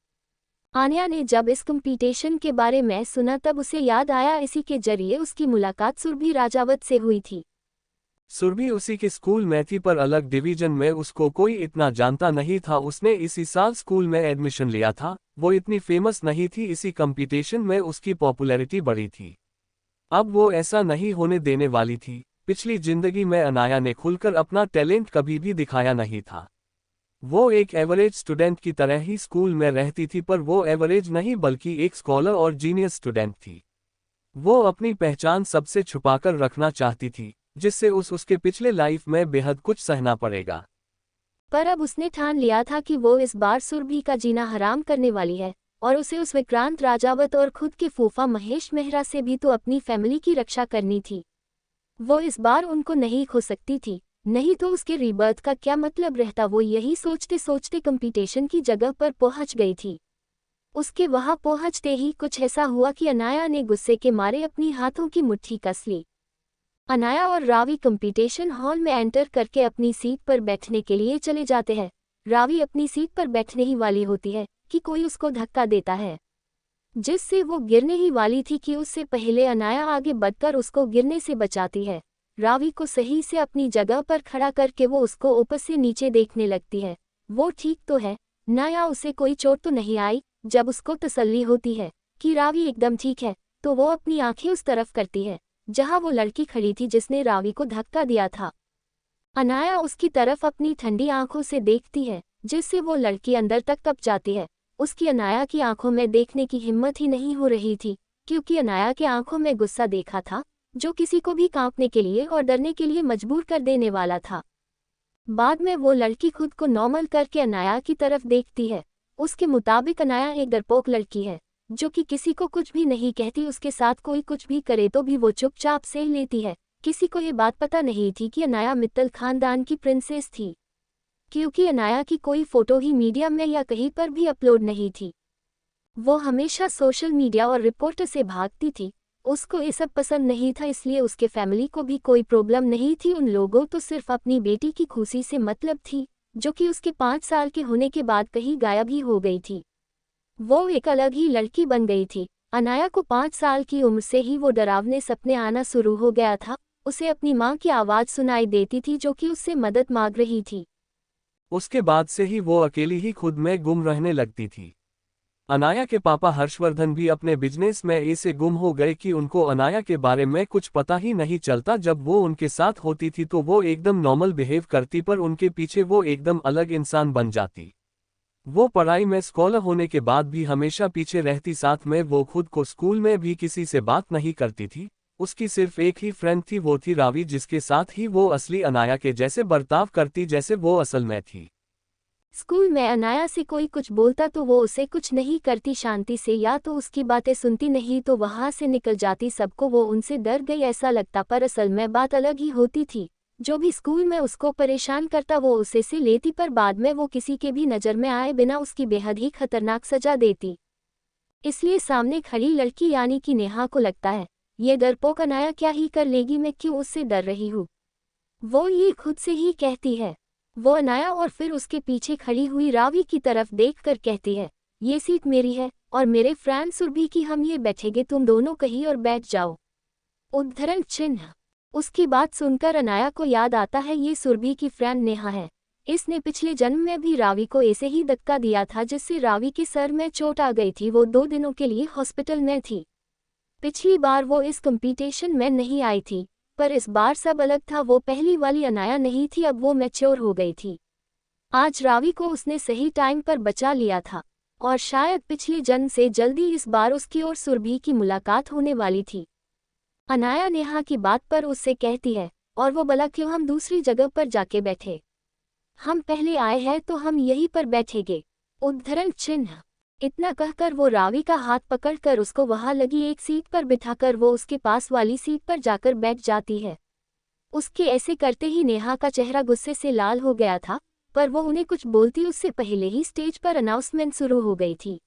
Speaker 2: आन्या ने जब इस कंपटीशन के बारे में सुना तब उसे याद आया इसी के जरिए उसकी मुलाकात सुरभि राजावत से हुई थी।
Speaker 1: सुरभि उसी के स्कूल में थी पर अलग डिवीजन में, उसको कोई इतना जानता नहीं था। उसने इसी साल स्कूल में एडमिशन लिया था। वो इतनी फेमस नहीं थी, इसी कंपटीशन में उसकी पॉपुलैरिटी बढ़ी थी। अब वो ऐसा नहीं होने देने वाली थी। पिछली जिंदगी में अनाया ने खुलकर अपना टैलेंट कभी भी दिखाया नहीं था। वो एक एवरेज स्टूडेंट की तरह ही स्कूल में रहती थी, पर वो एवरेज नहीं बल्कि एक स्कॉलर और जीनियस स्टूडेंट थी। वो अपनी पहचान सबसे छुपाकर रखना चाहती थी, जिससे उसके पिछले लाइफ में बेहद कुछ सहना पड़ेगा।
Speaker 2: पर अब उसने ठान लिया था कि वो इस बार सुरभि का जीना हराम करने वाली है और उसे उस विक्रांत राजावत और खुद के फूफा महेश मेहरा से भी तो अपनी फैमिली की रक्षा करनी थी। वो इस बार उनको नहीं खो सकती थी, नहीं तो उसके रीबर्थ का क्या मतलब रहता। वो यही सोचते सोचते कंपटीशन की जगह पर पहुंच गई थी। उसके वहां पहुंचते ही कुछ ऐसा हुआ कि अनाया ने गुस्से के मारे अपनी हाथों की मुट्ठी कस ली। अनाया और रावी कंपटीशन हॉल में एंटर करके अपनी सीट पर बैठने के लिए चले जाते हैं। रावी अपनी सीट पर बैठने ही वाली होती है कि कोई उसको धक्का देता है, जिससे वो गिरने ही वाली थी कि उससे पहले अनाया आगे बढ़कर उसको गिरने से बचाती है। रावी को सही से अपनी जगह पर खड़ा करके वो उसको ऊपर से नीचे देखने लगती है। वो ठीक तो है ना, या उसे कोई चोट तो नहीं आई? जब उसको तसल्ली होती है कि रावी एकदम ठीक है तो वो अपनी आंखें उस तरफ करती है जहां वो लड़की खड़ी थी जिसने रावी को धक्का दिया था। अनाया उसकी तरफ अपनी ठंडी आंखों से देखती है, जिससे वो लड़की अंदर तक कँप जाती है। उसकी अनाया की आंखों में देखने की हिम्मत ही नहीं हो रही थी, क्योंकि अनाया के आंखों में गुस्सा देखा था जो किसी को भी कांपने के लिए और डरने के लिए मजबूर कर देने वाला था। बाद में वो लड़की खुद को नॉर्मल करके अनाया की तरफ देखती है। उसके मुताबिक अनाया एक डरपोक लड़की है जो कि किसी को कुछ भी नहीं कहती। उसके साथ कोई कुछ भी करे तो भी वो चुपचाप सह लेती है। किसी को ये बात पता नहीं थी कि अनाया मित्तल खानदान की प्रिंसेस थी, क्योंकि अनाया की कोई फोटो ही मीडिया में या कहीं पर भी अपलोड नहीं थी। वो हमेशा सोशल मीडिया और रिपोर्टर से भागती थी। उसको ये सब पसंद नहीं था, इसलिए उसके फैमिली को भी कोई प्रॉब्लम नहीं थी। उन लोगों तो सिर्फ अपनी बेटी की खुशी से मतलब थी, जो कि उसके 5 साल के होने के बाद कहीं गायब ही हो गई थी। वो एक अलग ही लड़की बन गई थी। अनाया को 5 साल की उम्र से ही वो डरावने सपने आना शुरू हो गया था। उसे अपनी माँ की आवाज़ सुनाई देती थी जो कि उससे मदद मांग रही थी।
Speaker 1: उसके बाद से ही वो अकेली ही खुद में गुम रहने लगती थी। अनाया के पापा हर्षवर्धन भी अपने बिजनेस में ऐसे गुम हो गए कि उनको अनाया के बारे में कुछ पता ही नहीं चलता। जब वो उनके साथ होती थी तो वो एकदम नॉर्मल बिहेव करती, पर उनके पीछे वो एकदम अलग इंसान बन जाती। वो पढ़ाई में स्कॉलर होने के बाद भी हमेशा पीछे रहती। साथ में वो खुद को स्कूल में भी किसी से बात नहीं करती थी। उसकी सिर्फ एक ही फ्रेंड थी, वो थी रावी, जिसके साथ ही वो असली अनाया के जैसे बर्ताव करती जैसे वो असल में थी।
Speaker 2: स्कूल में अनाया से कोई कुछ बोलता तो वो उसे कुछ नहीं करती शांति से, या तो उसकी बातें सुनती नहीं तो वहां से निकल जाती। सबको वो उनसे डर गई ऐसा लगता, पर असल में बात अलग ही होती थी। जो भी स्कूल में उसको परेशान करता वो उसे से लेती, पर बाद में वो किसी के भी नज़र में आए बिना उसकी बेहद ही खतरनाक सजा देती। इसलिए सामने खड़ी लड़की यानी कि नेहा को लगता है ये डरपोक अनाया क्या ही कर लेगी, मैं क्यों उससे डर रही हूँ। वो ये खुद से ही कहती है। वो अनाया और फिर उसके पीछे खड़ी हुई रावी की तरफ देखकर कहती है, ये सीट मेरी है और मेरे फ्रेंड सुरभि की, हम ये बैठेंगे, तुम दोनों कहीं और बैठ जाओ। उद्धरण चिन्ह। उसकी बात सुनकर अनाया को याद आता है ये सुरभि की फ्रेंड नेहा है। इसने पिछले जन्म में भी रावी को ऐसे ही धक्का दिया था जिससे रावी के सर में चोट आ गई थी। वो 2 दिनों के लिए हॉस्पिटल में थी। पिछली बार वो इस कंपटीशन में नहीं आई थी, पर इस बार सब अलग था। वो पहली वाली अनाया नहीं थी, अब वो मैच्योर हो गई थी। आज रावी को उसने सही टाइम पर बचा लिया था और शायद पिछले जन्म से जल्दी इस बार उसकी और सुरभि की मुलाकात होने वाली थी। अनाया नेहा की बात पर उससे कहती है, और वो भला क्यों हम दूसरी जगह पर जाके बैठे? हम पहले आए हैं तो हम यहीं पर बैठेंगे। उद्धरण चिन्ह। इतना कहकर वो रावी का हाथ पकड़कर उसको वहां लगी एक सीट पर बिठाकर वो उसके पास वाली सीट पर जाकर बैठ जाती है। उसके ऐसे करते ही नेहा का चेहरा गुस्से से लाल हो गया था, पर वो उन्हें कुछ बोलती उससे पहले ही स्टेज पर अनाउंसमेंट शुरू हो गई थी,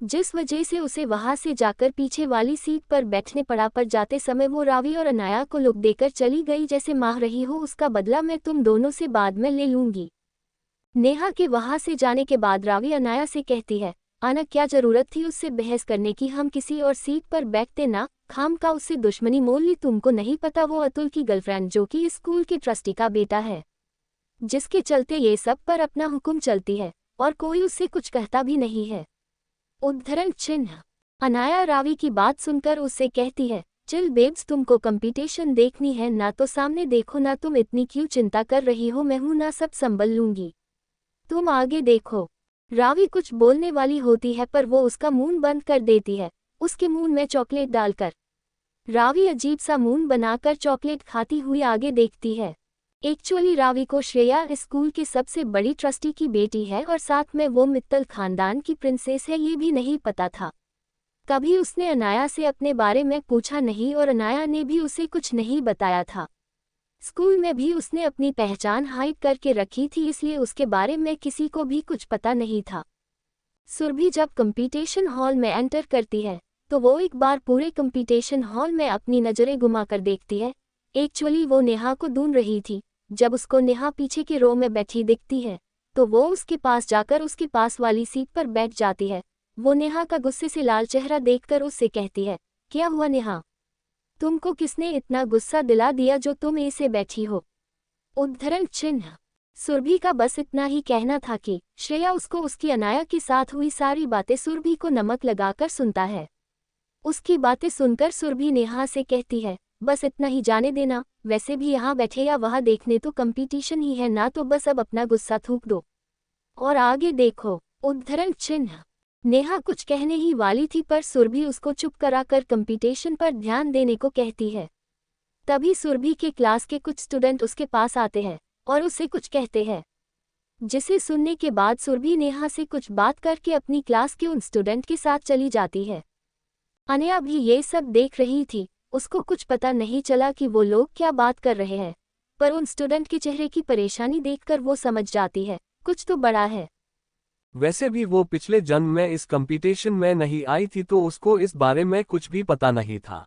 Speaker 2: जिस वजह से उसे वहां से जाकर पीछे वाली सीट पर बैठने पड़ा। पर जाते समय वो रावी और अनाया को लुक देकर चली गई, जैसे माह रही हो उसका बदला मैं तुम दोनों से बाद में ले लूंगी। नेहा के वहां से जाने के बाद रावी अनाया से कहती है, आना क्या जरूरत थी उससे बहस करने की, हम किसी और सीट पर बैठते ना, खाम का उससे दुश्मनी मोल ली। तुमको नहीं पता वो अतुल की गर्लफ्रेंड जो कि स्कूल के ट्रस्टी का बेटा है, जिसके चलते ये सब पर अपना हुक्म चलती है और कोई उससे कुछ कहता भी नहीं है। उद्धरण चिन्ह। अनाया रावी की बात सुनकर उससे कहती है, चिल बेब्स, तुमको कंपटीशन देखनी है ना तो सामने देखो ना, तुम इतनी क्यों चिंता कर रही हो, मैं हूं ना, सब संभल लूंगी, तुम आगे देखो। रावी कुछ बोलने वाली होती है पर वो उसका मुंह बंद कर देती है, उसके मुंह में चॉकलेट डालकर। रावी अजीब सा मुंह बनाकर चॉकलेट खाती हुई आगे देखती है। एक्चुअली रावी को श्रेया स्कूल की सबसे बड़ी ट्रस्टी की बेटी है और साथ में वो मित्तल खानदान की प्रिंसेस है, ये भी नहीं पता था। कभी उसने अनाया से अपने बारे में पूछा नहीं और अनाया ने भी उसे कुछ नहीं बताया था। स्कूल में भी उसने अपनी पहचान हाइड करके रखी थी, इसलिए उसके बारे में किसी को भी कुछ पता नहीं था। सुरभि जब कंपटीशन हॉल में एंटर करती है तो वो एक बार पूरे कंपटीशन हॉल में अपनी नज़रें घुमाकर देखती है। एक्चुअली वो नेहा को ढूंढ रही थी। जब उसको नेहा पीछे के रो में बैठी दिखती है तो वो उसके पास जाकर उसके पास वाली सीट पर बैठ जाती है। वो नेहा का गुस्से से लाल चेहरा देखकर उससे कहती है, क्या हुआ नेहा, तुमको किसने इतना गुस्सा दिला दिया जो तुम ऐसे बैठी हो? उद्धरण चिन्ह। सुरभि का बस इतना ही कहना था कि श्रेया उसको उसकी अनाया के साथ हुई सारी बातें सुरभि को नमक लगाकर सुनता है। उसकी बातें सुनकर सुरभि नेहा से कहती है, बस इतना ही जाने देना, वैसे भी यहाँ बैठे या वहाँ देखने तो कंपटीशन ही है ना, तो बस अब अपना गुस्सा थूक दो और आगे देखो। उद्धरण चिन्ह। नेहा कुछ कहने ही वाली थी पर सुरभि उसको चुप कराकर कंपटीशन पर ध्यान देने को कहती है। तभी सुरभि के क्लास के कुछ स्टूडेंट उसके पास आते हैं और उससे कुछ कहते हैं, जिसे सुनने के बाद सुरभि नेहा से कुछ बात करके अपनी क्लास के उन स्टूडेंट के साथ चली जाती है। अनया भी ये सब देख रही थी, उसको कुछ पता नहीं चला कि वो लोग क्या बात कर रहे हैं, पर उन स्टूडेंट के चेहरे की परेशानी देखकर वो समझ जाती है कुछ तो बड़ा है।
Speaker 1: वैसे भी वो पिछले जन्म में इस कंपटीशन में नहीं आई थी तो उसको इस बारे में कुछ भी पता नहीं था।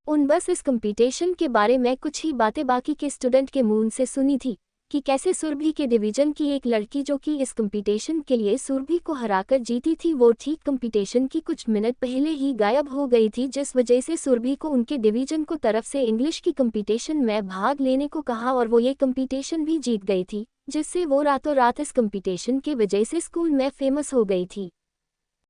Speaker 2: उन बस इस कंपटीशन के बारे में कुछ ही बातें बाकी के स्टूडेंट के मुंह से सुनी थी कि कैसे सुरभि के डिवीजन की एक लड़की जो कि इस कंपटीशन के लिए सुरभि को हराकर जीती थी, वो ठीक कंपटीशन की कुछ मिनट पहले ही गायब हो गई थी, जिस वजह से सुरभि को उनके डिवीजन को तरफ से इंग्लिश की कंपटीशन में भाग लेने को कहा और वो ये कंपटीशन भी जीत गई थी, जिससे वो रातों रात इस कंपटीशन के वजह से स्कूल में फेमस हो गई थी।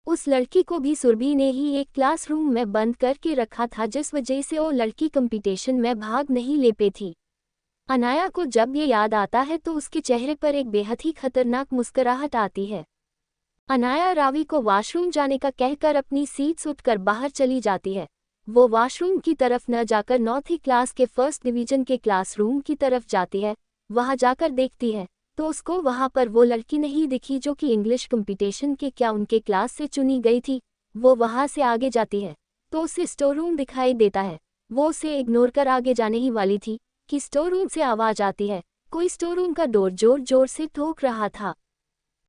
Speaker 2: उस लड़की को भी सुरभि ने ही एक क्लासरूम में बंद करके रखा था, जिस वजह से वो लड़की कंपटीशन में भाग नहीं ले पाई थी। अनाया को जब ये याद आता है तो उसके चेहरे पर एक बेहद ही खतरनाक मुस्कुराहट आती है। अनाया रावी को वॉशरूम जाने का कहकर अपनी सीट से उठकर बाहर चली जाती है। वो वॉशरूम की तरफ न जाकर नौथी क्लास के फर्स्ट डिवीजन के क्लासरूम की तरफ जाती है। वहां जाकर देखती है तो उसको वहां पर वो लड़की नहीं दिखी जो कि इंग्लिश कंपटीशन के क्या उनके क्लास से चुनी गई थी। वो वहां से आगे जाती है तो उसे स्टोर रूम दिखाई देता है। वो उसे इग्नोर कर आगे जाने ही वाली थी कि स्टोर रूम से आवाज आती है, कोई स्टोर रूम का डोर जोर जोर से ठोक रहा था।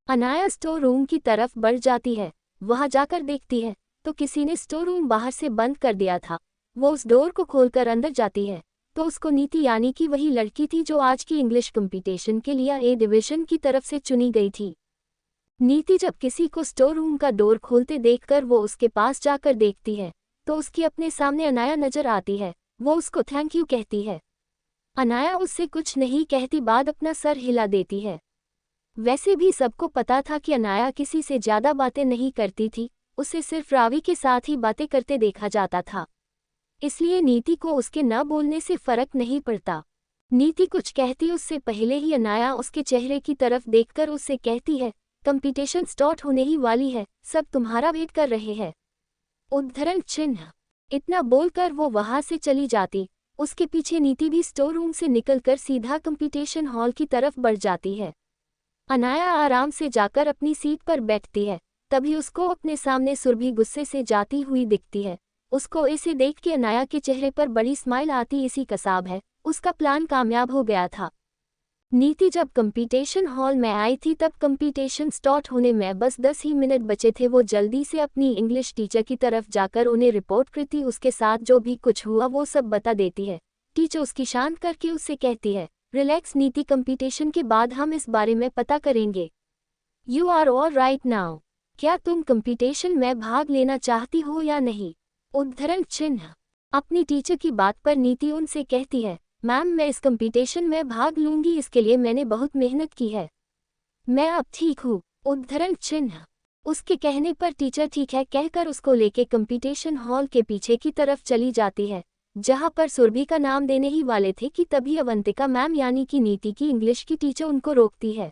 Speaker 2: अनाया स्टोर रूम की तरफ बढ़ जाती है। वहां जाकर देखती है तो किसी ने स्टोर रूम बाहर से बंद कर दिया था। वो उस डोर को खोलकर अंदर जाती है तो उसको नीति यानी कि वही लड़की थी जो आज की इंग्लिश कंपटीशन के लिए ए डिवीजन की तरफ से चुनी गई थी। नीति जब किसी को स्टोर रूम का डोर खोलते देखकर वो उसके पास जाकर देखती है तो उसकी अपने सामने अनाया नजर आती है। वो उसको थैंक यू कहती है। अनाया उससे कुछ नहीं कहती, बाद अपना सर हिला देती है। वैसे भी सबको पता था कि अनाया किसी से ज्यादा बातें नहीं करती थी, उसे सिर्फ रावी के साथ ही बातें करते देखा जाता था, इसलिए नीति को उसके न बोलने से फर्क नहीं पड़ता। नीति कुछ कहती उससे पहले ही अनाया उसके चेहरे की तरफ देखकर उससे कहती है, कंपटीशन स्टार्ट होने ही वाली है, सब तुम्हारा वेट कर रहे हैं। उद्धरण चिन्ह। इतना बोलकर वो वहां से चली जाती। उसके पीछे नीति भी स्टोर रूम से निकलकर सीधा कंपटीशन हॉल की तरफ बढ़ जाती है। अनाया आराम से जाकर अपनी सीट पर बैठती है, तभी उसको अपने सामने सुरभि गुस्से से जाती हुई दिखती है। उसको इसे देख के अनाया के चेहरे पर बड़ी स्माइल आती। इसी कसाब है, उसका प्लान कामयाब हो गया था। नीति जब कंपटीशन हॉल में आई थी तब कंपटीशन स्टार्ट होने में बस 10 ही मिनट बचे थे। वो जल्दी से अपनी इंग्लिश टीचर की तरफ जाकर उन्हें रिपोर्ट करती। उसके साथ जो भी कुछ हुआ वो सब बता देती है। टीचर उसकी शांत करके उससे कहती है, रिलैक्स नीति, कंपटीशन के बाद हम इस बारे में पता करेंगे। You are all right now. क्या तुम कंपटीशन में भाग लेना चाहती हो या नहीं? उद्धरण चिन्ह। अपनी टीचर की बात पर नीति उनसे कहती है, मैम मैं इस कंपटीशन में भाग लूंगी, इसके लिए मैंने बहुत मेहनत की है, मैं अब ठीक हूँ। उद्धरण चिन्ह। उसके कहने पर टीचर ठीक है कहकर उसको लेके कंपटीशन हॉल के पीछे की तरफ चली जाती है, जहाँ पर सुरभि का नाम देने ही वाले थे कि तभी अवंतिका मैम यानी कि नीति की इंग्लिश की टीचर उनको रोकती है।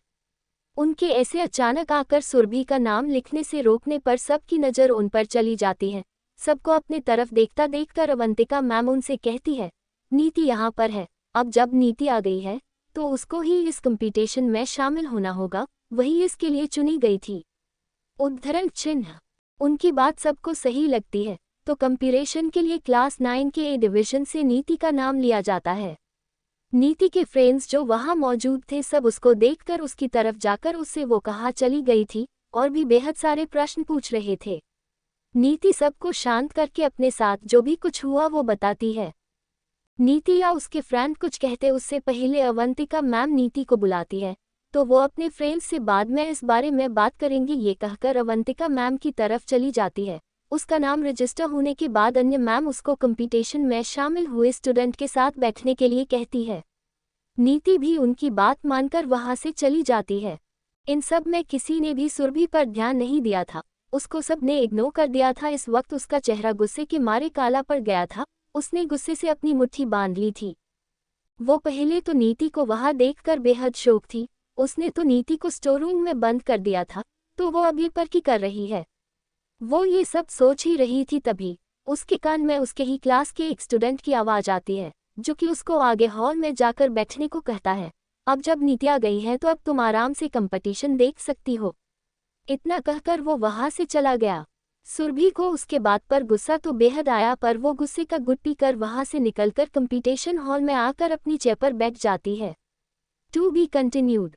Speaker 2: उनके ऐसे अचानक आकर सुरभि का नाम लिखने से रोकने पर सबकी नज़र उन पर चली जाती है। सबको अपने तरफ देखता देखकर अवंतिका मैम उनसे कहती है, नीति यहाँ पर है, अब जब नीति आ गई है तो उसको ही इस कंपटीशन में शामिल होना होगा, वही इसके लिए चुनी गई थी। उद्धरण चिन्ह। उनकी बात सबको सही लगती है, तो कंपटीशन के लिए क्लास 9 के ए डिवीजन से नीति का नाम लिया जाता है। नीति के फ्रेंड्स जो वहाँ मौजूद थे सब उसको देखकर उसकी तरफ जाकर उससे वो कहाँ चली गई थी और भी बेहद सारे प्रश्न पूछ रहे थे। नीति सबको शांत करके अपने साथ जो भी कुछ हुआ वो बताती है। नीति या उसके फ्रेंड कुछ कहते उससे पहले अवंतिका मैम नीति को बुलाती है, तो वो अपने फ्रेंड्स से बाद में इस बारे में बात करेंगे ये कहकर अवंतिका मैम की तरफ चली जाती है। उसका नाम रजिस्टर होने के बाद अन्य मैम उसको कंपटीशन में शामिल हुए स्टूडेंट के साथ बैठने के लिए कहती है। नीति भी उनकी बात मानकर वहां से चली जाती है। इन सब में किसी ने भी सुरभि पर ध्यान नहीं दिया था, उसको सब ने इग्नोर कर दिया था। इस वक्त उसका चेहरा गुस्से के मारे काला पड़ गया था। उसने गुस्से से अपनी मुट्ठी बांध ली थी। वो पहले तो नीति को वहां देखकर बेहद शौक थी। उसने तो नीति को स्टोर रूम में बंद कर दिया था, तो वो अब ये पर की कर रही है। वो ये सब सोच ही रही थी तभी उसके कान में उसके ही क्लास के एक स्टूडेंट की आवाज़ आती है, जो कि उसको आगे हॉल में जाकर बैठने को कहता है, अब जब नीति आ गई है तो अब तुम आराम से कंपटीशन देख सकती हो। इतना कहकर वो वहां से चला गया। सुरभि को उसके बात पर गुस्सा तो बेहद आया, पर वो गुस्से का गुट पीकर वहां से निकलकर कंपटीशन हॉल में आकर अपनी चेयर पर बैठ जाती है। To be continued.